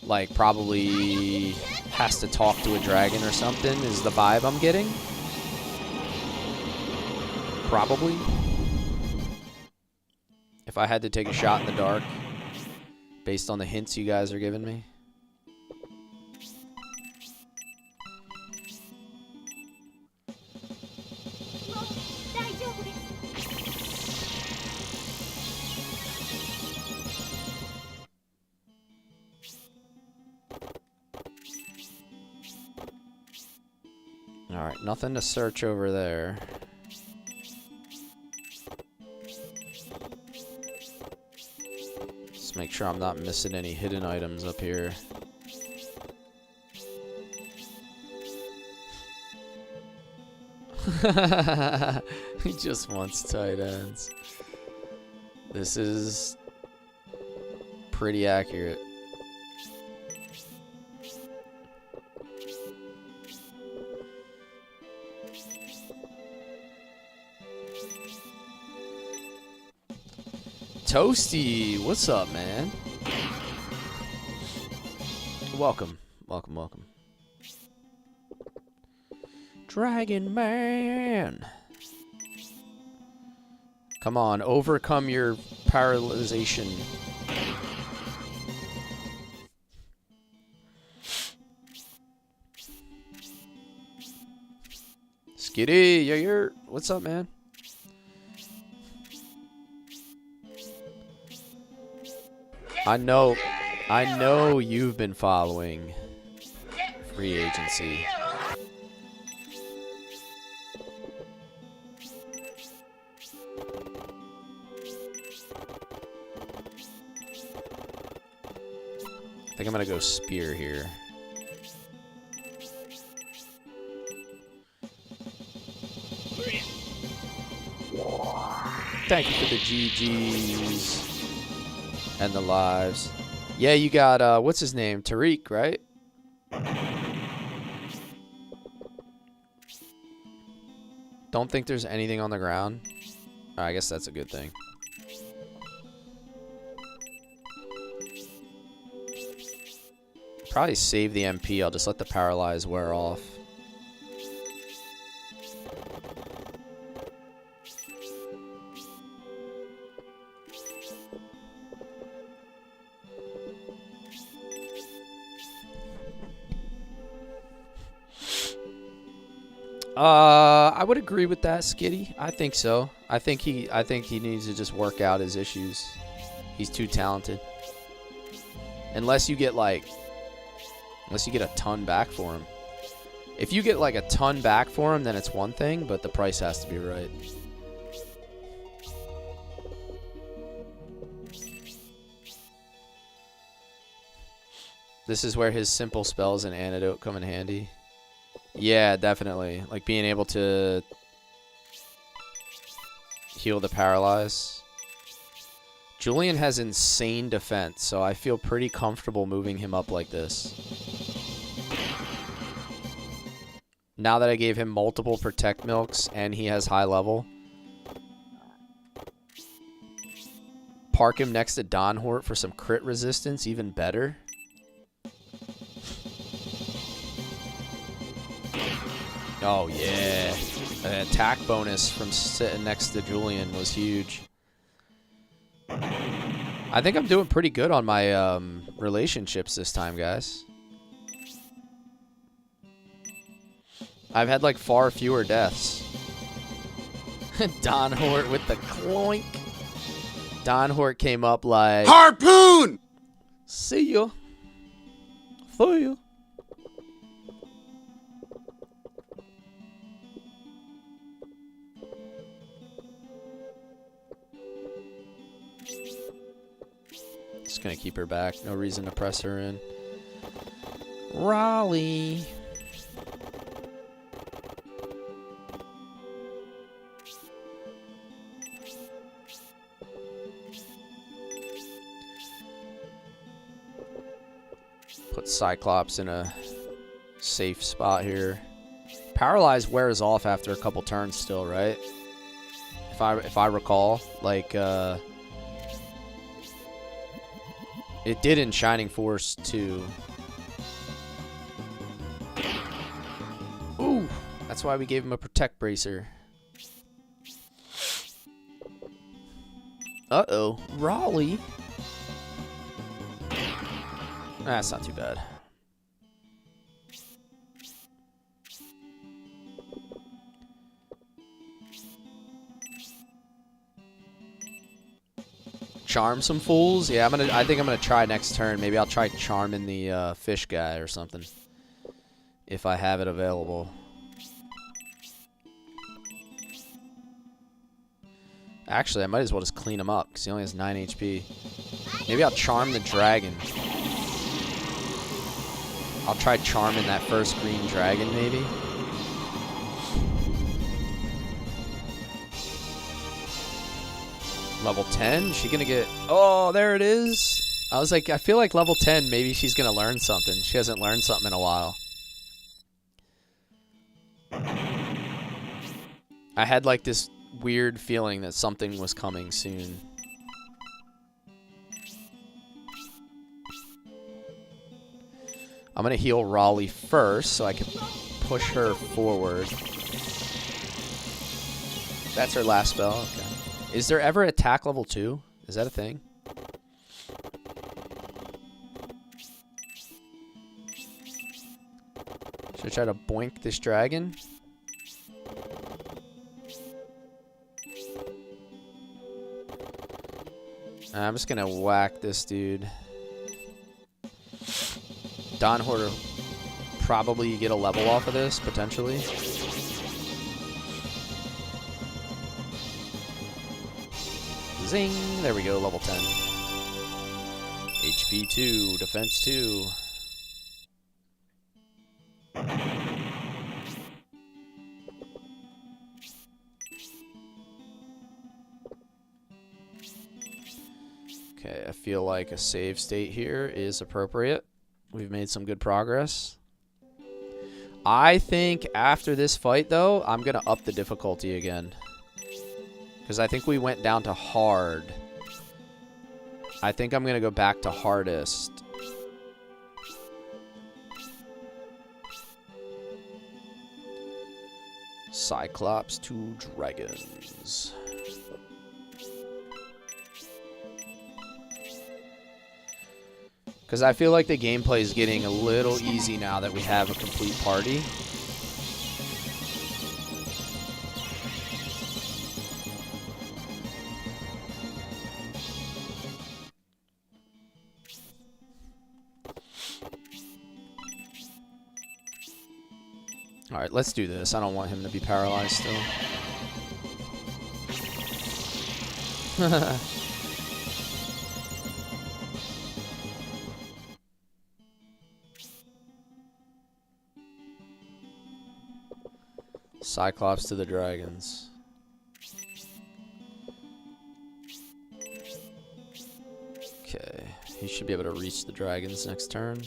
Like, probably has to talk to a dragon or something is the vibe I'm getting. Probably. If I had to take a shot in the dark, based on the hints you guys are giving me. Alright, nothing to search over there. Just make sure I'm not missing any hidden items up here. He just wants tight ends. This is pretty accurate. Toasty, what's up, man? Welcome, welcome, welcome. Dragon Man. Come on, overcome your paralyzation. Skitty, yeah, what's up, man? I know you've been following free agency. I think I'm gonna go spear here. Thank you for the GGs. And the lives. Yeah, you got, what's his name? Tariq, right? Don't think there's anything on the ground. Oh, I guess that's a good thing. Probably save the MP. I'll just let the paralyze wear off. I would agree with that, Skitty. I think so. I think he needs to just work out his issues. He's too talented. Unless you get a ton back for him. If you get like a ton back for him, then it's one thing, but the price has to be right. This is where his simple spells and antidote come in handy. Yeah, definitely. Like being able to heal the paralyze. Julian has insane defense, so I feel pretty comfortable moving him up like this. Now that I gave him multiple protect milks and he has high level. Park him next to Don Hort for some crit resistance, even better. Oh, yeah. An attack bonus from sitting next to Julian was huge. I think I'm doing pretty good on my relationships this time, guys. I've had, like, far fewer deaths. Don Hort with the cloink. Don Hort came up like... Harpoon! See ya. See ya. Just gonna keep her back. No reason to press her in. Raleigh. Put Cyclops in a safe spot here. Paralyze wears off after a couple turns still, right? If I recall, like it did in Shining Force too. Ooh, that's why we gave him a Protect Bracer. Uh-oh, Raleigh. That's not too bad. Charm some fools? Yeah, I think I'm gonna try next turn. Maybe I'll try charming the fish guy or something. If I have it available. Actually, I might as well just clean him up because he only has 9 HP. Maybe I'll charm the dragon. I'll try charming that first green dragon, maybe. Level 10? She gonna get... Oh, there it is. I was like, I feel like level 10, maybe she's gonna learn something. She hasn't learned something in a while. I had like this weird feeling that something was coming soon. I'm gonna heal Raleigh first so I can push her forward. That's her last spell. Okay. Is there ever attack level 2? Is that a thing? Should I try to boink this dragon? I'm just gonna whack this dude. Don Hort probably get a level off of this, potentially. Zing! There we go, level 10. HP 2, defense 2. Okay, I feel like a save state here is appropriate. We've made some good progress. I think after this fight, though, I'm going to up the difficulty again. Because I think we went down to hard. I think I'm going to go back to hardest. Cyclops to dragons. Because I feel like the gameplay is getting a little easy now that we have a complete party. Alright, let's do this. I don't want him to be paralyzed still. Cyclops to the dragons. Okay, he should be able to reach the dragons next turn.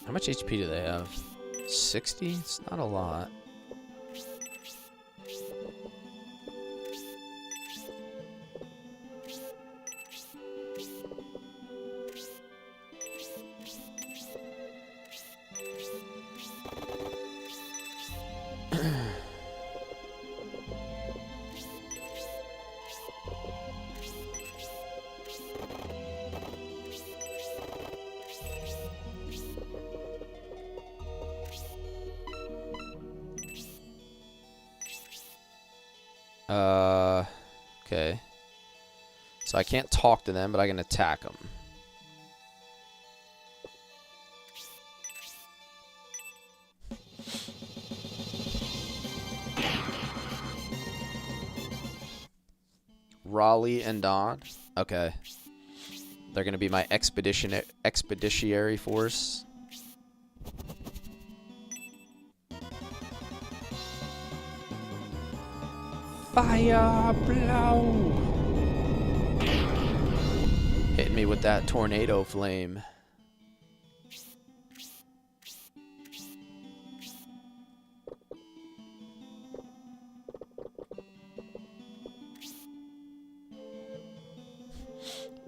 How much HP do they have? 60? It's not a lot. Okay. So I can't talk to them, but I can attack them. Raleigh and Don. Okay. They're going to be my expeditionary force. Fire blow! Hitting me with that tornado flame.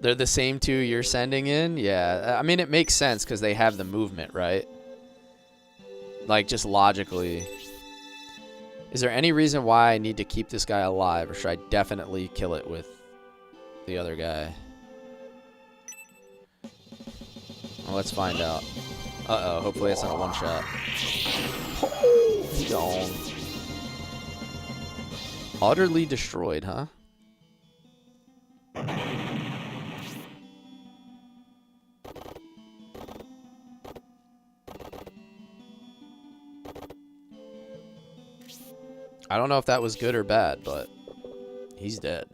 They're the same two you're sending in? Yeah, I mean, it makes sense because they have the movement, right? Like, just logically. Is there any reason why I need to keep this guy alive, or should I definitely kill it with the other guy? Well, let's find out. Uh-oh, hopefully it's not a one-shot. Oh, he's gone. Utterly destroyed, huh? I don't know if that was good or bad, but he's dead.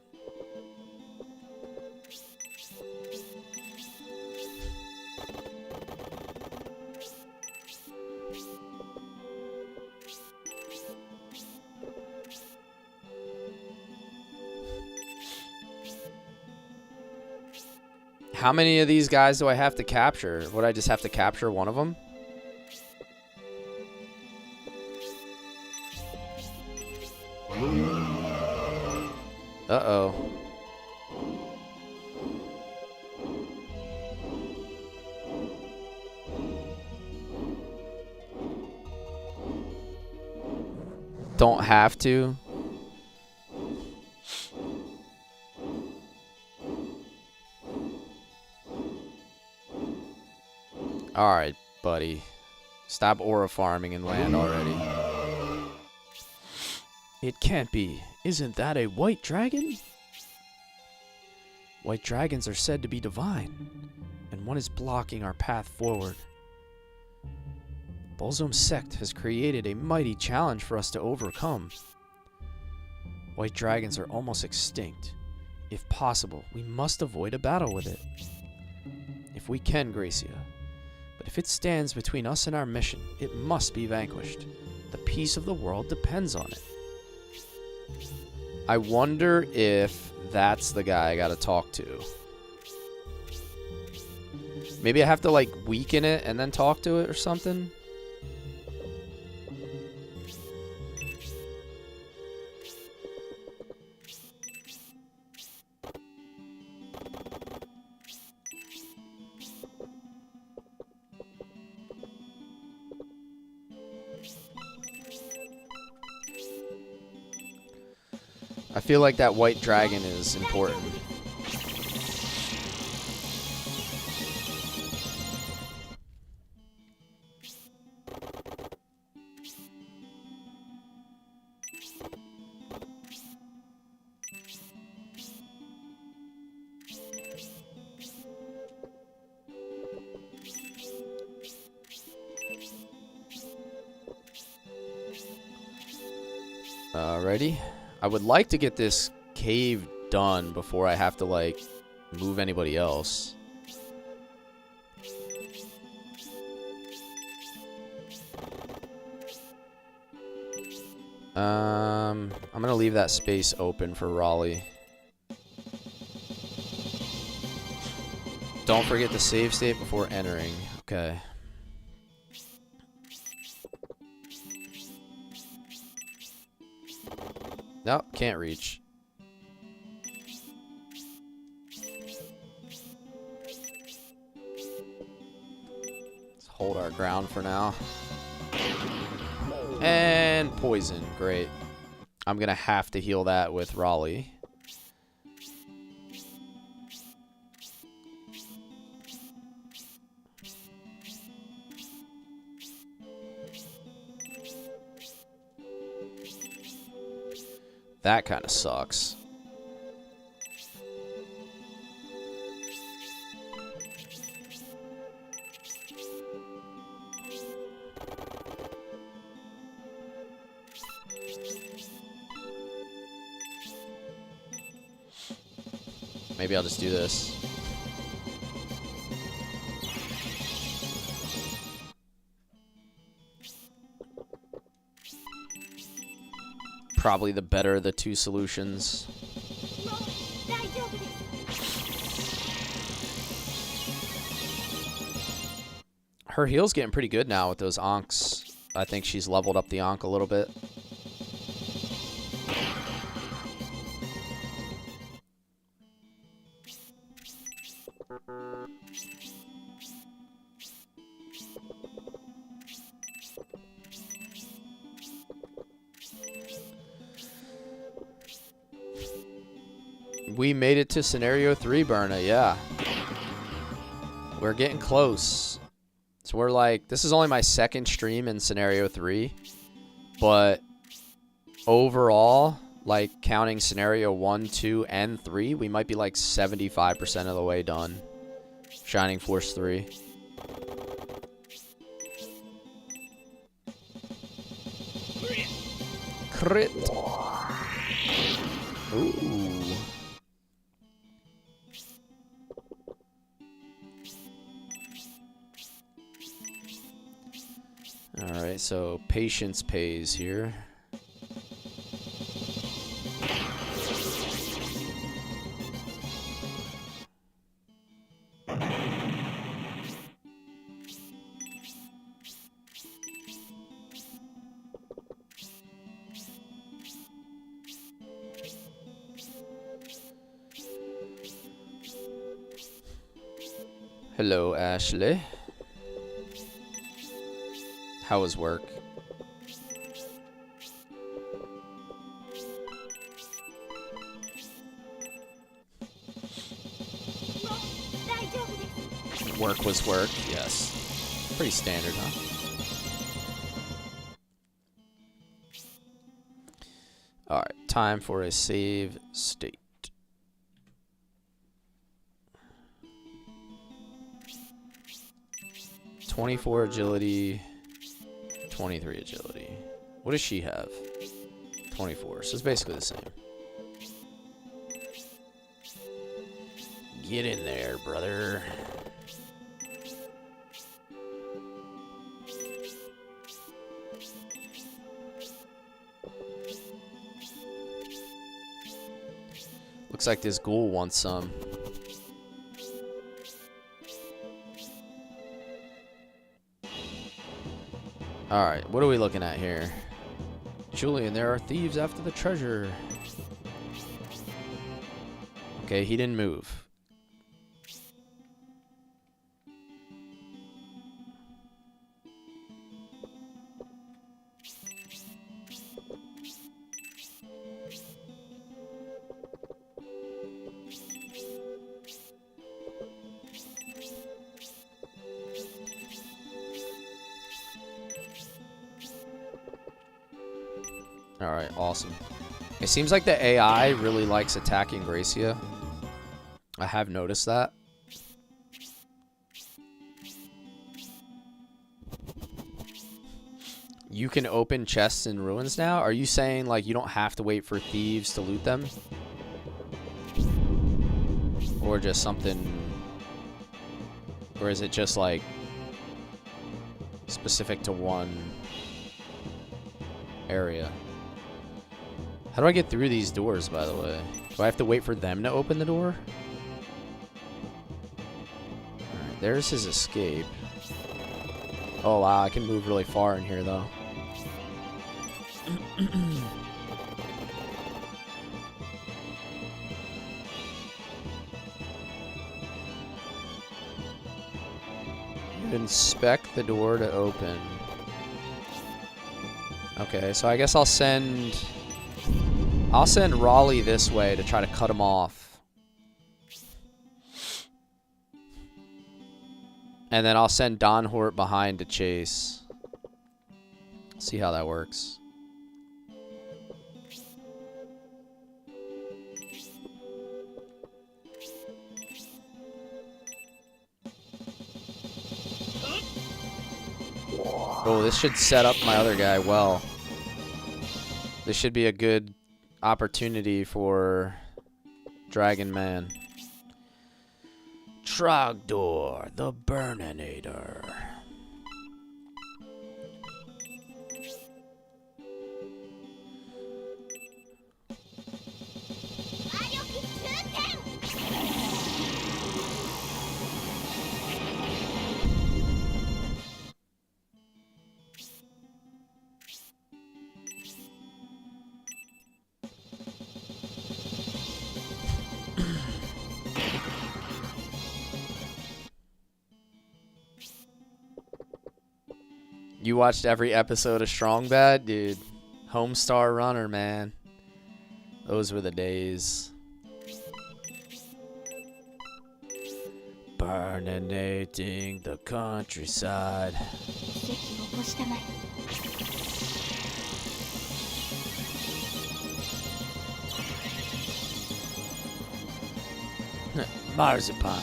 How many of these guys do I have to capture? Would I just have to capture one of them? Uh-oh. Don't have to. Alright, buddy. Stop aura farming and land already. It can't be. Isn't that a white dragon? White dragons are said to be divine, and one is blocking our path forward. Bolzome's sect has created a mighty challenge for us to overcome. White dragons are almost extinct. If possible, we must avoid a battle with it. If we can, Gracia. But if it stands between us and our mission, it must be vanquished. The peace of the world depends on it. I wonder if that's the guy I gotta talk to. Maybe I have to, like, weaken it and then talk to it or something? I feel like that white dragon is important. Alrighty. I would like to get this cave done before I have to, like, move anybody else. I'm gonna leave that space open for Raleigh. Don't forget the save state before entering. Okay. Nope, can't reach. Let's hold our ground for now. And poison, great. I'm gonna have to heal that with Raleigh. That kind of sucks. Maybe I'll just do this. Probably the better of the two solutions. Her heal's getting pretty good now with those onks. I think she's leveled up the onk a little bit. We made it to scenario 3, Berna, yeah. We're getting close. So we're like, this is only my second stream in scenario 3. But overall, like counting scenario 1, 2, and 3, we might be like 75% of the way done. Shining Force 3. Crit. Ooh. Alright, so patience pays here. Hello, Ashley. How was work? Work was work, yes. Pretty standard, huh? Alright, time for a save state. "24 agility, 23 agility." What does she have? 24, so it's basically the same. Get in there, brother. Looks like this ghoul wants some. Alright, what are we looking at here? Julian, there are thieves after the treasure. Okay, he didn't move. Alright, awesome. It seems like the AI really likes attacking Gracia. I have noticed that. You can open chests in ruins now? Are you saying, like, you don't have to wait for thieves to loot them? Or just something... Or is it just, like, specific to one area? How do I get through these doors, by the way? Do I have to wait for them to open the door? Alright, there's his escape. Oh, wow, I can move really far in here, though. Inspect the door to open. Okay, so I guess I'll send Raleigh this way to try to cut him off. And then I'll send Don Hort behind to chase. See how that works. Oh, this should set up my other guy well. This should be a good opportunity for Dragon Man. Trogdor, the Burninator. You watched every episode of Strong Bad? Dude, Homestar Runner, man. Those were the days. Burninating the countryside. Marzipan.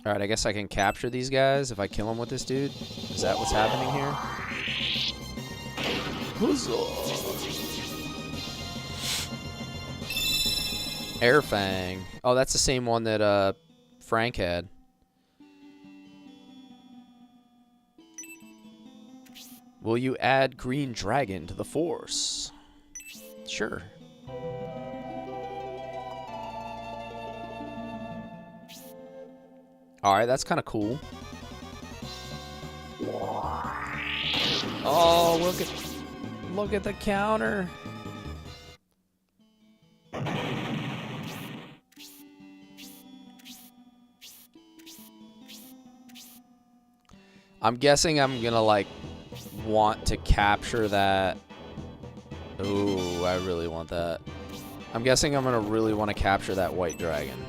Alright, I guess I can capture these guys if I kill them with this dude. Is that what's happening here? Airfang. Oh, that's the same one that Frank had. Will you add Green Dragon to the Force? Sure. Alright, that's kind of cool. Oh, look at the counter. I'm guessing I'm gonna like want to capture that. Ooh, I really want that. I'm guessing I'm gonna really want to capture that white dragon.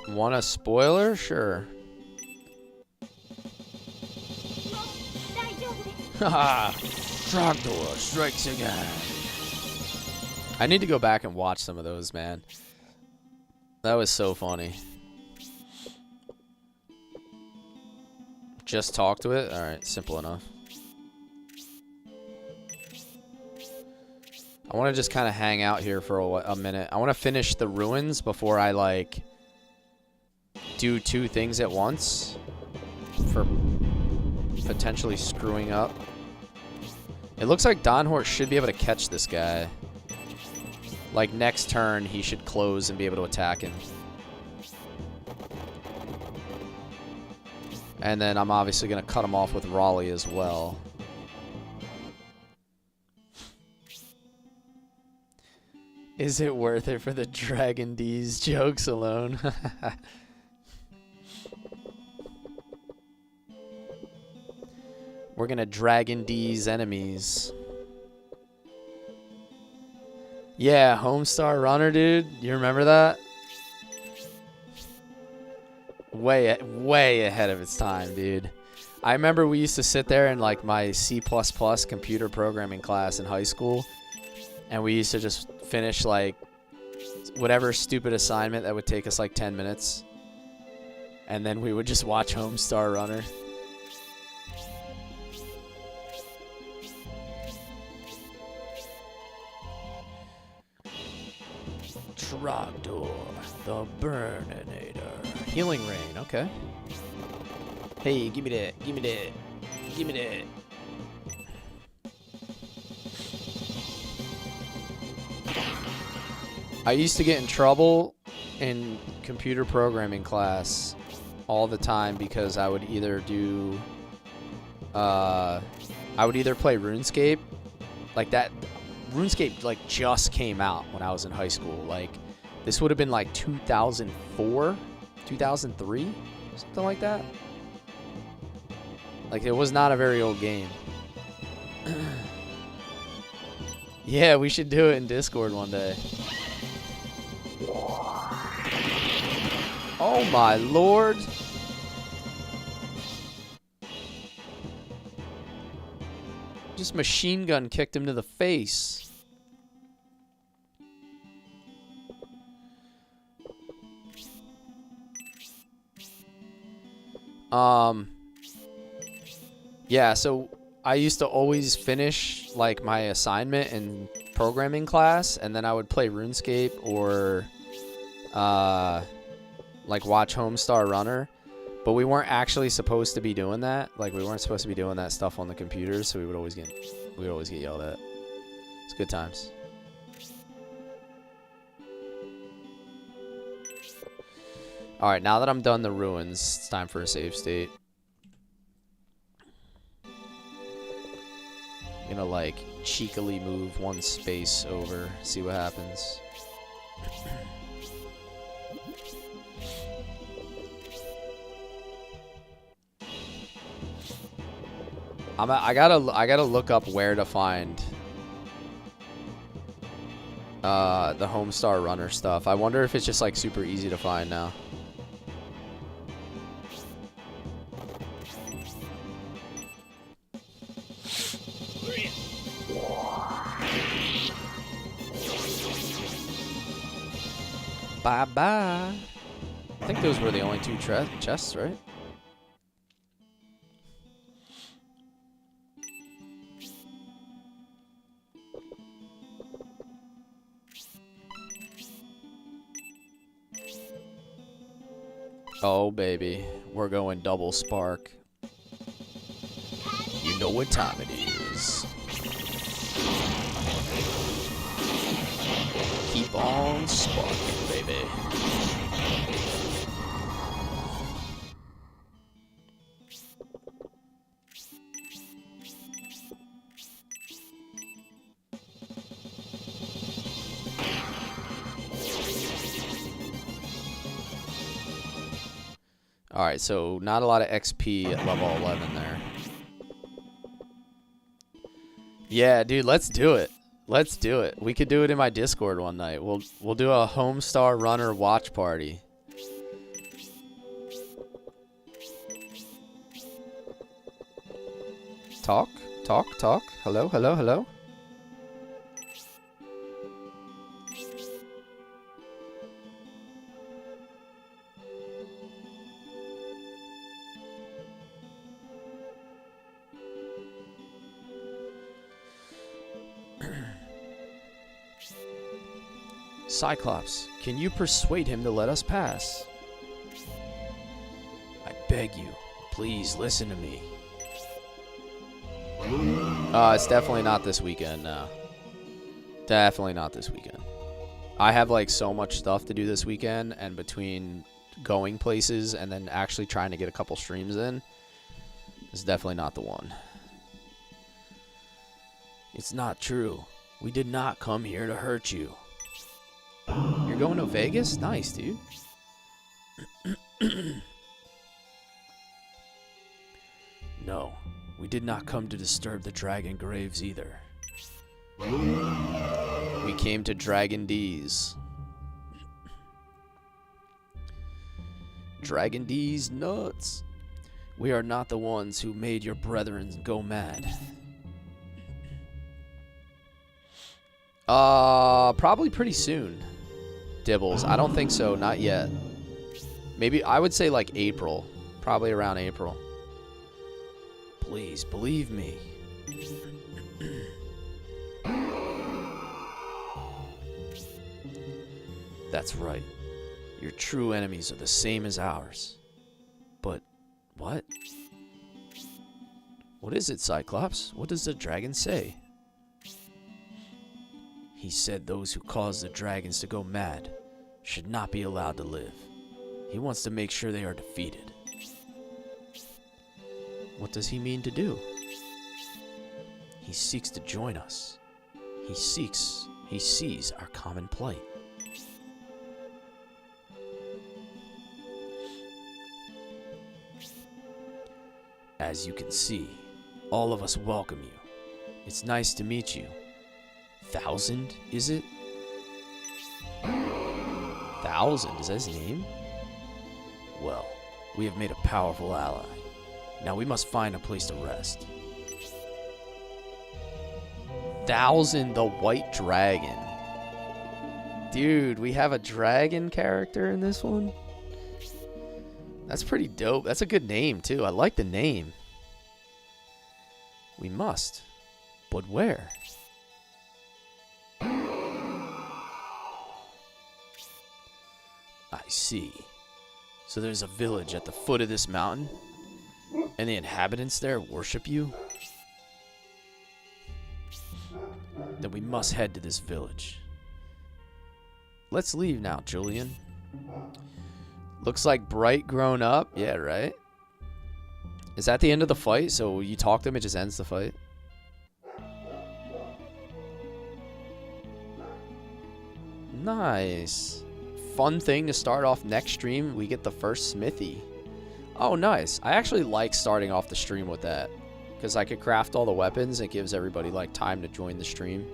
Want a spoiler? Sure. Haha! Trogdor strikes again. I need to go back and watch some of those, man. That was so funny. Just talk to it? Alright, simple enough. I want to just kind of hang out here for a minute. I want to finish the ruins before I, like, do two things at once for potentially screwing up. It looks like Don Hort should be able to catch this guy. Like, next turn, he should close and be able to attack him. And then I'm obviously going to cut him off with Raleigh as well. Is it worth it for the Dragon D's jokes alone? We're gonna Dragon D's enemies. Yeah, Homestar Runner, dude. You remember that? Way ahead of its time, dude. I remember we used to sit there in like my C++ computer programming class in high school, and we used to just finish like whatever stupid assignment that would take us like 10 minutes, and then we would just watch Homestar Runner. Trogdor, the Burninator. Healing Rain, okay. Hey, give me that, give me that, give me that. I used to get in trouble in computer programming class all the time because I would either do, I would either play RuneScape, like that. RuneScape like just came out when I was in high school. Like this would have been like 2004, 2003, something like that. Like it was not a very old game. Yeah, we should do it in Discord one day. Oh my lord. Just machine gun kicked him to the face. Yeah, so I used to always finish like my assignment in programming class, and then I would play RuneScape or like watch Homestar Runner. But we weren't actually supposed to be doing that. Like we weren't supposed to be doing that stuff on the computers, so we would always get yelled at. It's good times. All right, now that I'm done the ruins, it's time for a save state. I'm gonna like cheekily move one space over, see what happens. I gotta look up where to find the Homestar Runner stuff. I wonder if it's just like super easy to find now. Bye bye. I think those were the only two chests, right? Oh, baby. We're going double spark. You know what time it is. Keep on sparking, baby. Alright, so not a lot of XP at level 11 there. Yeah, dude, let's do it. Let's do it. We could do it in my Discord one night. We'll do a Homestar Runner watch party. Talk? Talk? Talk? Hello? Hello? Hello? Cyclops, can you persuade him to let us pass? I beg you, please listen to me. It's definitely not this weekend, no. Definitely not this weekend. I have like so much stuff to do this weekend, and between going places and then actually trying to get a couple streams in, it's definitely not the one. It's not true. We did not come here to hurt you. You're going to Vegas? Nice, dude. No, we did not come to disturb the dragon graves either. We We came to Dragon D's. Dragon D's nuts. We are not the ones who made your brethren go mad. Probably pretty soon. Dibbles. I don't think so. Not yet. Maybe I would say like April. Probably around April. Please believe me. That's right. Your true enemies are the same as ours. But what? What is it, Cyclops? What does the dragon say? He said those who cause the dragons to go mad should not be allowed to live. He wants to make sure they are defeated. What does he mean to do? He seeks to join us. He sees our common plight. As you can see, all of us welcome you. It's nice to meet you. 1,000, is it? 1,000, is that his name? Well, we have made a powerful ally. Now we must find a place to rest. 1,000, the white dragon. Dude, we have a dragon character in this one? That's pretty dope. That's a good name, too. I like the name. We must. But where? I see. So there's a village at the foot of this mountain, and the inhabitants there worship you? Then we must head to this village. Let's leave now, Julian. Looks like Bright grown up. Yeah, right? Is that the end of the fight? So you talk to him, it just ends the fight? Nice. Fun thing to start off next stream. We get the first smithy. Oh, nice. I actually like starting off the stream with that, because I could craft all the weapons. It gives everybody like time to join the stream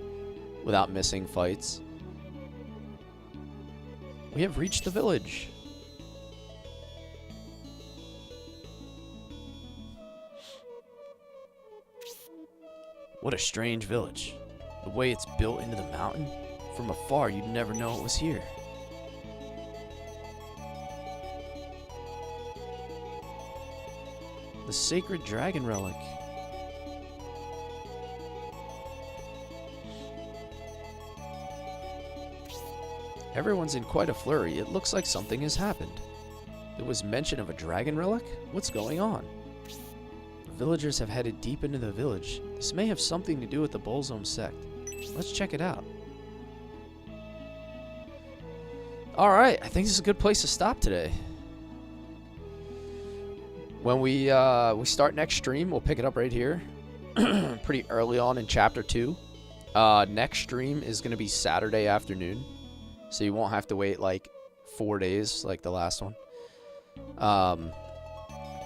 without missing fights. We have reached the village. What a strange village. The way it's built into the mountain. From afar, you'd never know it was here. The sacred dragon relic. Everyone's in quite a flurry. It looks like something has happened. There was mention of a dragon relic? What's going on? The villagers have headed deep into the village. This may have something to do with the Bullzone sect. Let's check it out. Alright, I think this is a good place to stop today. When we start next stream, we'll pick it up right here. Pretty early on in Chapter 2. Next stream is going to be Saturday afternoon. So you won't have to wait like 4 days like the last one.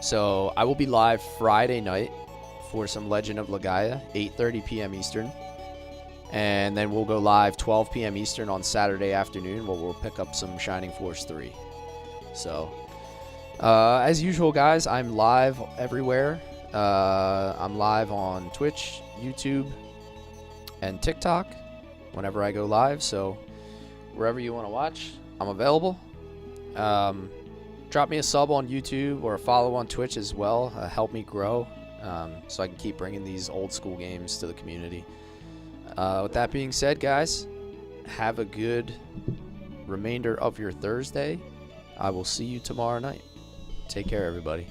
So I will be live Friday night for some Legend of Legaia, 8:30 p.m. Eastern. And then we'll go live 12 p.m. Eastern on Saturday afternoon where we'll pick up some Shining Force 3. So, as usual, guys, I'm live everywhere. I'm live on Twitch, YouTube, and TikTok whenever I go live. So, wherever you want to watch, I'm available. Drop me a sub on YouTube or a follow on Twitch as well. Help me grow so I can keep bringing these old school games to the community. With that being said, guys, have a good remainder of your Thursday. I will see you tomorrow night. Take care, everybody.